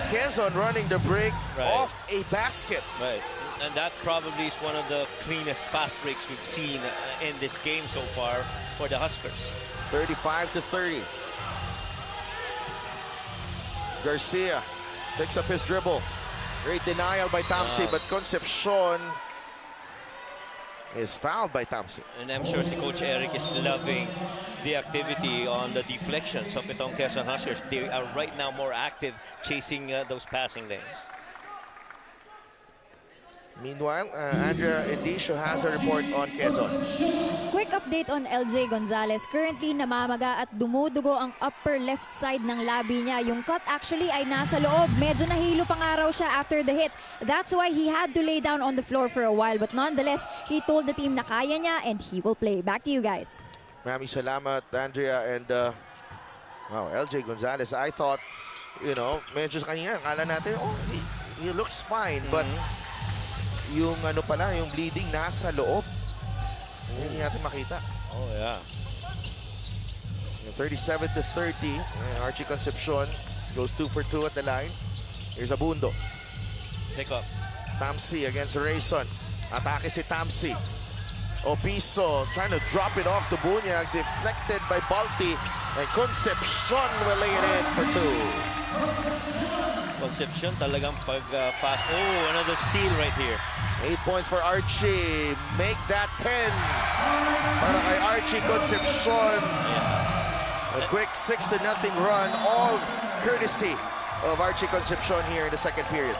Quezon running the break off a basket. Right, and that probably is one of the cleanest fast breaks we've seen in this game so far for the Huskers. 35-30. Garcia picks up his dribble. Great denial by 𝗡𝗟, but Concepcion is fouled by 𝗡𝗟. And I'm sure si Coach Eric is loving the activity on the deflections of itong Quezon Huskers. They are right now more active chasing those passing lanes. Meanwhile, Andrea Indicio has a report on Quezon. Quick update on LJ Gonzalez. Currently namamaga at dumudugo ang upper left side ng labi niya. Yung cut actually ay nasa loob. Medyo nahilo pa nga raw siya after the hit. That's why he had to lay down on the floor for a while. But nonetheless, he told the team na kaya niya and he will play. Back to you guys. Maraming salamat, Andrea. And wow, LJ Gonzalez, I thought, you know, medyo kanina, akala natin, oh, he looks fine. But yung ano pala, yung bleeding nasa loob. Hindi natin makita. Oh, yeah. 37-30. Archie Concepcion goes 2 for 2 at the line. Here's Abundo. Pick up. 𝗡𝗟 against Rayson. Atake si 𝗡𝗟. Opiso trying to drop it off to Bunyag. Deflected by Balti. And Concepcion will lay it in for 2. Concepcion talagang pag-fast. Oh, another steal right here. 8 points for Archie. Make that 10. Para kay Archie Concepcion. A quick 6-0 run. All courtesy of Archie Concepcion here in the second period.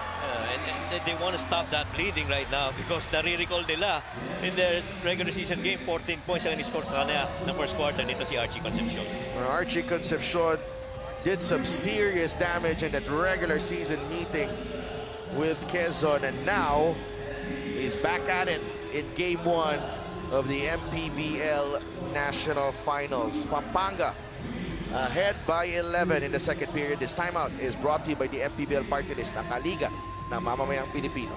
And they want to stop that bleeding right now because nare-recall nila in their regular season game, 14 points ang in-score sa kanya ng first quarter nito si Archie Concepcion. Archie Concepcion did some serious damage in that regular season meeting with Quezon, and now he's back at it in Game 1 of the MPBL National Finals. Pampanga ahead by 11 in the second period. This timeout is brought to you by the MPBL Party List, ang kaliga ng mamamayang Pilipino.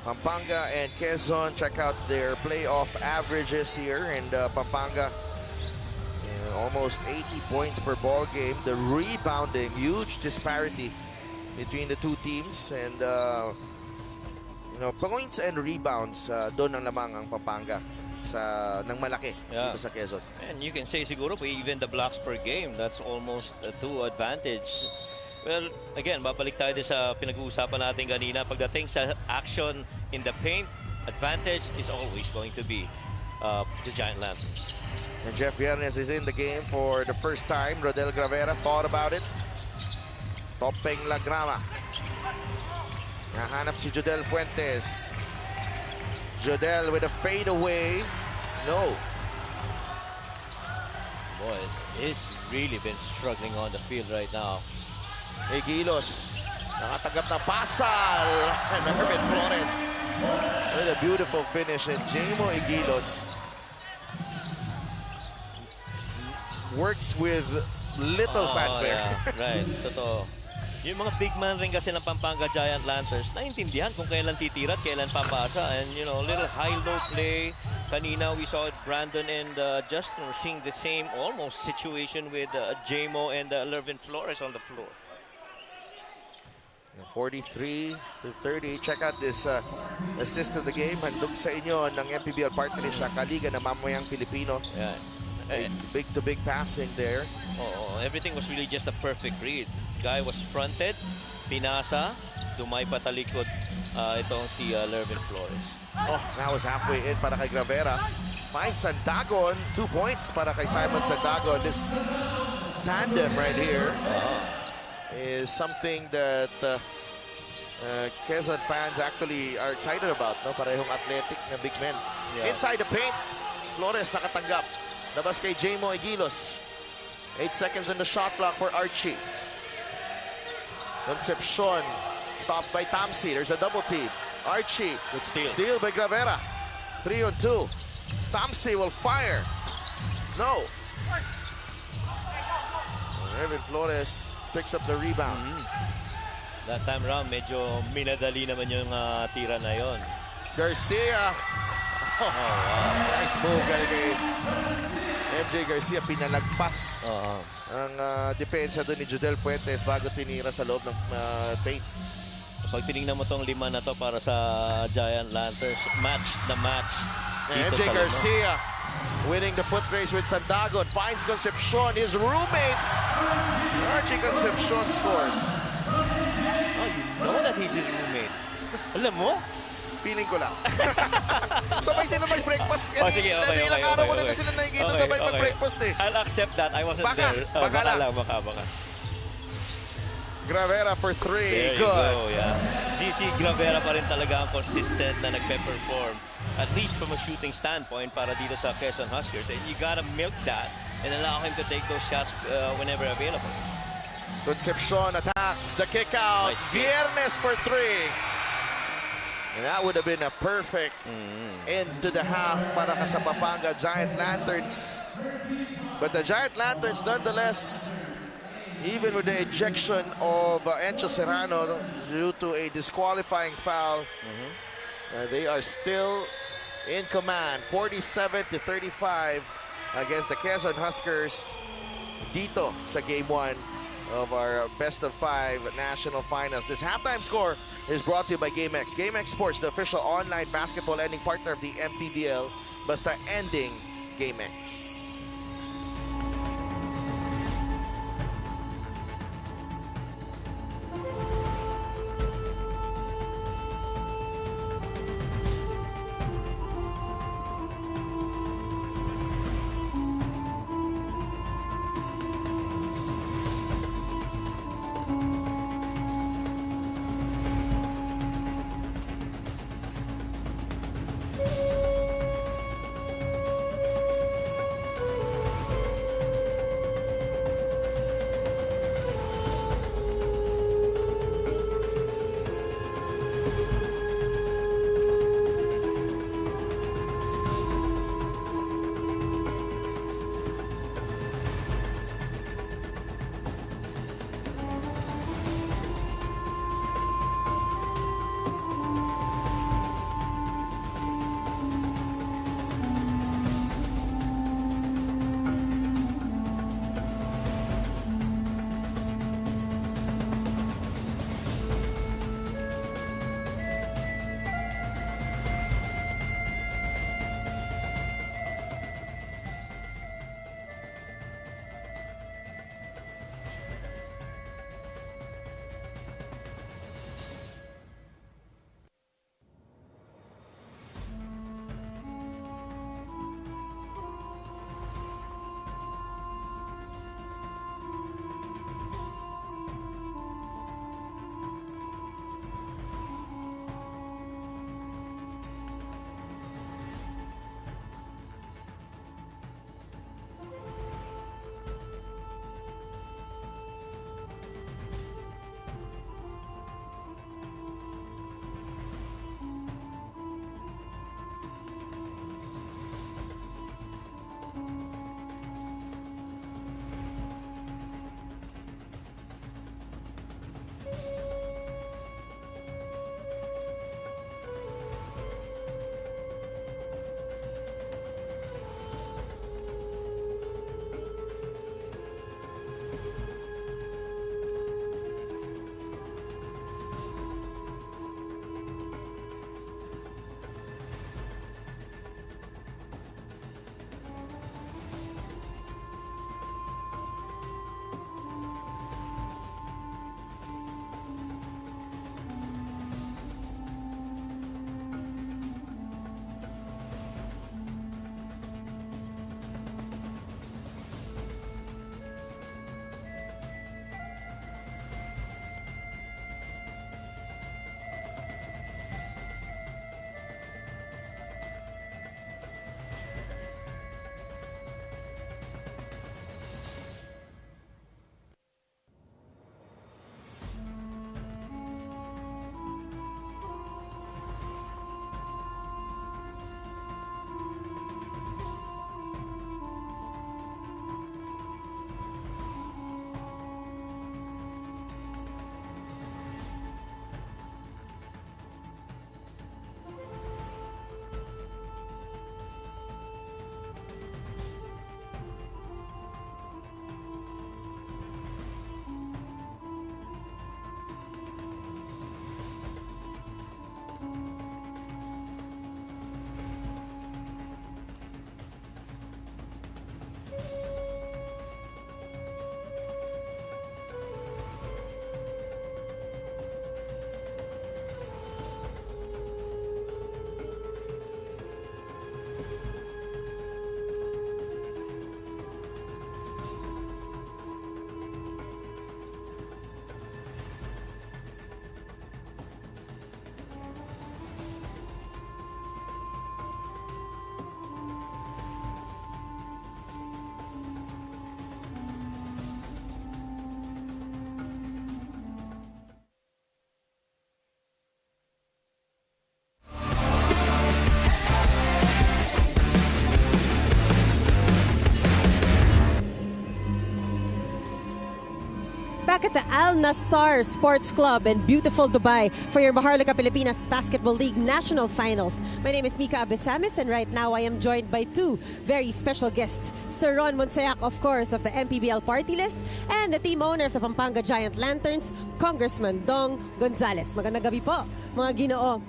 Pampanga and Quezon, check out their playoff averages here. And Pampanga, almost 80 points per ball game. The rebounding, huge disparity between the two teams. And, points and rebounds, doon ang lamang ang Pampanga ng malaki dito sa Quezon. And you can say siguro even the blocks per game, that's almost a 2 advantage. Well, again, babalik tayo din sa pinag-uusapan natin kanina. Pagdating sa action in the paint, advantage is always going to be the Giant Lanterns. And Jeff Viernes is in the game for the first time. Rodel Gravera thought about it. Topeng Lagrama. Nahanap si Jodel Fuentes. Jodel with a fadeaway. No. Boy, he's really been struggling on the field right now. Egilos. Nakatanggap na pasal. And Erwin Flores. With a beautiful finish. And Jamo Egilos works with little fanfare. Yeah, right, totoo. Yung mga big man rin kasi ng Pampanga Giant Lanterns, naintindihan kung kailan titira at kailan papasa. And, little high-low play. Kanina, we saw Brandon and Justin were seeing the same almost situation with Jamo and Lervin Flores on the floor. 43-30. Check out this assist of the game. Handog sa inyo ng MPBL partner sa Kaliga na Mamayang Pilipino. Yeah. Big-to-big passing there. Everything was really just a perfect read. Guy was fronted, pinasa, dumay patalikod itong si Lervin Flores. That was halfway in para kay Gravera. Finds Sandagon, 2 points para kay Simon Sandagon. This tandem right here is something that Quezon fans actually are excited about. Parehong athletic na big men. Yeah. Inside the paint, Flores nakatanggap. Labas kay Jamo Egilos. 8 seconds on the shot clock for Archie. Concepcion stopped by Tamsi. There's a double team. Archie. Good steal. Steal by Gravera. 3-on-2. Tamsi will fire. No. Erwin Flores picks up the rebound. That time around, medyo minadali naman yung tira na yon. Garcia. Nice move galing kay MJ Garcia. Pinalagpas ang depensa doon ni Jodel Fuentes bago tinira sa loob ng paint. Pag tinignan mo tong 5 na to para sa Giant Lanterns, match na match. MJ Garcia winning the foot race with Sandagon. Finds Concepcion, his roommate. Archie Concepcion scores. You know that he's his roommate. Alam mo? Feeling ko lang. Sabay sila mag-breakfast. Sige, okay. Ilang araw ko na sila nakikita sabay mag-breakfast eh. I'll accept that. I wasn't there. Baka lang. Baka. Gravera for 3. There you go, yeah. Si Gravera pa rin talaga ang consistent na nagpe-perform. At least from a shooting standpoint para dito sa Quezon Huskers. And you gotta milk that and allow him to take those shots whenever available. Concepcion attacks the kick out. Nice Viernes for 3. And that would have been a perfect end to the half para sa Pampanga Giant Lanterns. But the Giant Lanterns, nonetheless, even with the ejection of Encho Serrano due to a disqualifying foul, they are still in command. 47-35 against the Quezon Huskers dito sa Game 1 of our best of 5 national finals. This halftime score is brought to you by GameX. GameX Sports, the official online basketball ending partner of the MPBL. Basta ending GameX. back at the Al Nassr Sports Club in beautiful Dubai for your Maharlika Pilipinas Basketball League National Finals. My name is Mika Abesamis, and right now I am joined by two very special guests. Sir Ron Montsayac, of course, of the MPBL party list, and the team owner of the Pampanga Giant Lanterns, Congressman Dong Gonzales. Magandang gabi po, mga Ginoo.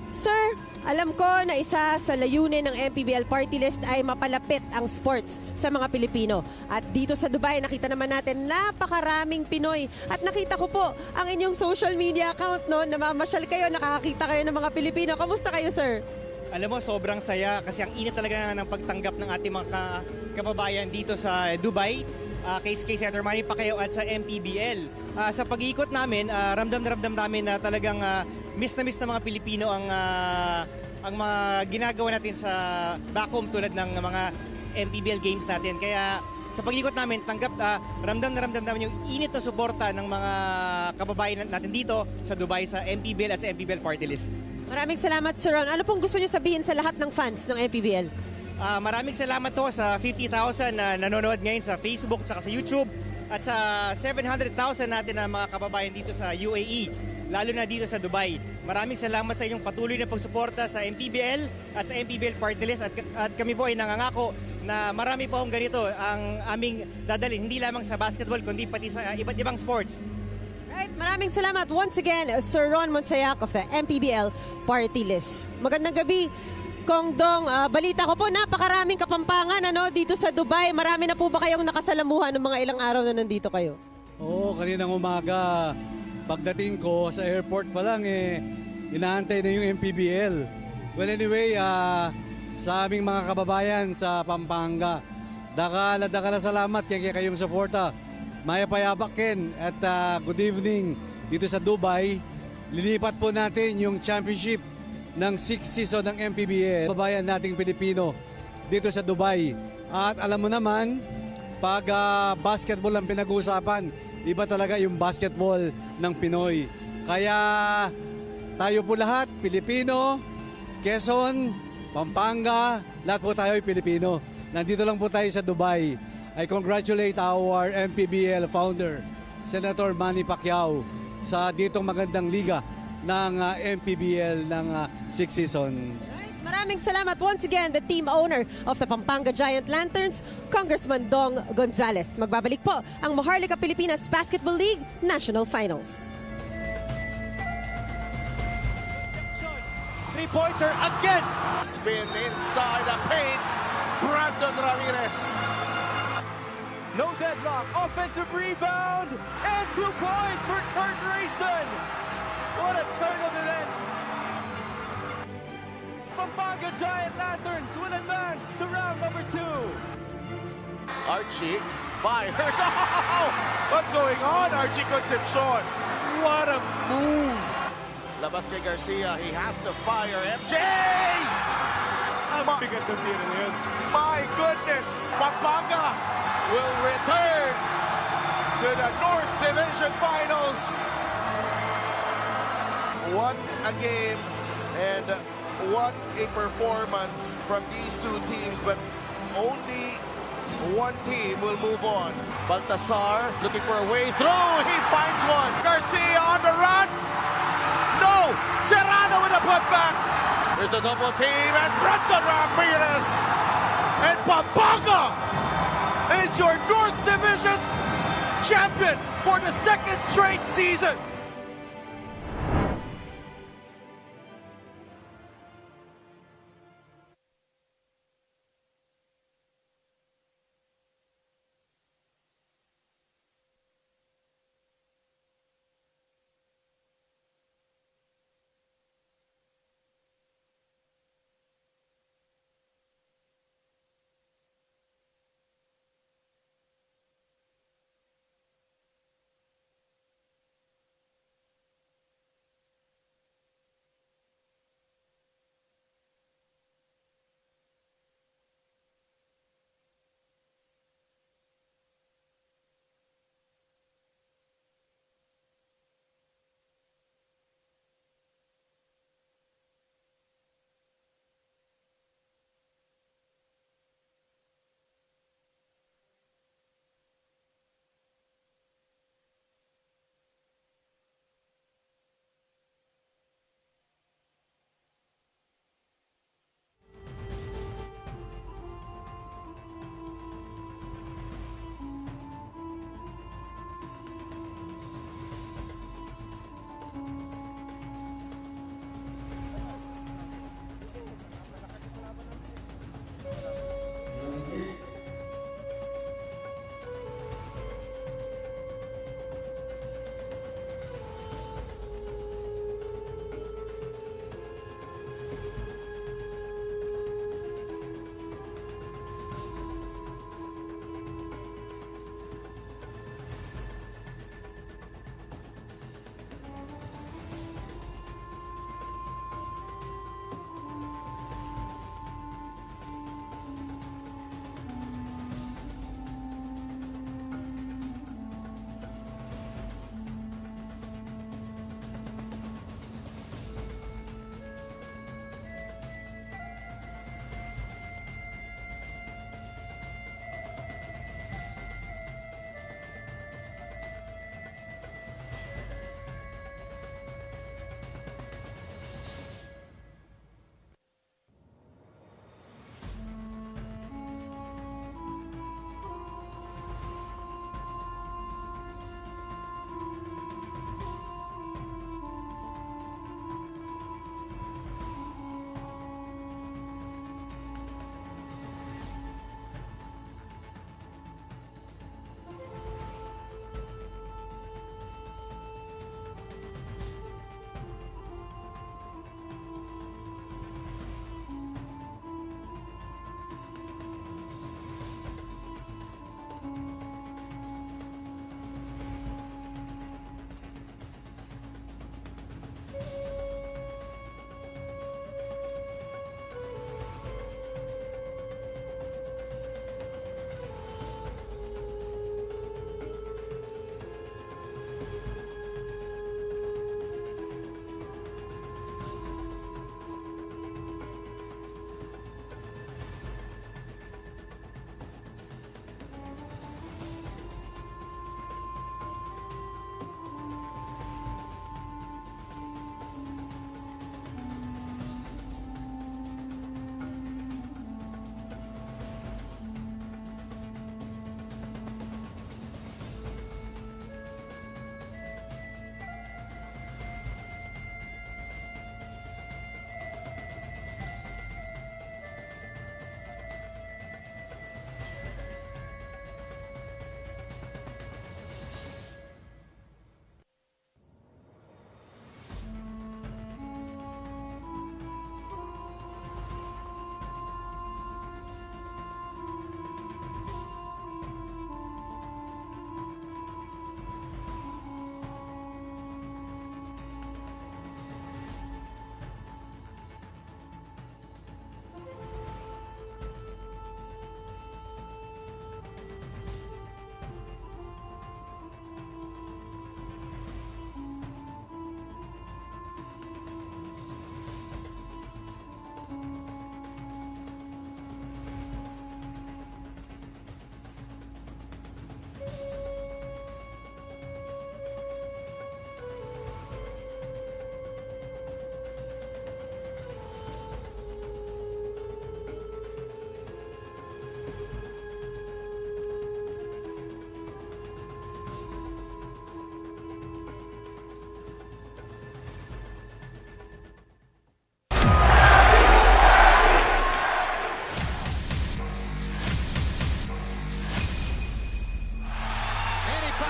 Sir, alam ko na isa sa layunin ng MPBL party list ay mapalapit ang sports sa mga Pilipino. At dito sa Dubai, nakita naman natin napakaraming Pinoy. At nakita ko po ang inyong social media account, no? Namamasyal kayo, nakakakita kayo ng mga Pilipino. Kamusta kayo, sir? Alam mo, sobrang saya kasi ang init talaga ng pagtanggap ng ating mga kababayan dito sa Dubai. Kay Senator Manny Pacquiao at sa MPBL. Sa pag-iikot namin, ramdam na ramdam namin na talagang miss na mga Pilipino ang mga ginagawa natin sa back home tulad ng mga MPBL games natin. Kaya sa pag-ikot namin, ramdam na ramdam namin yung init na suporta ng mga kababayan natin dito sa Dubai sa MPBL at sa MPBL party list. Maraming salamat, Sir Ron. Ano pong gusto niyo sabihin sa lahat ng fans ng MPBL? Maraming salamat to sa 50,000 na nanonood ngayon sa Facebook at sa YouTube at sa 700,000 natin na mga kababayan dito sa UAE, lalo na dito sa Dubai. Maraming salamat sa inyong patuloy na pagsuporta sa MPBL at sa MPBL Party List at kami po ay nangangako na marami po akong ganito ang aming dadalhin, hindi lamang sa basketball kundi pati sa iba't ibang sports. Right, maraming salamat once again, Sir Ron Montsayac of the MPBL Party List. Magandang gabi. Kong Dong, balita ko po, napakaraming Kapampangan dito sa Dubai. Marami na po ba kayong nakasalamuhan ng mga ilang araw na nandito kayo? Oo, kaninang umaga, pagdating ko sa airport pa lang, inaantay na yung MPBL. Well anyway, sa aming mga kababayan sa Pampanga, dakala salamat kaya kayong suporta. Maya payabakin at good evening dito sa Dubai. Lilipat po natin yung championship ng 6th season ng MPBL, kababayan nating Pilipino dito sa Dubai. At alam mo naman, pag basketball ang pinag-uusapan, iba talaga yung basketball ng Pinoy. Kaya tayo po lahat, Pilipino, Quezon, Pampanga, lahat po tayo ay Pilipino. Nandito lang po tayo sa Dubai. I congratulate our MPBL founder, Senator Manny Pacquiao, sa ditong magandang liga ng MPBL ng 6th season. Right. Maraming salamat once again, the team owner of the Pampanga Giant Lanterns, Congressman Dong Gonzales. Magbabalik po ang Maharlika Pilipinas Basketball League National Finals. Three-pointer again. Spin inside the paint. Brandon Ramirez. No deadlock. Offensive rebound. And 2 points for Kurt Rayson. What a turn of events. Pampanga Giant Lanterns will advance to round number 2. Archie fires. Oh! What's going on, Archie Concepcion? What a move. Labas kay Garcia. He has to fire. MJ! Ang bigat ng tira na yun. My goodness! Pampanga will return to the North Division Finals. What a game and what a performance from these two teams, but only one team will move on. Baltasar looking for a way through. He finds one. Garcia on the run. No! Serrano with a putback. There's a double team and Brandon Ramirez. And Pampanga is your North Division champion for the 2nd straight season.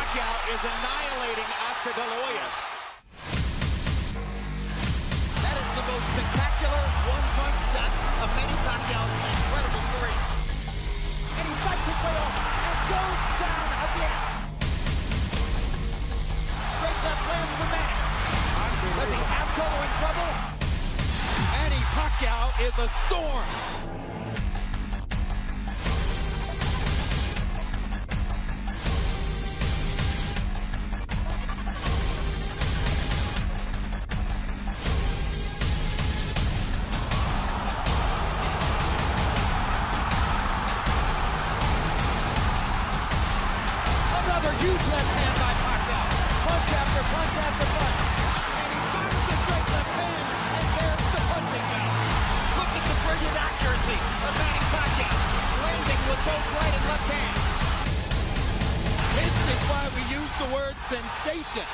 Pacquiao is annihilating Oscar De La Hoya. That is the most spectacular one-punch set of Manny Pacquiao's incredible career. And he fights his way off and goes down again. Straight left lands for Manny. Does he have Cotto in trouble? Manny Pacquiao is a storm. Another huge left hand by Pacquiao. Punch after punch after punch. And he fires the straight left hand. And there's the punching bell. Look at the brilliant accuracy of Manny Pacquiao. Landing with both right and left hands. This is why we use the word sensation.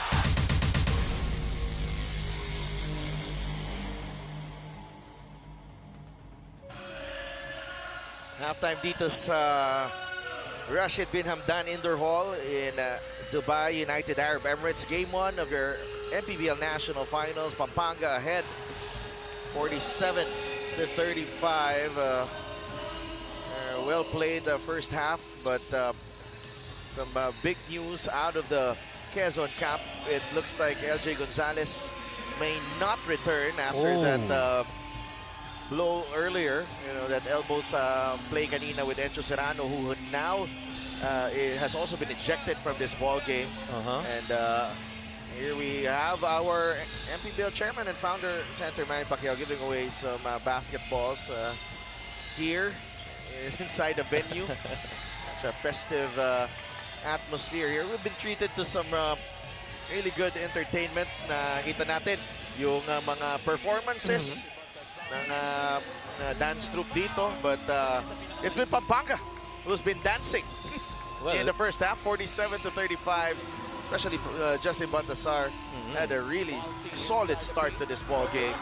Halftime dito sa Rashid bin Hamdan Indoor Hall in Dubai, United Arab Emirates. Game 1 of your MPBL National Finals. Pampanga ahead 47-35. Well played the first half, but some big news out of the Quezon camp. It looks like LJ Gonzalez may not return after that blow earlier, that elbow play kanina with Enzo Serrano, who now has also been ejected from this ball game. And here we have our MPBL chairman and founder, Senator Manny Pacquiao, giving away some basketballs here inside the venue. It's a festive atmosphere here. We've been treated to some really good entertainment. Nakita natin yung mga performances ng dance troupe dito, but it's been Pampanga who's been dancing in the first half. 47-35, especially Justin Baltazar had a really solid start to this ball game.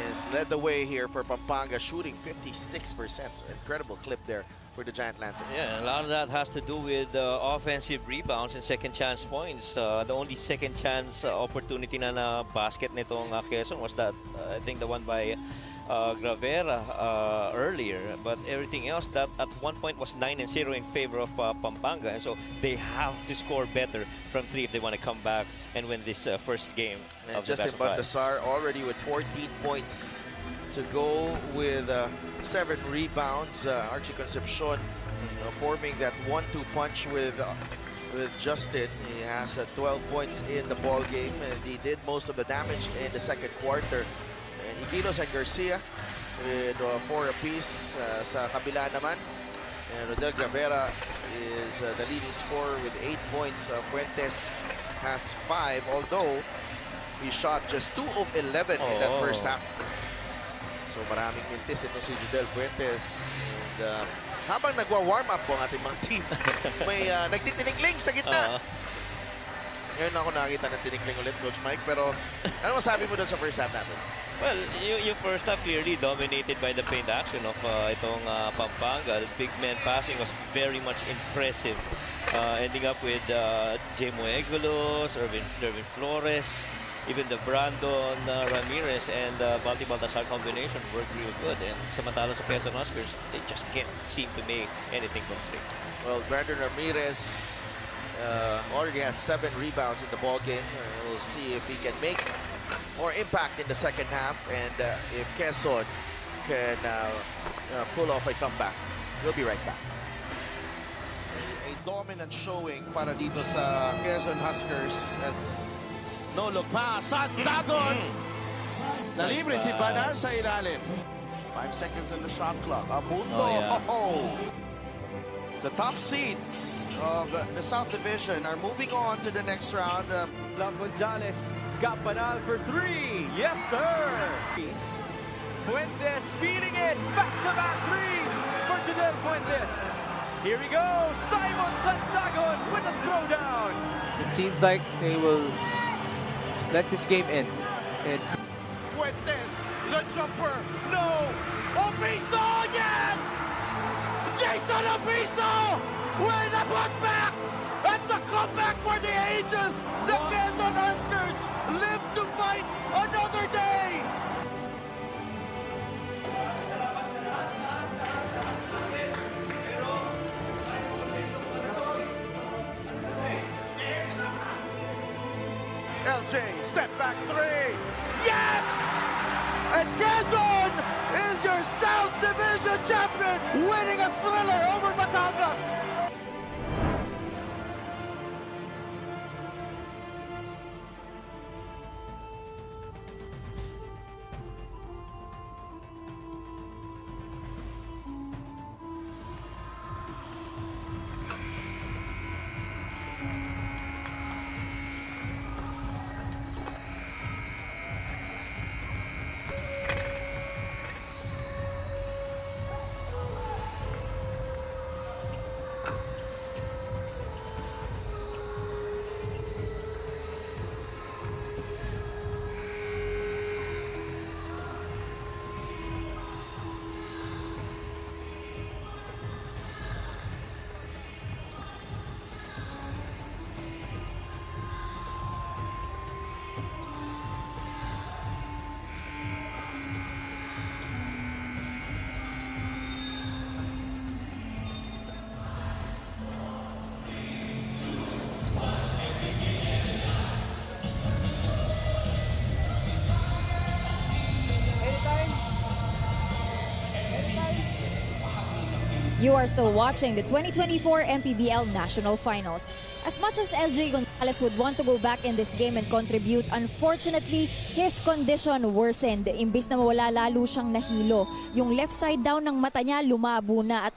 He's led the way here for Pampanga, shooting 56%. Incredible clip there for the Giant Lanterns. Yeah, a lot of that has to do with offensive rebounds and second chance points. The only second chance opportunity na basket nitong Quezon was that, I think, the one by Gravera earlier, but everything else that at one point was 9-0 in favor of Pampanga, and so they have to score better from 3 if they want to come back and win this first game. And Justin Baltazar already with 14 points to go with 7 rebounds. Archie Concepcion forming that 1-2 punch with Justin. He has 12 points in the ball game, and he did most of the damage in the second quarter. And Iquilos and Garcia with 4 apiece sa kabila naman. And Rodel Gravera is the leading scorer with 8 points. Fuentes has 5, although he shot just 2 of 11 in that first half. So maraming mintis ito si Rodel Fuentes. And habang nagwa-warm up po ang ating mga teams, may nagtitinigling sa gitna. Ngayon ako nakakita ng tinigling ulit, Coach Mike. Pero ano masabi mo doon sa first half natin? Well, yung first half clearly dominated by the paint action of itong Pampanga. The big man passing was very much impressive. Ending up with Jemo Egulos, Irvin Flores, even the Brandon Ramirez and Balti Baltazar combination worked real good. And samantala sa Quezon Huskers, they just can't seem to make anything from 3. Well, Brandon Ramirez already has 7 rebounds in the ball game. We'll see if he can make more impact in the second half, and if Quezon can pull off a comeback. We'll be right back. A dominant showing para dito sa Quezon Huskers. No look pass, Santagon! Nalibre si Banal sa ilalim. 5 seconds on the shot clock. Abundo. The top seeds of the South Division are moving on to the next round. Gonzalez got Banal for 3. Yes, sir. Fuentes feeding it. Back-to-back threes for Jadel Fuentes. Here he goes. Simon Santagon with a throwdown. It seems like they will let this game end. Fuentes, the jumper. No. Obiso, yes! Jason Obiso with a putback! That's a comeback for the ages! The Quezon Huskers live to fight another day! LJ, step back three. Yes! And Quezon is your South Division champion, winning a thriller over Batangas. You are still watching the 2024 MPBL National Finals. As much as LJ Gonzalez would want to go back in this game and contribute, unfortunately, his condition worsened. Imbis na mawala, lalo siyang nahilo. Yung left side down ng mata niya lumabo na at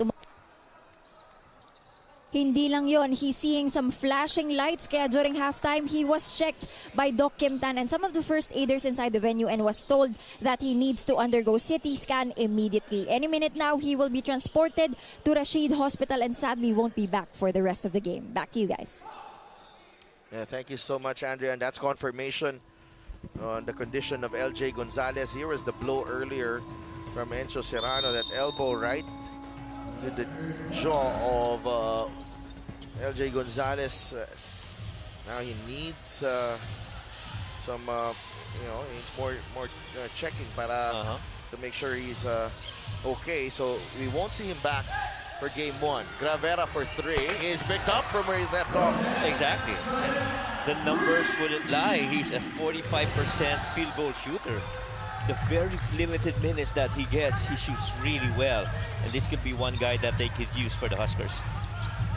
hindi lang yon, he's seeing some flashing lights, kaya during halftime he was checked by Doc Kim Tan and some of the first aiders inside the venue and was told that he needs to undergo CT scan immediately. Any minute now he will be transported to Rashid Hospital and sadly won't be back for the rest of the game. Back to you guys. Yeah, thank you so much, Andrea, and that's confirmation on the condition of LJ Gonzalez. Here was the blow earlier from Enzo Serrano, that elbow right to the jaw of LJ Gonzalez. Now he needs some, needs more checking para to make sure he's okay. So we won't see him back for game one. Gravera for three is picked up from where he left off. Exactly. And the numbers wouldn't lie. He's a 45% field goal shooter. The very limited minutes that he gets, he shoots really well. And this could be one guy that they could use for the Huskers.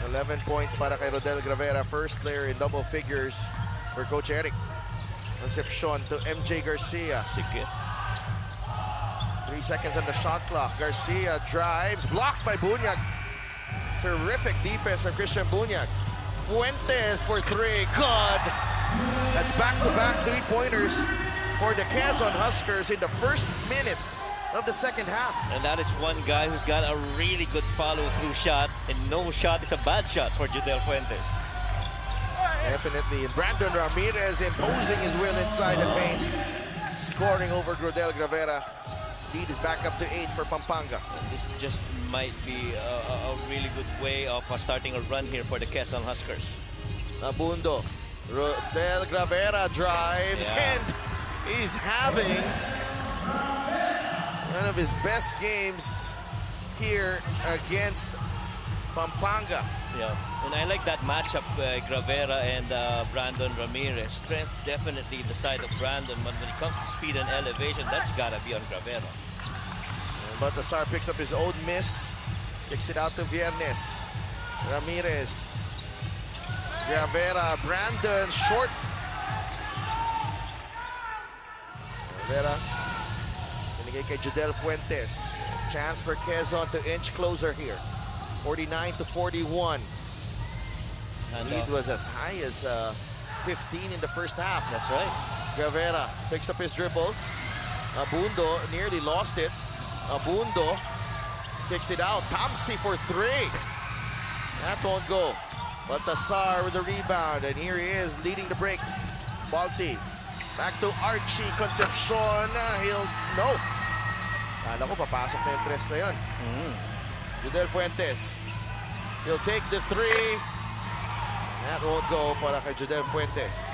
11 points para kay Rodel Gravera. First player in double figures for Coach Eric. Concepcion to MJ Garcia. 3 seconds on the shot clock. Garcia drives, blocked by Bunyag. Terrific defense from Christian Bunyag. Fuentes for three, good. That's back-to-back three-pointers for the Quezon Huskers in the first minute of the second half. And that is one guy who's got a really good follow-through shot, and no shot is a bad shot for Judel Fuentes. Definitely. Brandon Ramirez imposing his will inside the paint, scoring over Rodel Gravera. Lead is back up to 8 for Pampanga. And this just might be a really good way of starting a run here for the Quezon Huskers. Abundo. Rodel Gravera drives, and he's having one of his best games here against Pampanga. Yeah, and I like that matchup, Gravera and Brandon Ramirez. Strength definitely the side of Brandon, but when it comes to speed and elevation, that's gotta be on Gravera. But the Sar picks up his own miss, kicks it out to Viernes. Ramirez. Gravera, Brandon, short. Gravera, binigay kay Judel Fuentes. Chance for Quezon to inch closer here. 49-41. Lead was as high as 15 in the first half. That's right. Gravera picks up his dribble. Abundo nearly lost it. Abundo kicks it out. Tamsi for three. That won't go. Baltasar with the rebound, and here he is leading the break. Balti back to Archie Concepcion. No. Kala ko papasok na yung tres na yun. Judel Fuentes. He'll take the three. That won't go para kay Judel Fuentes.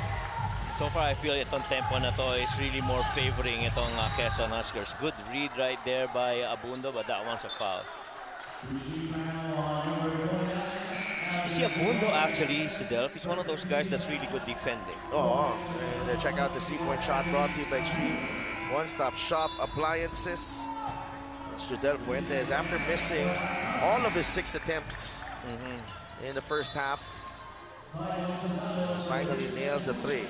So far, I feel itong tempo na to is really more favoring itong Quezon Huskers. Good read right there by Abundo, but that one's a foul. Si Abundo actually, Sidel, he's one of those guys that's really good defending. Oh, and check out the 3-point shot brought to you by Extreme One-Stop Shop Appliances. It's Judel Fuentes after missing all of his 6 attempts in the first half. Finally nails the 3.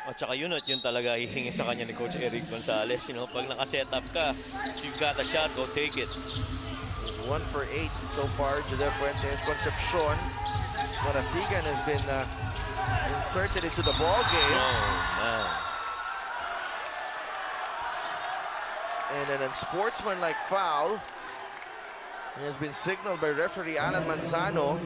At saka yun talaga hihingi sa kanya ni Coach Eric Gonzalez. You know, pag naka-set up ka, if you've got a shot, go take it. It's 1 for 8 so far. Judel Fuentes, Concepcion. Marasigan has been inserted into the ball game. Oh, man. And an unsportsmanlike foul has been signaled by referee Alan Manzano.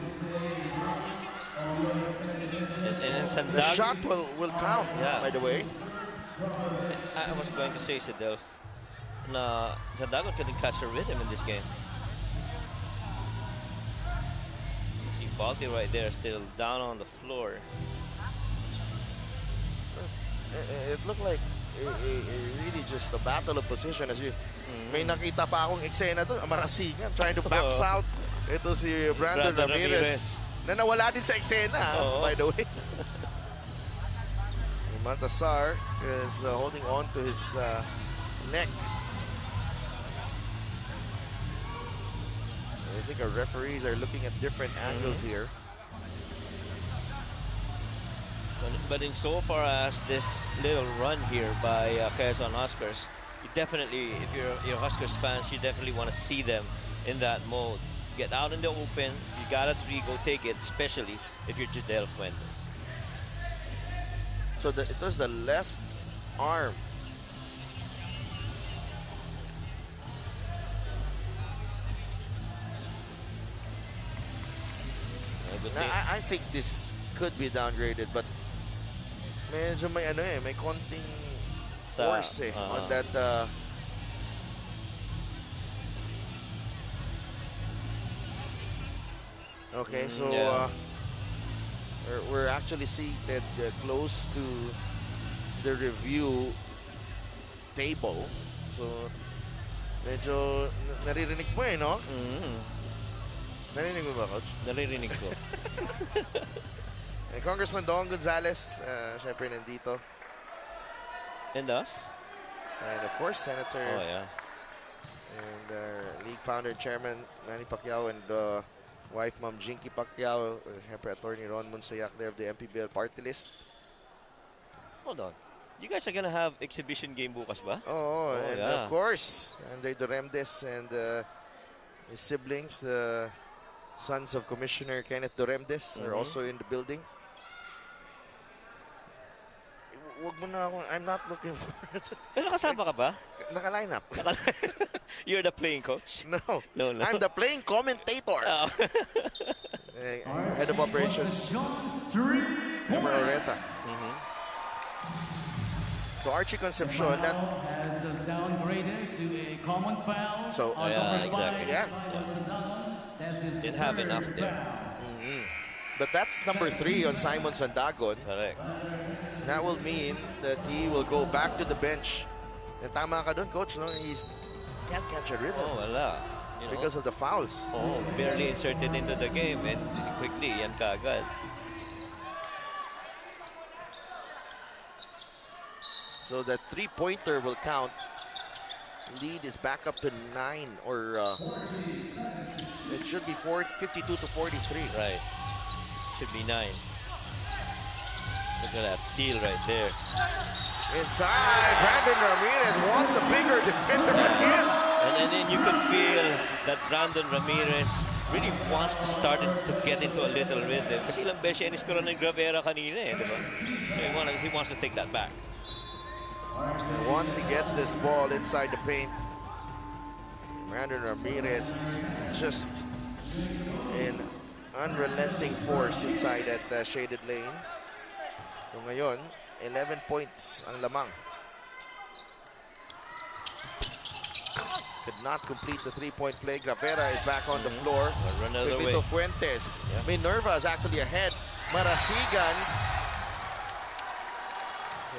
And the shot will count, by the way. I was going to say, Sidel, na Sandagon couldn't catch a rhythm in this game. See Balti right there, still down on the floor. It looked like really just a battle of position. As you may nakita pa akong eksena doon, Marasigan trying to bounce out. Ito si Brandon Ramirez. Na nawala din sa eksena, by the way. Baltasar is holding on to his neck. I think our referees are looking at different angles here. But in so far as this little run here by Quezon Huskers, you definitely, if you're Huskers fans, you definitely want to see them in that mode. Get out in the open. If you got a 3, go take it, especially if you're Judel Fuentes. So it was the left arm. I think this could be downgraded, but medyo may may konting force on that. Okay, so we're actually seated close to the review table. So medyo naririnig mo no? Naririnig mo ba, Coach? Naririnig ko. Congressman Don Gonzales, syempre nandito. And us? And of course, Senator. Oh, yeah. And league founder, Chairman Manny Pacquiao, and wife, Ma'am Jinky Pacquiao. Syempre, Attorney Ron Monsayak there of the MPBL party list. Hold on. You guys are gonna have exhibition game bukas ba? Oh, and of course, Andre Doremdes and his siblings, the sons of Commissioner Kenneth Doremdes, are also in the building. Wag mo na ako, I'm not looking for it. Pero kasama ka ba? Naka-line up. You're the playing coach? No. I'm the playing commentator. Head of operations, Emma Oreta. So Archie Concepcion, that has downgraded to a common foul. So exactly. Didn't have enough there. But that's number 3 on Simon Sandagon. Correct. That will mean that he will go back to the bench. And tama ka dun, Coach, no? He can't catch a rhythm. Oh, wala. Because of the fouls. Oh, barely inserted into the game and quickly, yan kaagad. So that 3-pointer will count. Lead is back up to 9, or it should be 52 to 43. Right. Should be 9. Look at that seal right there. Inside, Brandon Ramirez wants a bigger defender than him. And then you can feel that Brandon Ramirez really wants to start to get into a little rhythm. Kasi ilang beses yan iskura ng Gravera kanina di ba? So he wants to take that back. And once he gets this ball inside the paint, Brandon Ramirez just in unrelenting force inside that shaded lane. So ngayon, 11 points ang lamang. Could not complete the 3-point play. Gravera is back on the floor. Run another way. Fuentes. Minerva is actually ahead Marasigan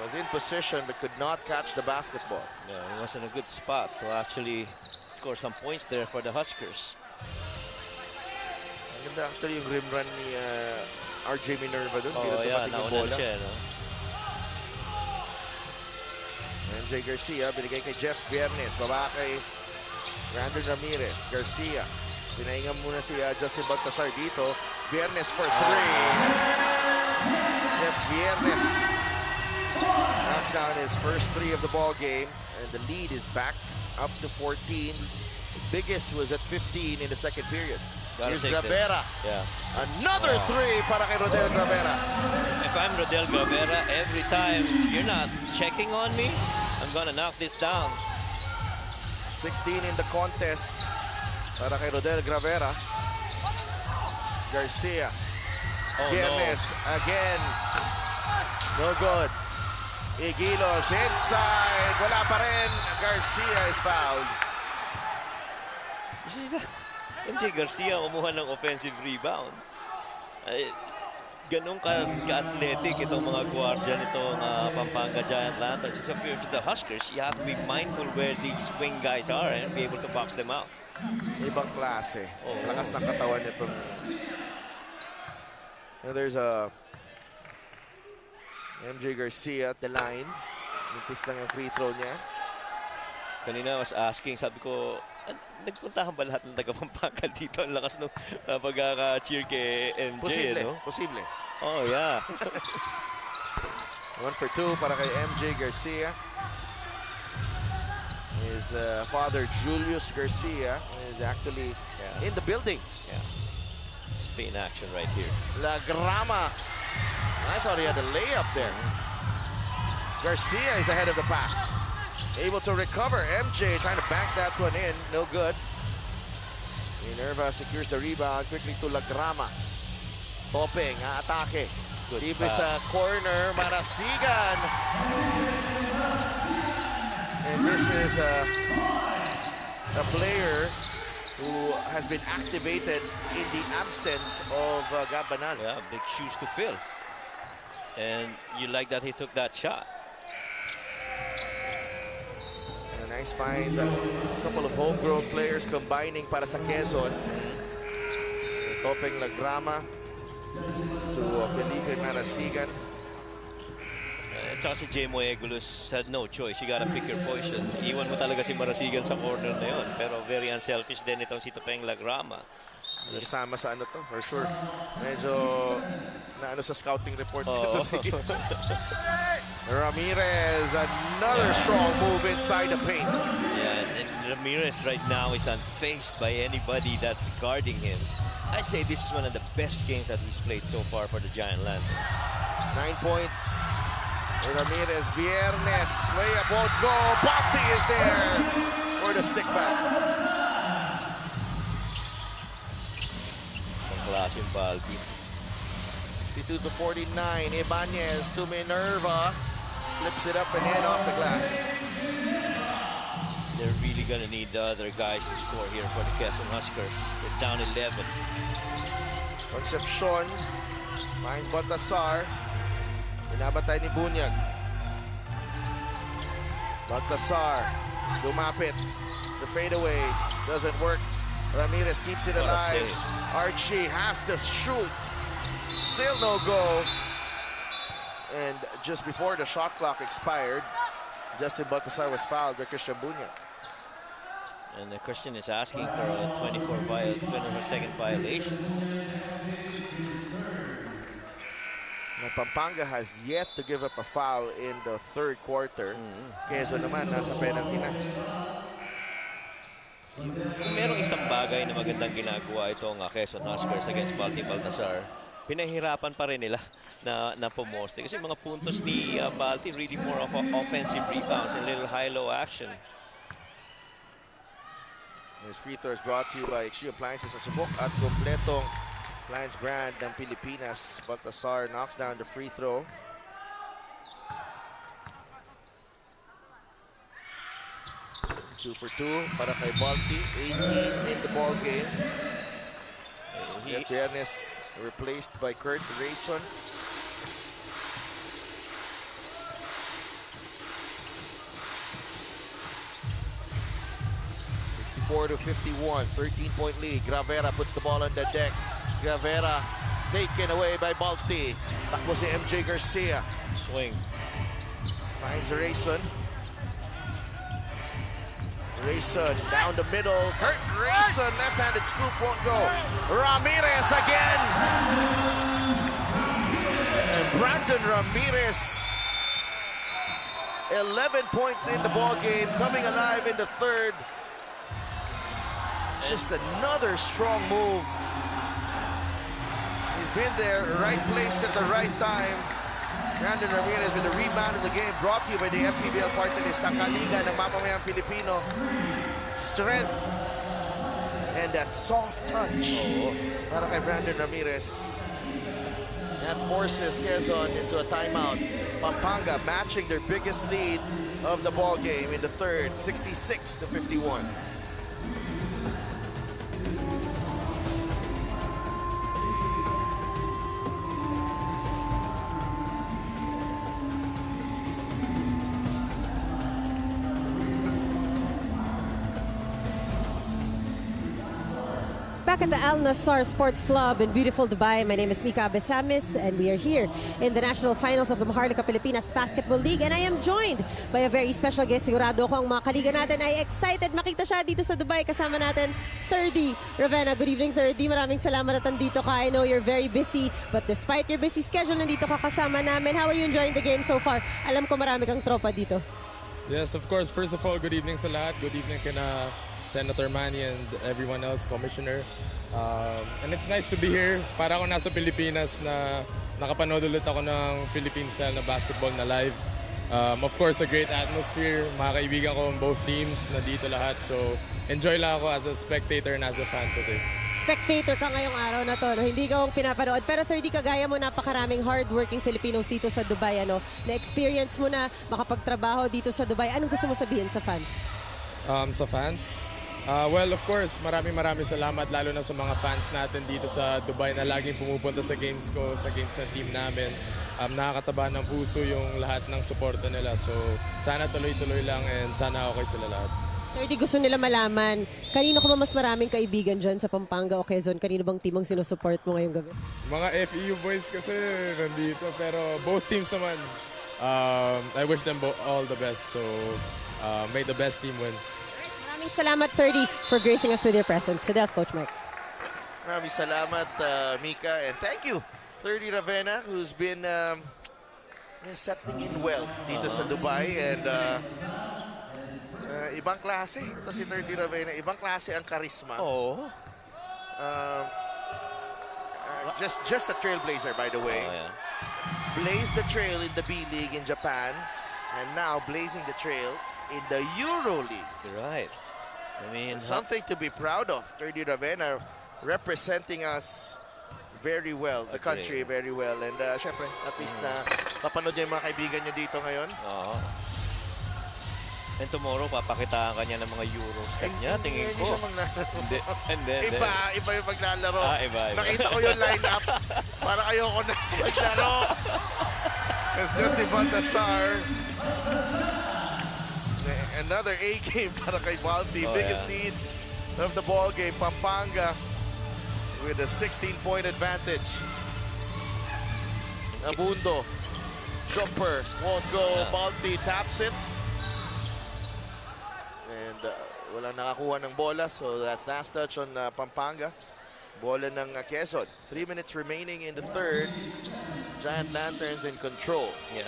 was in position but could not catch the basketball. Yeah, he was in a good spot to actually score some points there for the Huskers. Ang ganda actually yung rim run ni RJ Minerva doon. Oh, yeah, nauna na siya, no? MJ Garcia, binigay kay Jeff Viernes. Baba kay Brandon Ramirez. Garcia. Pinahinga muna si Justin Baltasar dito. Viernes for three. Jeff Viernes knocks down his first three of the ball game. And the lead is back up to 14. The biggest was at 15 in the second period. Here's Gravera. Yeah. Another three para kay Rodel Gravera. If I'm Rodel Gravera, every time you're not checking on me, I'm gonna knock this down. 16 in the contest para kay Rodel Gravera. Garcia. Viernes again. No good. Igilos inside. Wala pa rin. Garcia is fouled. MJ Garcia kumuha ng offensive rebound. Ganun ka-athletic itong mga gwardiya nitong Pampanga Giant Lanterns. So for the Huskers, you have to be mindful where these wing guys are and be able to box them out. Ibang klase. Lakas ng katawan nitong... There's a MJ Garcia at the line. Nipis lang yung free throw niya. Kanina I was asking, sabi ko, nagpuntahan ba lahat ng taga-Pampanga dito? Ang lakas ng pagkaka-cheer kay MJ, posible, no? Posible. Oh, yeah. 1 for 2 para kay MJ Garcia. His father, Julius Garcia, is actually in the building. Yeah. Spain action right here. La Grama. I thought he had a layup there. Garcia is ahead of the pack. Able to recover. MJ trying to bank that one in. No good. Minerva secures the rebound quickly to La Grama. Topping, atake. Deep sa corner. Marasigan. And this is a player who has been activated in the absence of Gabanan. Yeah, big shoes to fill. And you like that he took that shot. A nice find. A couple of homegrown players combining para sa Quezon. Topping La Grama to Felipe Marasigan. Tsaka si Jemo Egulos had no choice. You gotta pick your poison. Iwan mo talaga si Marasigan sa corner na yun. Pero very unselfish din itong si Topeng La Grama. Kasama sa ano to, for sure. Medyo na ano sa scouting report dito si Ramirez. Another strong move inside the paint. Yeah, and Ramirez right now is unfazed by anybody that's guarding him. I say this is one of the best games that he's played so far for the Giant Lanterns. 9 points. Ramirez, Viernes, layup won't go. Bhakti is there for the stick back. Class yung Balbi. 62 to 49. Ibanez to Minerva. Flips it up and in off the glass. They're really gonna need the other guys to score here for the Quezon Huskers. They're down 11. Concepcion finds Baltasar. Binabatay ni Bunyag. Baltasar lumapit. The fadeaway doesn't work. Ramirez keeps it alive. Archie has to shoot. Still no go. And just before the shot clock expired, Justin Baltasar was fouled by Christian Bunyag. And the Christian is asking for a 24-second violation. Pampanga has yet to give up a foul in the third quarter. Quezon naman, nasa penalty na. Kung merong isang bagay na magandang ginagawa itong Quezon Huskers against Balti-Baltasar, pinahirapan pa rin nila na pumoste. Kasi mga puntos ni Balti really more of offensive rebounds and little high-low action. This free throw is brought to you by Extreme Appliances sa Subok at kompletong appliance brand ng Pilipinas. Baltasar knocks down the free throw. Two for two para kay Balti. 18 in the ball game. Viernes replaced by 𝗠𝗣𝗕𝗟. To 51, 13-point lead. Gravera puts the ball on the deck. Gravera taken away by Balti. Takbo si MJ Garcia. Swing. Finds Rayson. Rayson down the middle. Rayson, left-handed scoop won't go. Ramirez again. And Brandon Ramirez, 11 points in the ball game, coming alive in the third. Just another strong move. He's been there, right place at the right time. Brandon Ramirez with the rebound of the game, brought to you by the MPBL partner list, ang kaliga ng mamamayang Pilipino. Strength and that soft touch para kay Brandon Ramirez. That forces Quezon into a timeout. Pampanga matching their biggest lead of the ball game in the third, 66-51. Back at the 𝗟𝗛 Sports Club in beautiful Dubai. My name is 𝗡𝗣𝗕𝗟 𝗡𝗜𝗢, and we are here in the National Finals of the Maharlika Pilipinas Basketball League. And I am joined by a very special guest. Sigurado ko ang mga kaliga natin ay excited makita siya dito sa Dubai. Kasama natin, 𝗠𝗣𝗕 Ravenna. Good evening, 𝗠𝗣𝗕. Maraming salamat at nandito ka. I know you're very busy, but despite your busy schedule, nandito ka kasama namin. How are you enjoying the game so far? Alam ko marami kang tropa dito. Yes, of course. First of all, good evening sa lahat. Good evening kina Senator Manny and everyone else, Commissioner. And it's nice to be here. Para ako nasa Pilipinas na nakapanood ulit ako ng Philippine style na basketball na live. Of course, a great atmosphere. Mga kaibigan ko on both teams, nandito lahat. So, enjoy lang ako as a spectator and as a fan today. Spectator ka ngayong araw na to, no? Hindi ka pinapanood. Pero 𝗠𝗣𝗕, kagaya mo, napakaraming hard-working Filipinos dito sa Dubai. Na-experience mo na makapagtrabaho dito sa Dubai. Anong gusto mo sabihin sa fans? Sa fans? Well, of course, maraming salamat lalo na sa mga fans natin dito sa Dubai na laging pumupunta sa games ko, sa games ng team namin. Nakakataba ng puso yung lahat ng suporta nila. So, sana tuloy-tuloy lang and sana okay sila lahat. 𝗠𝗣𝗕, gusto nila malaman, kanino ka ba mas maraming kaibigan dyan sa Pampanga o Quezon? Kanino bang team ang sinusupport mo ngayong gabi? Mga FEU boys kasi nandito, pero both teams naman, I wish them all the best. So, may the best team win. Maraming salamat, 𝗠𝗣𝗕, for gracing us with your presence. Sa Delph, Coach Mike. Maraming salamat, Mika, and thank you, 𝗠𝗣𝗕 Ravenna, who's been settling in well dito sa Dubai. And ibang klase ito si 𝗠𝗣𝗕 Ravenna. Ibang klase ang karisma. Just a trailblazer, by the way. Blazed the trail in the B League in Japan, and now blazing the trail in the Euro League. Right. I mean, something to be proud of. 𝗠𝗣𝗕 Ravenna representing us very well, the country very well. And syempre, at least na papanood niyo yung mga kaibigan niyo dito ngayon. And tomorrow, papakitaan kanya ng mga Euro step niya, tingin ko. Hindi siya maglalaro. Iba yung maglalaro. Iba. Nakita ko yung lineup. Para ayoko na maglaro. It's just 𝗡𝗣𝗕𝗟. Another A game para kay Balti. Biggest lead of the ball game. Pampanga with a 16-point advantage. Abundo. Jumper. Won't go. Balti taps it. And walang nakakuha ng bola. So that's last touch on Pampanga. Bola ng Quezon. 3 minutes remaining in the third. Giant Lanterns in control. Yeah.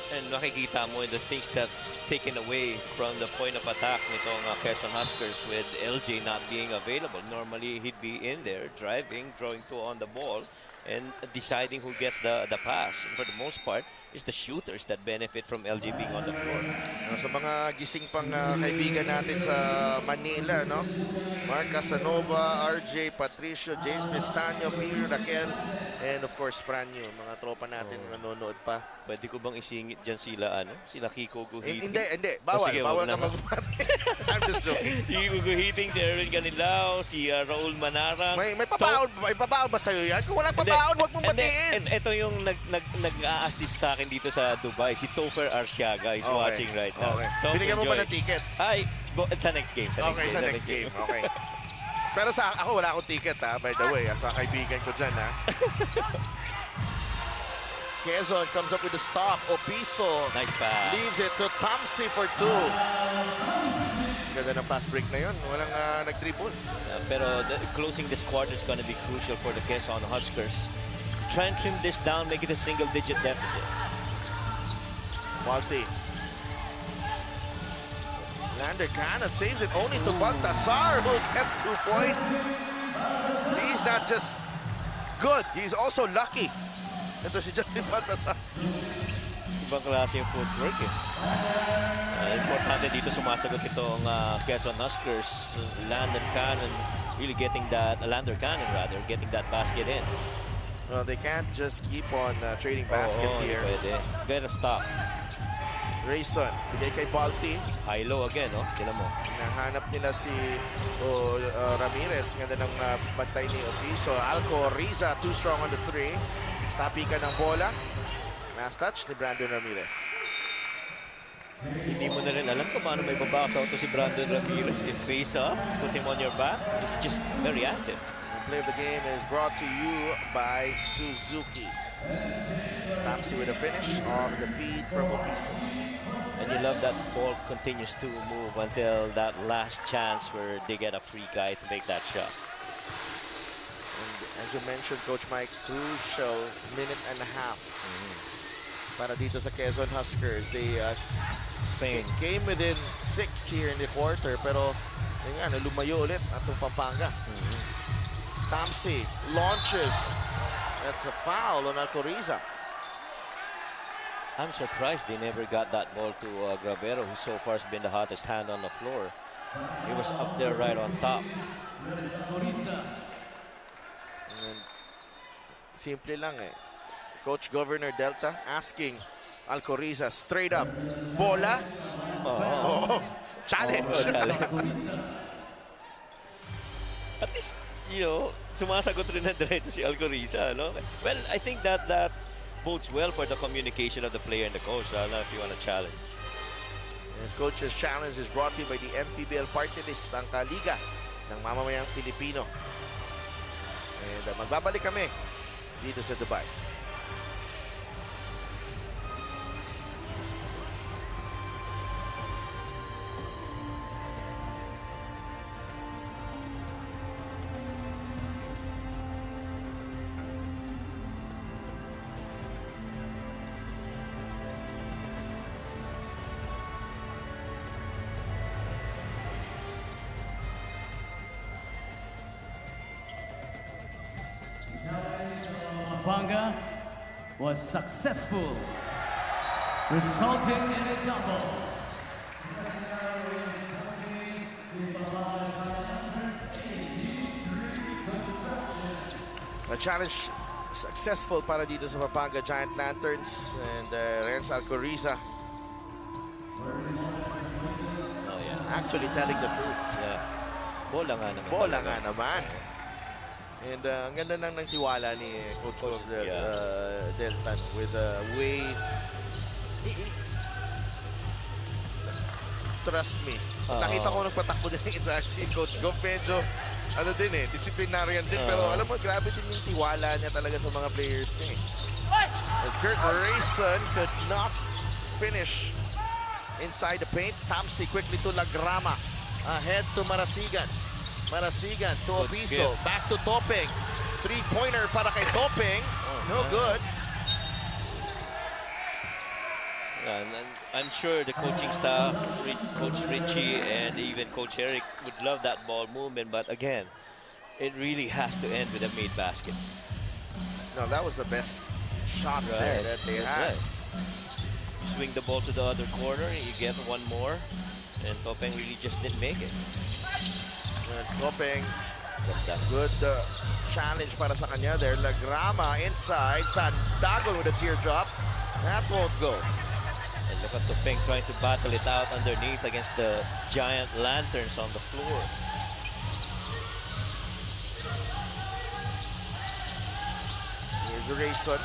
And nakikita mo in the things that's taken away from the point of attack nitong Quezon Huskers with LJ not being available. Normally, he'd be in there, driving, drawing two on the ball, and deciding who gets the pass. And for the most part, it's the shooters that benefit from LJ being on the floor. Sa mga gising pang kaibigan natin sa Manila, no? Mark Casanova, RJ, Patricio, James Pestaño, Pierre Raquel, And of course, Franyo, mga tropa natin nanonood pa. Pwede ko bang isingit dyan sila, sila Kiko Guhiting? Hindi. Bawal. Sige, bawal ka magbumati. I'm just joking. Kiko Guhiting, si Erwin Ganilao, si Raul Manarang. May pabaon ba sa'yo yan? Kung walang pabaon, huwag mong batiin. Ito yung nag-a-assist sa akin dito sa Dubai. Si Topher Arsiaga is watching right now. Okay. Binigyan mo ba ng ticket? Ay, sa next game. Sa next game. Okay. Pero ako wala akong ticket by the way. Sa kaibigan ko dyan Quezon comes up with the stop. Opiso. Nice pass. Leaves it to Tamsi for 2. Ganda ng fast break na yun. Walang nag-dribble. Pero closing this quarter is going to be crucial for the Quezon Huskers. Try and trim this down, make it a single-digit deficit. Walti. Lander Cannon saves it only to Baltasar, who kept 2 points. He's not just good, he's also lucky. Ito si Justin Baltasar. Ibang klase yung footwork importante dito sumasagot itong Quezon Huskers. Lander Cannon getting that basket in. Well, they can't just keep on trading baskets here. Better stop. Rayson, bigay kay Balti. High-low again, Tila mo. Nahanap nila si Ramirez. Ganda ng bantay ni Opiso. Alcoriza, too strong on the 3. Tapikan ng bola. Last touch ni Brandon Ramirez. Hindi mo na rin alam kung paano may babakaw to si Brandon Ramirez. If face up, put him on your back. He's just very active. The play of the game is brought to you by Suzuki. Tamsi with a finish off the feed from Opiso. And you love that ball continues to move until that last chance where they get a free guy to make that shot. And as you mentioned, Coach Mike, crucial minute and a half para dito sa Quezon Huskers. They came within 6 here in the quarter, pero lumayo ulit atong Pampanga. Tamsi launches. That's a foul on Alcoriza. I'm surprised they never got that ball to Gravero, who so far has been the hottest hand on the floor. He was up there right on top. And simple lang Coach Governor Delta asking Alcoriza straight up. Bola. Challenge. At least, sumasagot rin na diretso si Alcoriza, Well, I think that bodes well for the communication of the player and the coach, if you want to challenge. This coach's challenge is brought to you by the MPBL Party List, ang kaliga ng mamamayang Pilipino. And magbabalik kami dito sa Dubai. Pampanga was successful, resulting in a double. A challenge successful para dito sa Pampanga Giant Lanterns and Renz Alcoriza. Actually telling the truth. Bola nga naman. Bola nga naman. And ang ganda ng tiwala ni Coach Deltan with the way trust me. Nakita ko nagpatakbo din si Coach Gov. Medyo disciplinarian din. Pero alam mo, grabe din yung tiwala niya talaga sa mga players niya. As Kurt Rayson could not finish inside the paint. Tamsi quickly to Lagrama. Ahead to Marasigan. Marasigan to Opiso. Back to Topeng. 3-pointer para kay Topeng. No good. And I'm sure the coaching staff, Coach Richie and even Coach Eric would love that ball movement. But again, it really has to end with a made basket. No, that was the best shot there that they had. Swing the ball to the other corner, you get one more. And Topeng really just didn't make it. Topeng Good challenge para sa kanya there. Lagrama inside. Sandagon with a teardrop. That won't go. And look at Tupeng trying to battle it out underneath against the giant lanterns on the floor. Here's Rayson.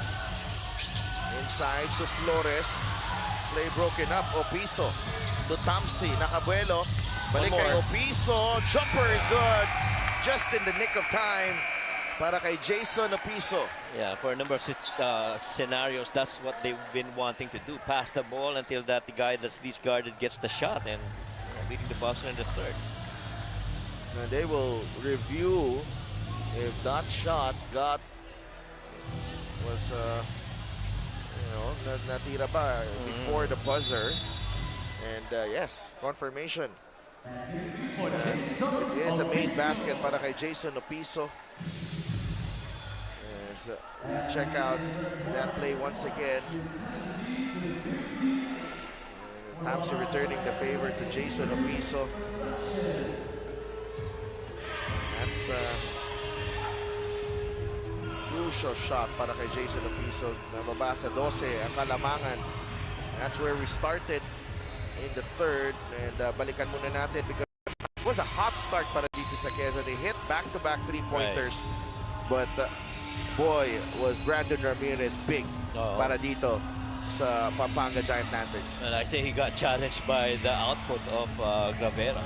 Inside to Flores. Play broken up. Opiso to Tamsi. Nakabuelo. Balik kay Opiso. Jumper is good. Just in the nick of time para kay Jason Opiso. Yeah, for a number of scenarios, that's what they've been wanting to do. Pass the ball until that the guy that's least guarded gets the shot and beating the buzzer in the third. And they will review if that shot was natira ba before the buzzer. And yes, confirmation. It is a made basket para kay Jason Opiso. Check out that play once again. Tamsi returning the favor to Jason Opiso. That's a crucial shot para kay Jason Opiso. Nababa sa 12 ang kalamangan. That's where we started in the third. And balikan muna natin because it was a hot start para dito sa Quezon. They hit back-to-back three-pointers. But boy, was Brandon Ramirez big para dito sa Pampanga Giant Lanterns. And I say he got challenged by the output of Gavera.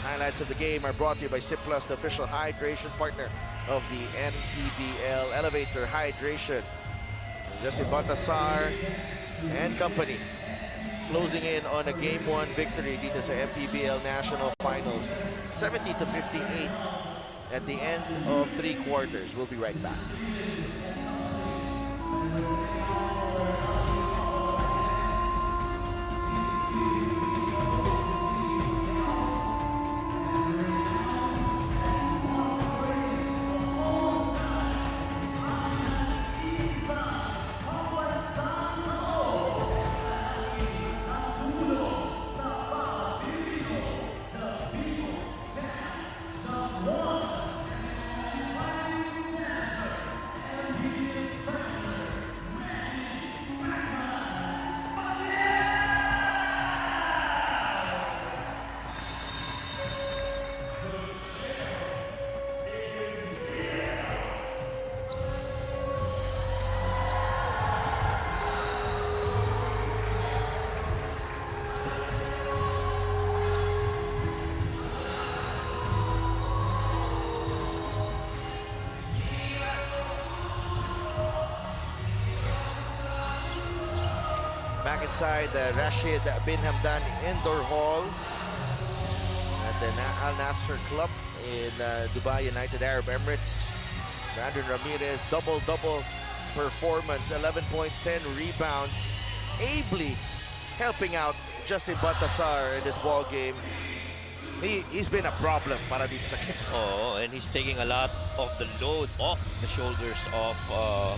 Highlights of the game are brought to you by Sip Plus, the official hydration partner of the NPBL. Elevator Hydration. Justin Baltasar and company closing in on a Game 1 victory dito sa NPBL National Finals. 70-58 at the end of 3 quarters. We'll be right back. Back inside the Rashid bin Hamdan Indoor Hall at the Al Nasser Club in Dubai United Arab Emirates. Brandon Ramirez, double-double performance, 11 points, 10 rebounds, ably helping out Justin Baltasar in this ball game. He's been a problem para dito sa Quezon. Oh, and he's taking a lot of the load off the shoulders of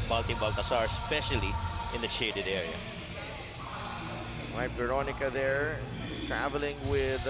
Baltasar, especially in the shaded area. Right, Veronica there, traveling with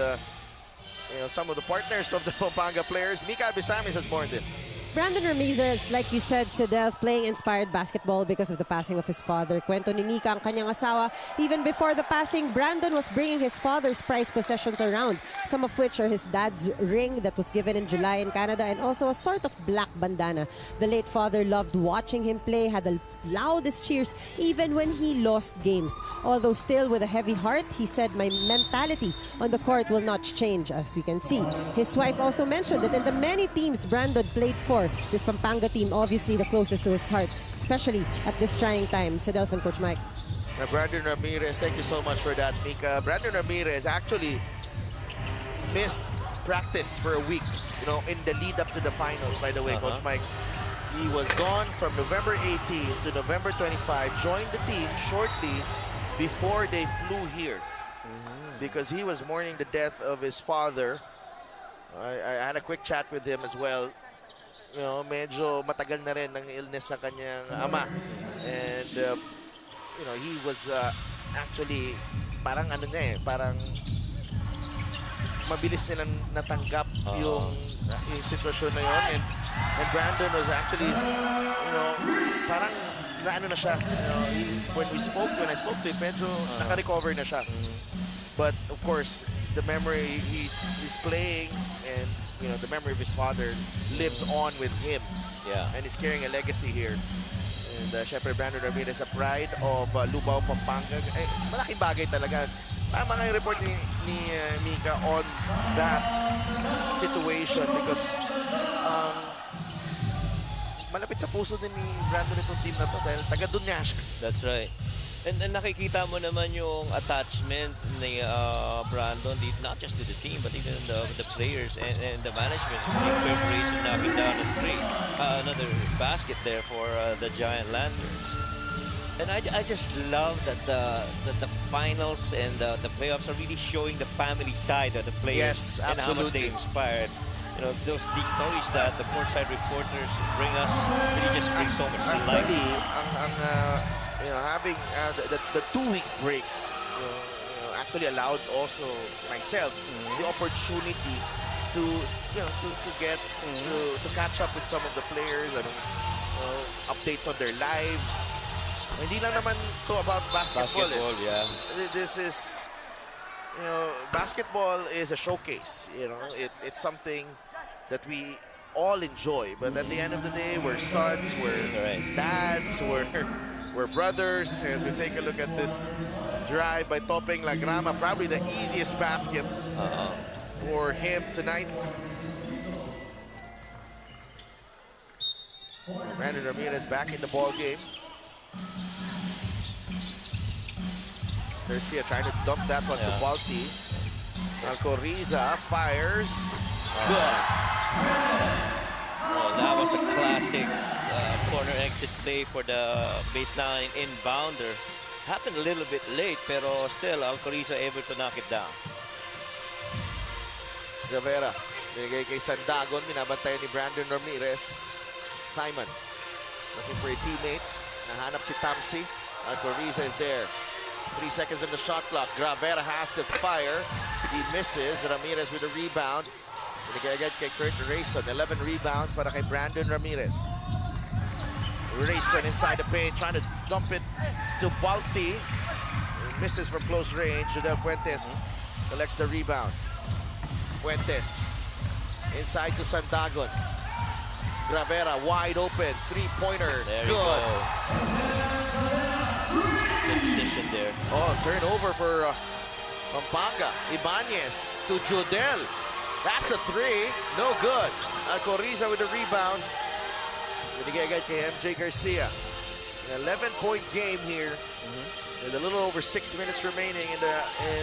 some of the partners of the Pampanga players. Mika Abisamis has more on this. Brandon Ramirez, like you said, Sedelf, playing inspired basketball because of the passing of his father. Kwento ni Nika, ang kanyang asawa, even before the passing, Brandon was bringing his father's prized possessions around, some of which are his dad's ring that was given in July in Canada and also a sort of black bandana. The late father loved watching him play, had the loudest cheers even when he lost games. Although still with a heavy heart, he said, my mentality on the court will not change, as we can see. His wife also mentioned that in the many teams Brandon played for, this Pampanga team obviously the closest to his heart, especially at this trying time. Sedelf and Coach Mike. Now, Brandon Ramirez, thank you so much for that, Mika. Brandon Ramirez actually missed practice for a week, in the lead up to the finals, by the way, Coach Mike. He was gone from November 18 to November 25, joined the team shortly before they flew here because he was mourning the death of his father. I had a quick chat with him as well. Medyo matagal na rin ng illness ng kanyang ama. And, he was actually parang parang mabilis nilang natanggap yung sitwasyon na yun. And Brandon was actually, parang naano na siya. When I spoke to him, medyo naka-recover na siya. But of course, the memory he's playing and the memory of his father lives on with him. Yeah. And he's carrying a legacy here. And syempre Brandon Ramirez, a pride of Lubao, Pampanga. Malaking bagay talaga. Tama nga yung report ni Mika on that situation because malapit sa puso din ni Brandon itong team na to dahil taga doon niya siya. That's right. And nakikita mo naman yung attachment ni Brandon, not just to the team, but even the players and the management. Preparation knocking down another basket there for the Giant Landers. And I just love that the finals and the playoffs are really showing the family side of the players. Yes, absolutely. And how much they inspired. These stories that the courtside reporters bring us really just bring so much to life. Having the 2-week break actually allowed also myself the opportunity to get to catch up with some of the players and updates on their lives. Hindi lang naman to about basketball. Yeah. This is basketball is a showcase. It's something that we all enjoy, but at the end of the day, we're sons, we're dads, we're brothers. As we take a look at this drive by Topeng Lagrama, probably the easiest basket for him tonight. Brandon Ramirez back in the ball game. Garcia trying to dump that one to Balti. Alcoriza fires. Good. Oh, that was a classic corner exit play for the baseline inbounder. Happened a little bit late, pero still Alcoriza able to knock it down. Rivera, binigay kay Sandagon, binabantayan ni Brandon Ramirez. Simon, looking for a teammate. Nahanap si Tamsi. Alcoriza is there. 3 seconds on the shot clock. Gravera has to fire. He misses. Ramirez with a rebound. Binigay agad kay Kurt Rayson. 11 rebounds para kay Brandon Ramirez. Rayson inside the paint, trying to dump it to Balti. Misses from close range. Judel Fuentes collects the rebound. Fuentes inside to Sandagon. Gravera wide open. Three-pointer. There you go. Good position there. Oh, turnover for Pampanga. Ibanez to Judel. That's a three. No good. Alcoriza with the rebound. Binigay agad kay MJ Garcia. An 11-point game here. With a little over 6 minutes remaining in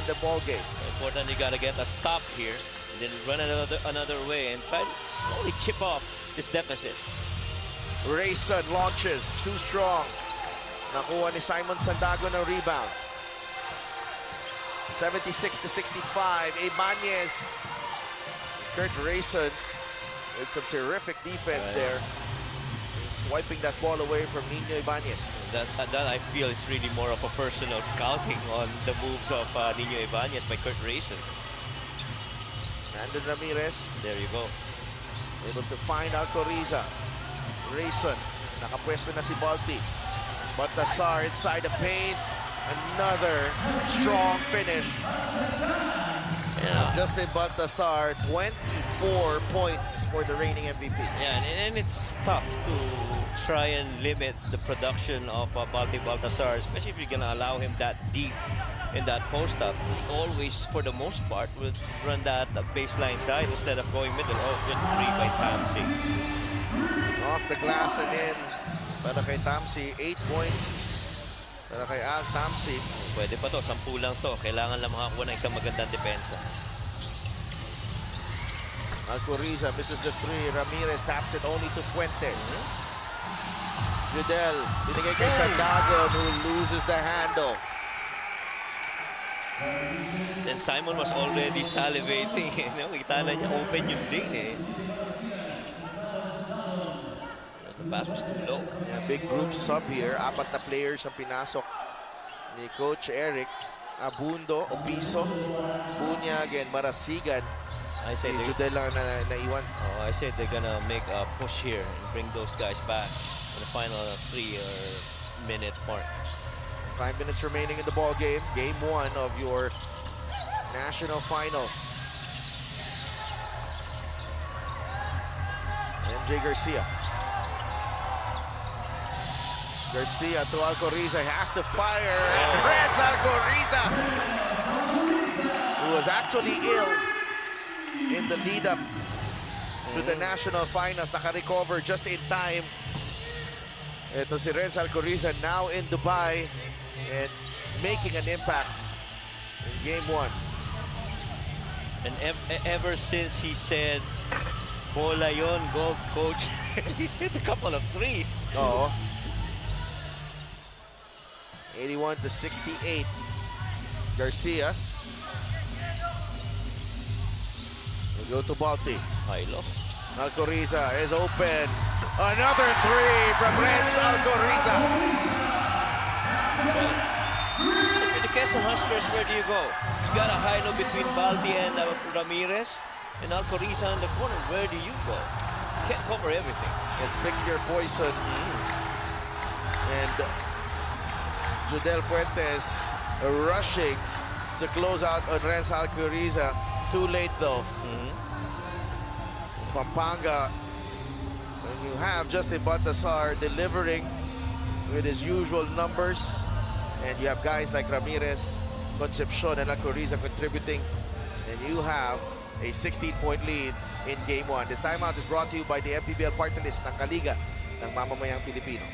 the ball game. Important, you gotta get a stop here, and then run another way and try to slowly chip off this deficit. Rayson launches, too strong. Nakuha ni Simon Sandagon ng rebound. 76-65. Ibanez. Kurt Rayson with some terrific defense there. Swiping that ball away from Nino Ibanez. That I feel is really more of a personal scouting on the moves of Nino Ibanez by Kurt Rayson. Brandon Ramirez. There you go. Able to find Alcoriza. Rayson. Nakapwesto na si Balti. Baltasar inside the paint. Another strong finish. Justin Baltasar, 24 points for the reigning MVP. Yeah, and it's tough to try and limit the production of Baltasar, especially if you're going to allow him that deep in that post-up. He always, for the most part, will run that baseline side instead of going middle. Oh, good three by Tamsi. Off the glass and in para kay Tamsi. 8 points para kay Tamsi. Pwede pa to, 10 lang to. Kailangan lang makakuha ng isang magandang depensa. Alcoriza misses the three. Ramirez taps it only to Fuentes. Judel, binigay kay Sandagon, who loses the handle. And Simon was already salivating. Kita na niya open yung lane eh. The pass was too low. Yeah, big group sub here. 4 na players ang pinasok ni Coach Eric. Abundo, Opiso, Bunyag, and Marasigan. I say si Judel lang na naiwan. I said they're gonna make a push here and bring those guys back in the final 3-minute mark. 5 minutes remaining in the ball game. Game 1 of your national finals. MJ Garcia. Garcia to Alcoriza, has to fire, and Renz Alcoriza, who was actually ill in the lead-up to the national finals, naka-recover just in time. Ito si Renz Alcoriza now in Dubai and making an impact in Game 1. And ever since he said, bola yon, go coach, he's hit a couple of threes. Oo. 81-68. Garcia. We go to Balti. Hilo. Alcoriza is open. Another three from Renz Alcoriza. Well, if you're the Quezon Huskers, where do you go? You got a high-low between Balti and Ramirez, and Alcoriza in the corner. Where do you go? You can't cover everything. Let's pick your poison. And Judel Fuentes rushing to close out on Renz Alcoriza. Too late though. Pampanga, when you have Justin Baltasar delivering with his usual numbers, and you have guys like Ramirez, Concepcion, and Alcoriza contributing, and you have a 16-point lead in Game 1. This timeout is brought to you by the MPBL partner list ng Kaliga ng Mamamayang Pilipino.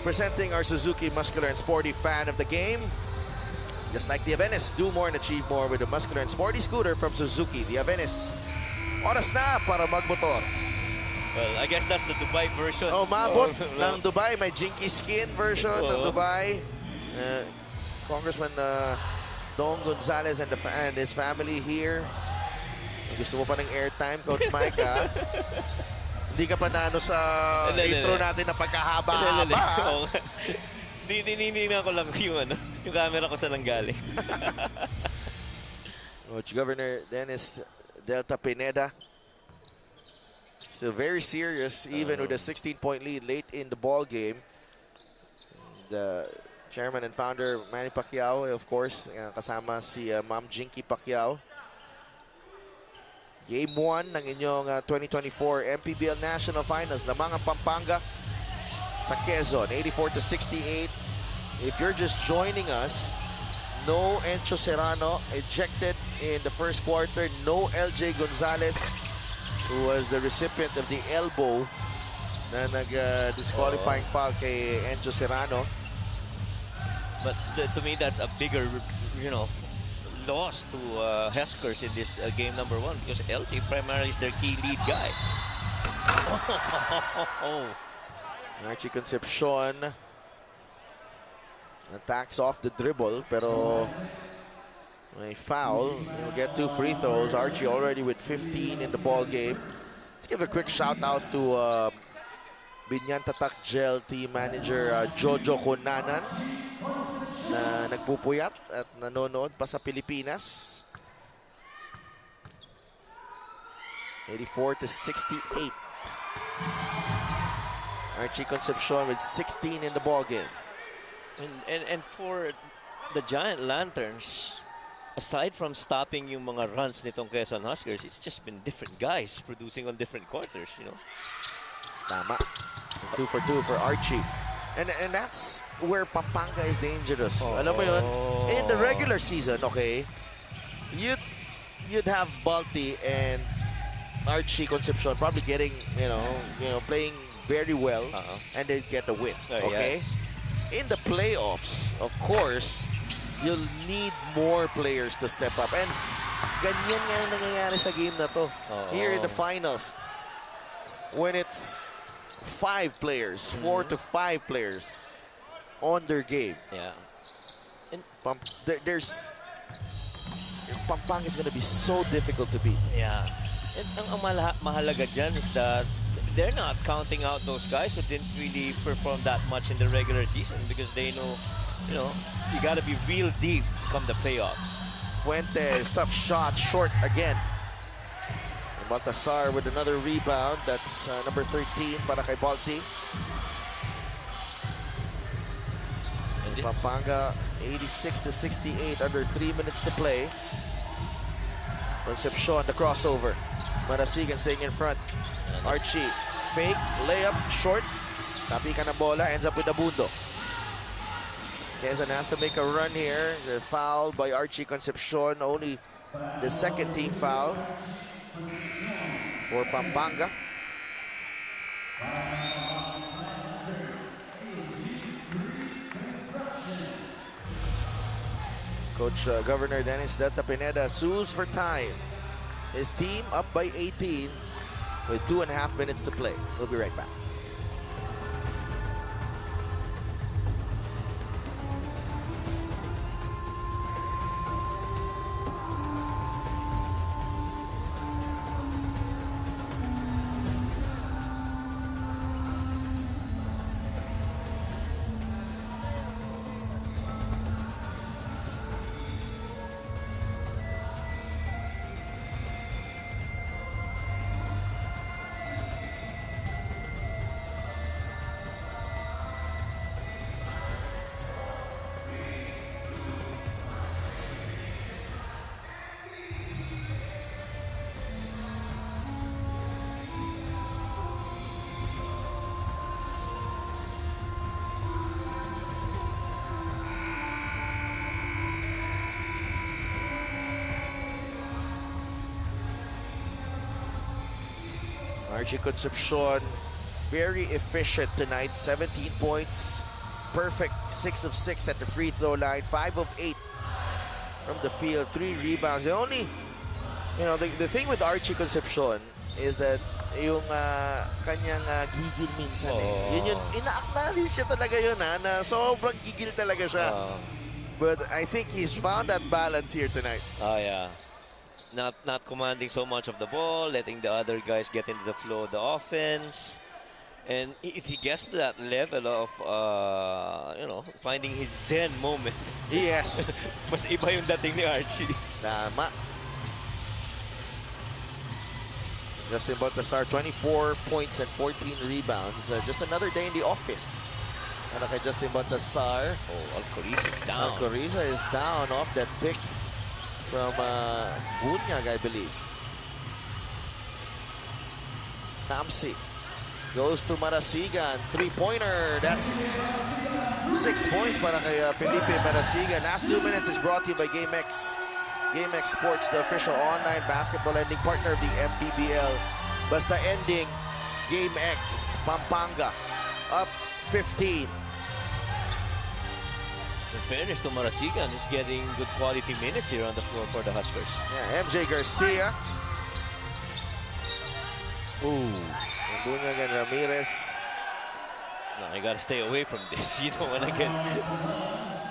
Presenting our Suzuki Muscular and Sporty fan of the game. Just like the Avenis, do more and achieve more with the Muscular and Sporty scooter from Suzuki. The Avenis, oras na para magmotor. Well, I guess that's the Dubai version. Oh, mabot ng Dubai. May Jinky Skin version ng Dubai. Congressman Don Gonzalez and his family here. Gusto mo pa ng airtime, Coach Mike, ha? Hindi ka pa naano sa intro natin na pagkahaba-haba. Dininina ko lang yung camera ko sa nanggaling. Coach Governor Dennis Delta Pineda still very serious even with a 16-point lead late in the ball game. The chairman and founder Manny Pacquiao, of course, kasama si Ma'am Jinky Pacquiao. Game 1 ng inyong 2024 MPBL National Finals. Lamang ang Pampanga sa Quezon, 84-68. If you're just joining us, no Encho Serrano ejected in the first quarter. No LJ Gonzalez, who was the recipient of the elbow na nag-disqualifying foul kay Encho Serrano. But to me, that's a bigger, loss to Huskers in this game number 1 because LJ primarily is their key lead guy. Archie Concepcion attacks off the dribble, pero may foul. He'll get 2 free throws. Archie already with 15 in the ball game. Let's give a quick shout out to Binyan Tatak Gel team manager Jojo Kunanan na nagpupuyat at nanonood pa sa Pilipinas. 84-68. Archie Concepcion with 16 in the ball game. And for the Giant Lanterns, aside from stopping yung mga runs nitong Quezon Huskers, it's just been different guys producing on different quarters, Tama. 2 for 2 for Archie. And that's where Pampanga is dangerous. Alam mo yun, in the regular season, okay, you'd have Balti and Archie Concepcion probably getting, playing very well, and they'd get a win, okay? Yes. in the playoffs, of course, you'll need more players to step up. And ganyan nga yung nangyayari sa game na to. Here in the finals, when it's 5 players, 4 to 5 players on their game. Yeah. And there's Pampanga is going to be so difficult to beat. Yeah. And ang mahalaga dyan is that they're not counting out those guys who didn't really perform that much in the regular season because they know, you got to be real deep come the playoffs. Fuentes, tough shot, short again. And Baltasar with another rebound. That's number 13 para kay Balti. Pampanga 86-68, under 3 minutes to play. Concepcion, the crossover. Marasigan staying in front. Archie, fake, layup, short. Tapikan ng bola, ends up with Abundo. Quezon has to make a run here. The foul by Archie Concepcion, only the second team foul for Pampanga. Coach Governor Dennis Delta Pineda sues for time. His team up by 18 with 2.5 minutes to play. We'll be right back. Archie Concepcion, very efficient tonight. 17 points, perfect 6 of 6 at the free throw line, 5 of 8 from the field, 3 rebounds. The only, the thing with Archie Concepcion is that yung kanyang gigil minsan Yun ina-acknowledge siya talaga yun na sobrang gigil talaga siya. But I think he's found that balance here tonight. Oh yeah. Not commanding so much of the ball, letting the other guys get into the flow of the offense. And if he gets to that level of, finding his zen moment. Yes. Mas iba yung dating ni Archie. Tama. Justin Baltasar, 24 points and 14 rebounds. Just another day in the office. Ano kay Justin Baltasar? Alcoriza is down. Alcoriza is down off that pick from Bunyag, I believe. Tamsi goes to Marasigan. 3-pointer. That's 6 points para kay Felipe Marasigan. Last 2 minutes is brought to you by GameX. GameX Sports, the official online basketball lending partner of the MPBL. Basta ending, GameX. Pampanga up 15. In fairness to Marasigan, he's getting good quality minutes here on the floor for the Huskers. Yeah, MJ Garcia. Ooh, Bunyag and Ramirez. No, you gotta stay away from this. You don't want to get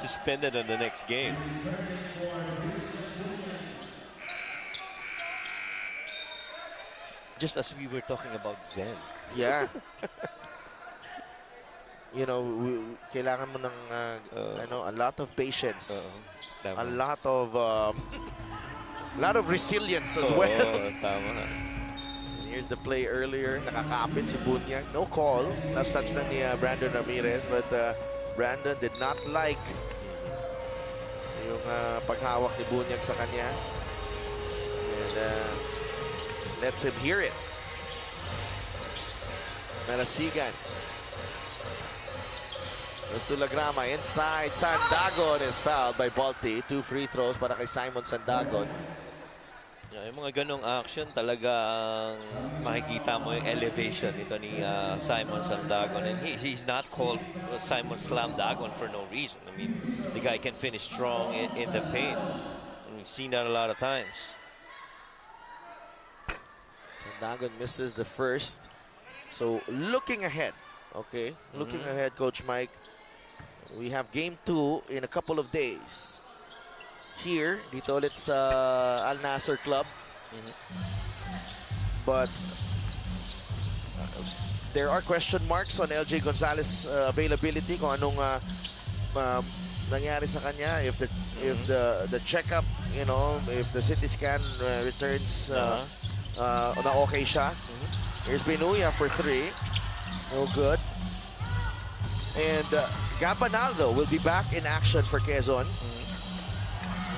suspended on the next game. Just as we were talking about Zen. Yeah. Kailangan mo ng a lot of patience, a lot of resilience as well. Tama. Here's the play earlier, nakakapit si Bunyag. No call. Last touch lang ni Brandon Ramirez, but Brandon did not like yung paghawak ni Bunyag sa kanya. And lets him hear it. Marasigan. Sulagrama inside. Sandagon is fouled by Balti. 2 free throws para kay Simon Sandagon. Yeah, Yung mga ganong action, talagang makikita mo yung elevation nito ni Simon Slamdagon. And he's not called Simon Slamdagon for no reason. I mean, the guy can finish strong in the paint. And we've seen that a lot of times. Slamdagon misses the first. So, looking ahead, okay? Looking ahead, Coach Mike. We have game 2 in a couple of days. Here, dito ulit sa Al Nassr Club. But there are question marks on LJ Gonzalez availability kung anong nangyari sa kanya, if the checkup, you know, if the CT scan returns na okay siya. Here's Binuya for 3. No good. And Gabanaldo will be back in action for Quezon.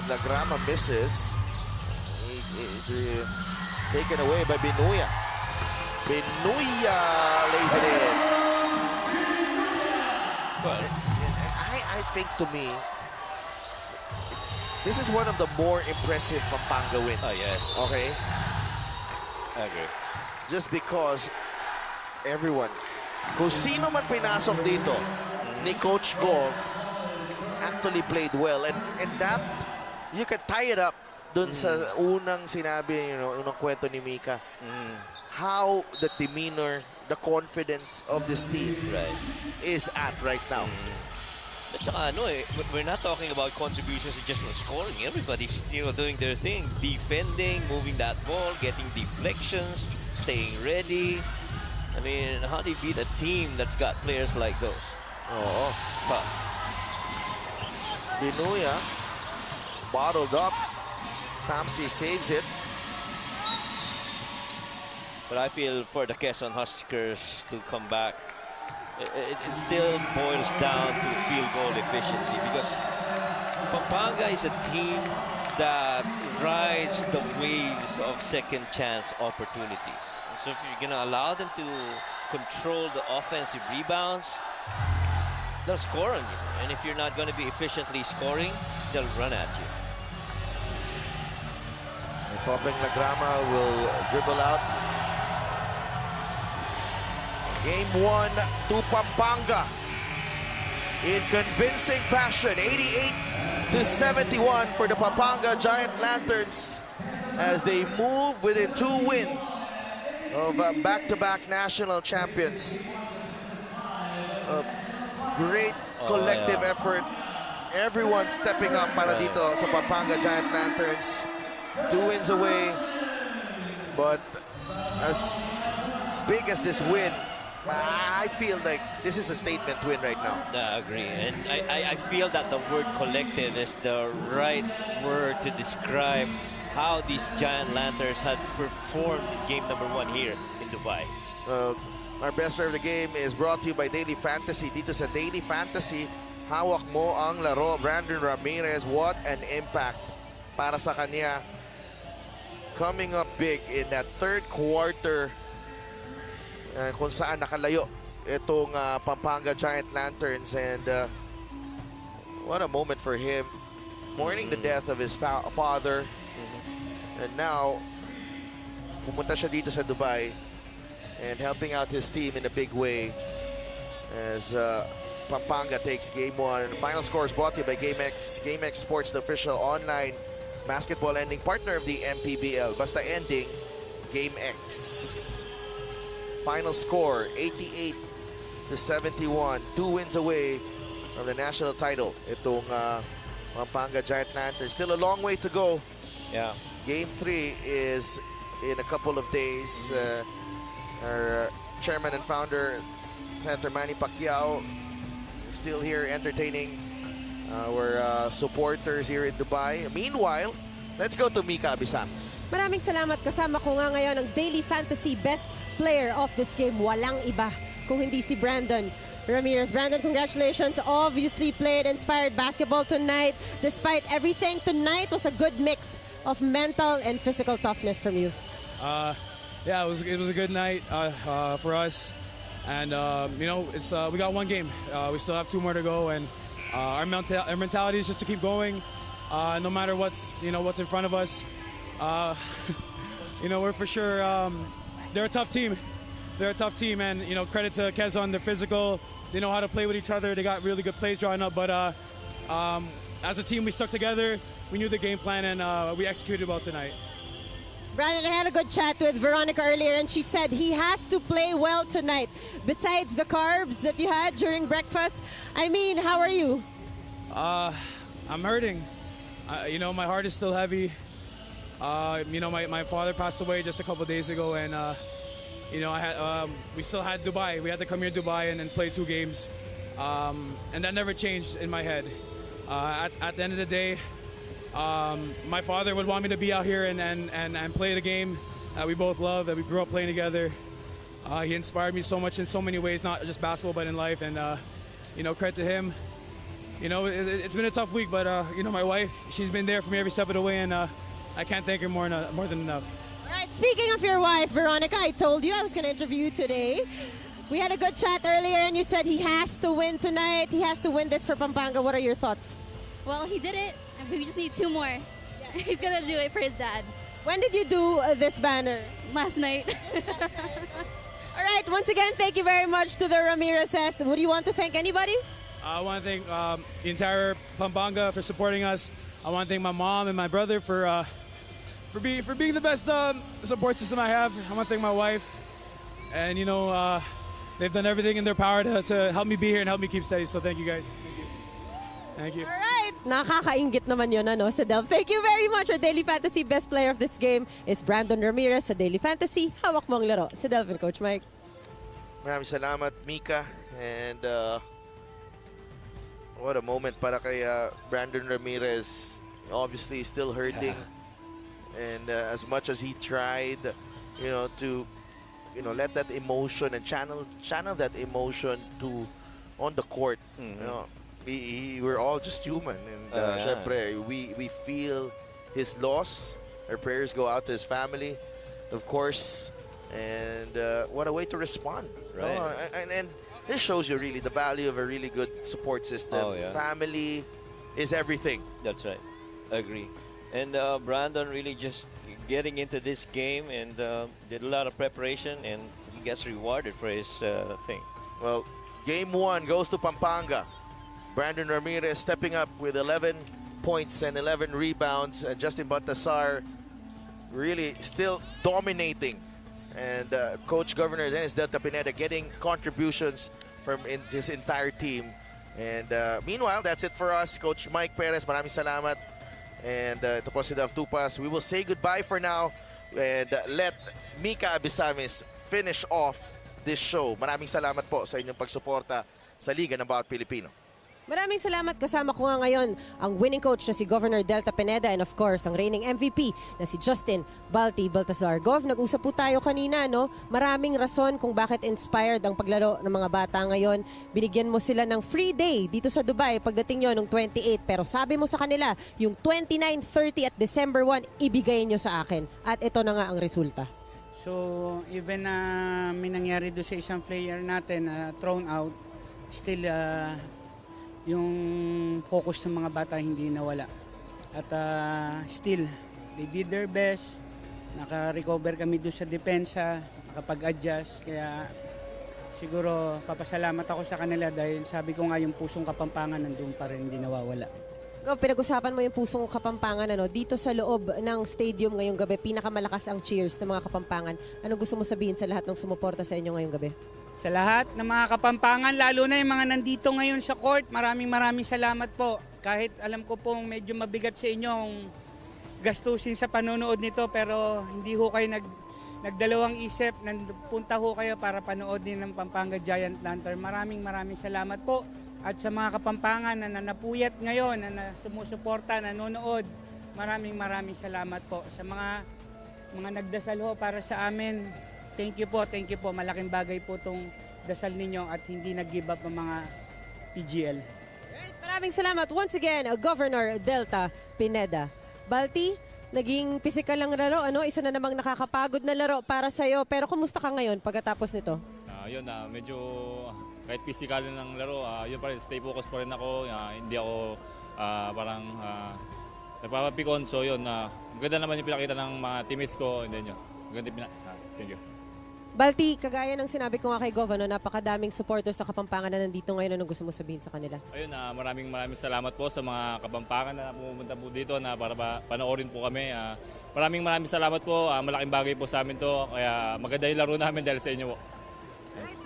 Lagrama misses. He's taken away by Binuya. Binuya lays it in. Well, I think, to me, this is one of the more impressive Pampanga wins. Oh, yes. Okay? I agree. Just because everyone, kung sino man pinasok dito ni Coach Gov, actually played well. And that, you can tie it up dun sa unang sinabi, you know, unang kwento ni Mika. How the demeanor, the confidence of this team is at right now. At saka we're not talking about contributions just on scoring. Everybody's doing their thing. Defending, moving that ball, getting deflections, staying ready. I mean, how do you beat a team that's got players like those? Oh, tough. Binuya bottled up. Tamsi saves it. But I feel for the Quezon Huskers to come back, it still boils down to field goal efficiency, because Pampanga is a team that rides the waves of second chance opportunities. So if you're going to allow them to control the offensive rebounds, they'll score on you. And if you're not going to be efficiently scoring, they'll run at you. Topeng Lagrama will dribble out. Game 1 to Pampanga in convincing fashion. 88-71 for the Pampanga Giant Lanterns as they move within 2 wins of back-to-back national champions. A great collective effort. Everyone stepping up para dito sa Pampanga Giant Lanterns. 2 wins away, but as big as this win, I feel like this is a statement win right now. I agree, and I feel that the word collective is the right word to describe how these Giant Lanterns had performed in game number 1 here in Dubai. Our best player of the game is brought to you by Daily Fantasy. Dito sa Daily Fantasy, hawak mo ang laro. Brandon Ramirez, what an impact para sa kanya. Coming up big in that third quarter, kung saan nakalayo itong Pampanga Giant Lanterns, and what a moment for him, mourning the death of his father, and now pumunta siya dito sa Dubai and helping out his team in a big way as Pampanga takes game 1. Final score is brought to you by GameX. GameX Sports, the official online basketball ending partner of the MPBL. Basta ending, GameX. Final score, 88-71. 2 wins away from the national title. Itong Pampanga Giant Lanterns. Still a long way to go. Yeah. Game 3 is in a couple of days. Our chairman and founder, Senator Manny Pacquiao, is still here entertaining our supporters here in Dubai. Meanwhile, let's go to Mika Abisangs. Maraming salamat. Kasama ko nga ngayon ang Daily Fantasy Best Player of this game. Walang iba kung hindi si Brandon Ramirez. Brandon, congratulations. Obviously played inspired basketball tonight. Despite everything, tonight was a good mix of mental and physical toughness from you. Yeah, it was a good night for us. And, you know, we got 1 game. We still have 2 more to go. And our mentality is just to keep going, no matter what's in front of us. You know, we're for sure, they're a tough team. They're a tough team, and, you know, credit to Quezon, they're physical, they know how to play with each other, they got really good plays drawing up, but as a team, we stuck together, we knew the game plan, and we executed well tonight. Brandon, I had a good chat with Veronica earlier, and she said he has to play well tonight. Besides the carbs that you had during breakfast, I mean, how are you? I'm hurting. You know, my heart is still heavy. You know, my father passed away just a couple days ago, and you know, we still had Dubai. We had to come here to Dubai and play 2 games, and that never changed in my head. At the end of the day, my father would want me to be out here and play the game that we both love, that we grew up playing together. He inspired me so much in so many ways, not just basketball, but in life. And, you know, credit to him. You know, it's been a tough week, but, you know, my wife, she's been there for me every step of the way, and I can't thank her more than enough. All right, speaking of your wife, Veronica, I told you I was going to interview you today. We had a good chat earlier, and you said he has to win tonight. He has to win this for Pampanga. What are your thoughts? Well, he did it. We just need 2 more. He's going to do it for his dad. When did you do this banner? Last night. All right, once again, thank you very much to the Ramirez's. Would you want to thank anybody? I want to thank the entire Pampanga for supporting us. I want to thank my mom and my brother for being the best support system I have. I want to thank my wife. And, you know, they've done everything in their power to help me be here and help me keep steady. So thank you, guys. Thank you. All right. Nakakaingit naman yun, ano, sa Delph. Thank you very much. Our Daily Fantasy best player of this game is Brandon Ramirez sa Daily Fantasy. Hawak mo ang laro. Sa Delph and Coach Mike. Maraming salamat, Mika. And what a moment para kay Brandon Ramirez. Obviously, still hurting. And as much as he tried, you know, to, you know, let that emotion and channel that emotion to on the court. You know, we're all just human, and syempre, we feel his loss. Our prayers go out to his family, of course, and what a way to respond. Right. And this shows you really the value of a really good support system. Family is everything. That's right. Agree. And Brandon really just getting into this game and did a lot of preparation, and he gets rewarded for his thing. Well, game 1 goes to Pampanga. Brandon Ramirez stepping up with 11 points and 11 rebounds. And Justin Baltazar really still dominating. And Coach Governor Dennis Delta Pineda getting contributions from his entire team. And meanwhile, that's it for us. Coach Mike Perez, maraming salamat. And ito po si Delph Tupas. We will say goodbye for now and let Mika Abisamis finish off this show. Maraming salamat po sa inyong pagsuporta sa Liga ng Bawat Pilipino. Maraming salamat. Kasama ko nga ngayon ang winning coach na si Governor Delta Pineda and of course ang reigning MVP na si Justin Balti Baltazar. Gov, nag-usap po tayo kanina, no? Maraming rason kung bakit inspired ang paglaro ng mga bata ngayon. Binigyan mo sila ng free day dito sa Dubai pagdating nyo nung 28. Pero sabi mo sa kanila, yung 29, 30 at December 1, ibigay nyo sa akin. At ito na nga ang resulta. So, even na may nangyari doon sa isang player natin thrown out, still yung focus ng mga bata hindi nawala. At still, they did their best. Naka-recover kami doon sa depensa, nakapag-adjust. Kaya siguro papasalamat ako sa kanila dahil sabi ko nga yung pusong Kapampangan nandun pa rin, hindi nawawala. Pinag-usapan mo yung pusong Kapampangan, ano? Dito sa loob ng stadium ngayong gabi, pinakamalakas ang cheers ng mga Kapampangan. Ano gusto mo sabihin sa lahat ng sumuporta sa inyo ngayong gabi? Sa lahat ng mga Kapampangan, lalo na yung mga nandito ngayon sa court, maraming salamat po. Kahit alam ko pong medyo mabigat sa inyo ang gastusin sa panonood nito, pero hindi ho kayo nagdalawang isip, punta ho kayo para panood din ng Pampanga Giant Lantern. Maraming salamat po. At sa mga Kapampangan na napuyat ngayon, na sumusuporta, nanonood, maraming salamat po. Sa mga nagdasal ho para sa amin, thank you po. Malaking bagay po itong dasal ninyo at hindi nag-give up ang mga PGL. Maraming salamat once again, Governor Delta Pineda. Balti, naging physical lang laro, ano? Isa na namang nakakapagod na laro para sa'yo. Pero kumusta ka ngayon pagkatapos nito? Medyo kahit physical ng laro, yun pa rin, stay focused pa rin ako. Hindi ako nagpapapikon. So yun, maganda naman yung pinakita ng mga teammates ko. And then yun, maganda thank you. Balti, kagaya ng sinabi ko nga kay Gov, napakadaming supporters sa Kapampangan na nandito ngayon. Anong gusto mo sabihin sa kanila? Ayun, maraming salamat po sa mga Kapampangan na pumunta po dito na para panoorin po kami. Maraming salamat po. Malaking bagay po sa amin to. Kaya maganda yung laro namin dahil sa inyo po.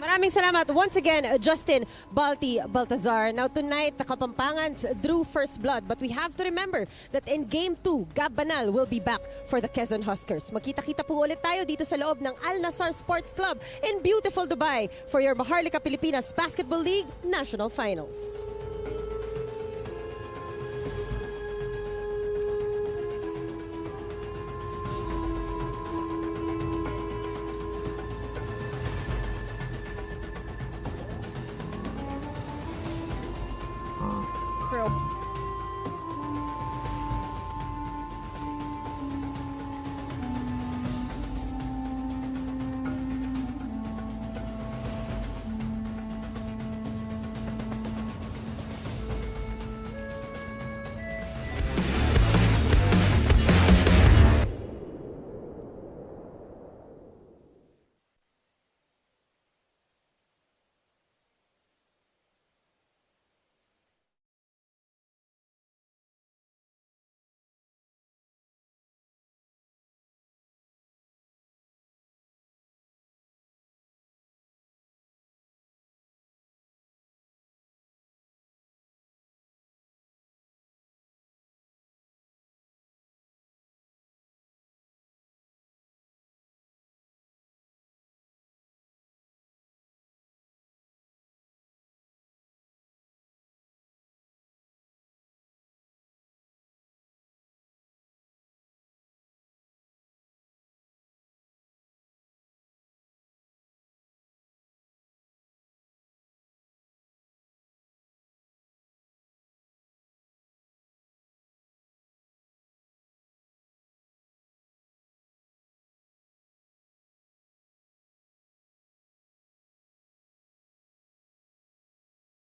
Maraming salamat once again, Justin Balti Baltazar. Now tonight, the Kapampangans drew first blood, but we have to remember that in Game 2, Gab Banal will be back for the Quezon Huskers. Magkita-kita po ulit tayo dito sa loob ng Al Nassr Sports Club in beautiful Dubai for your Maharlika Pilipinas Basketball League National Finals.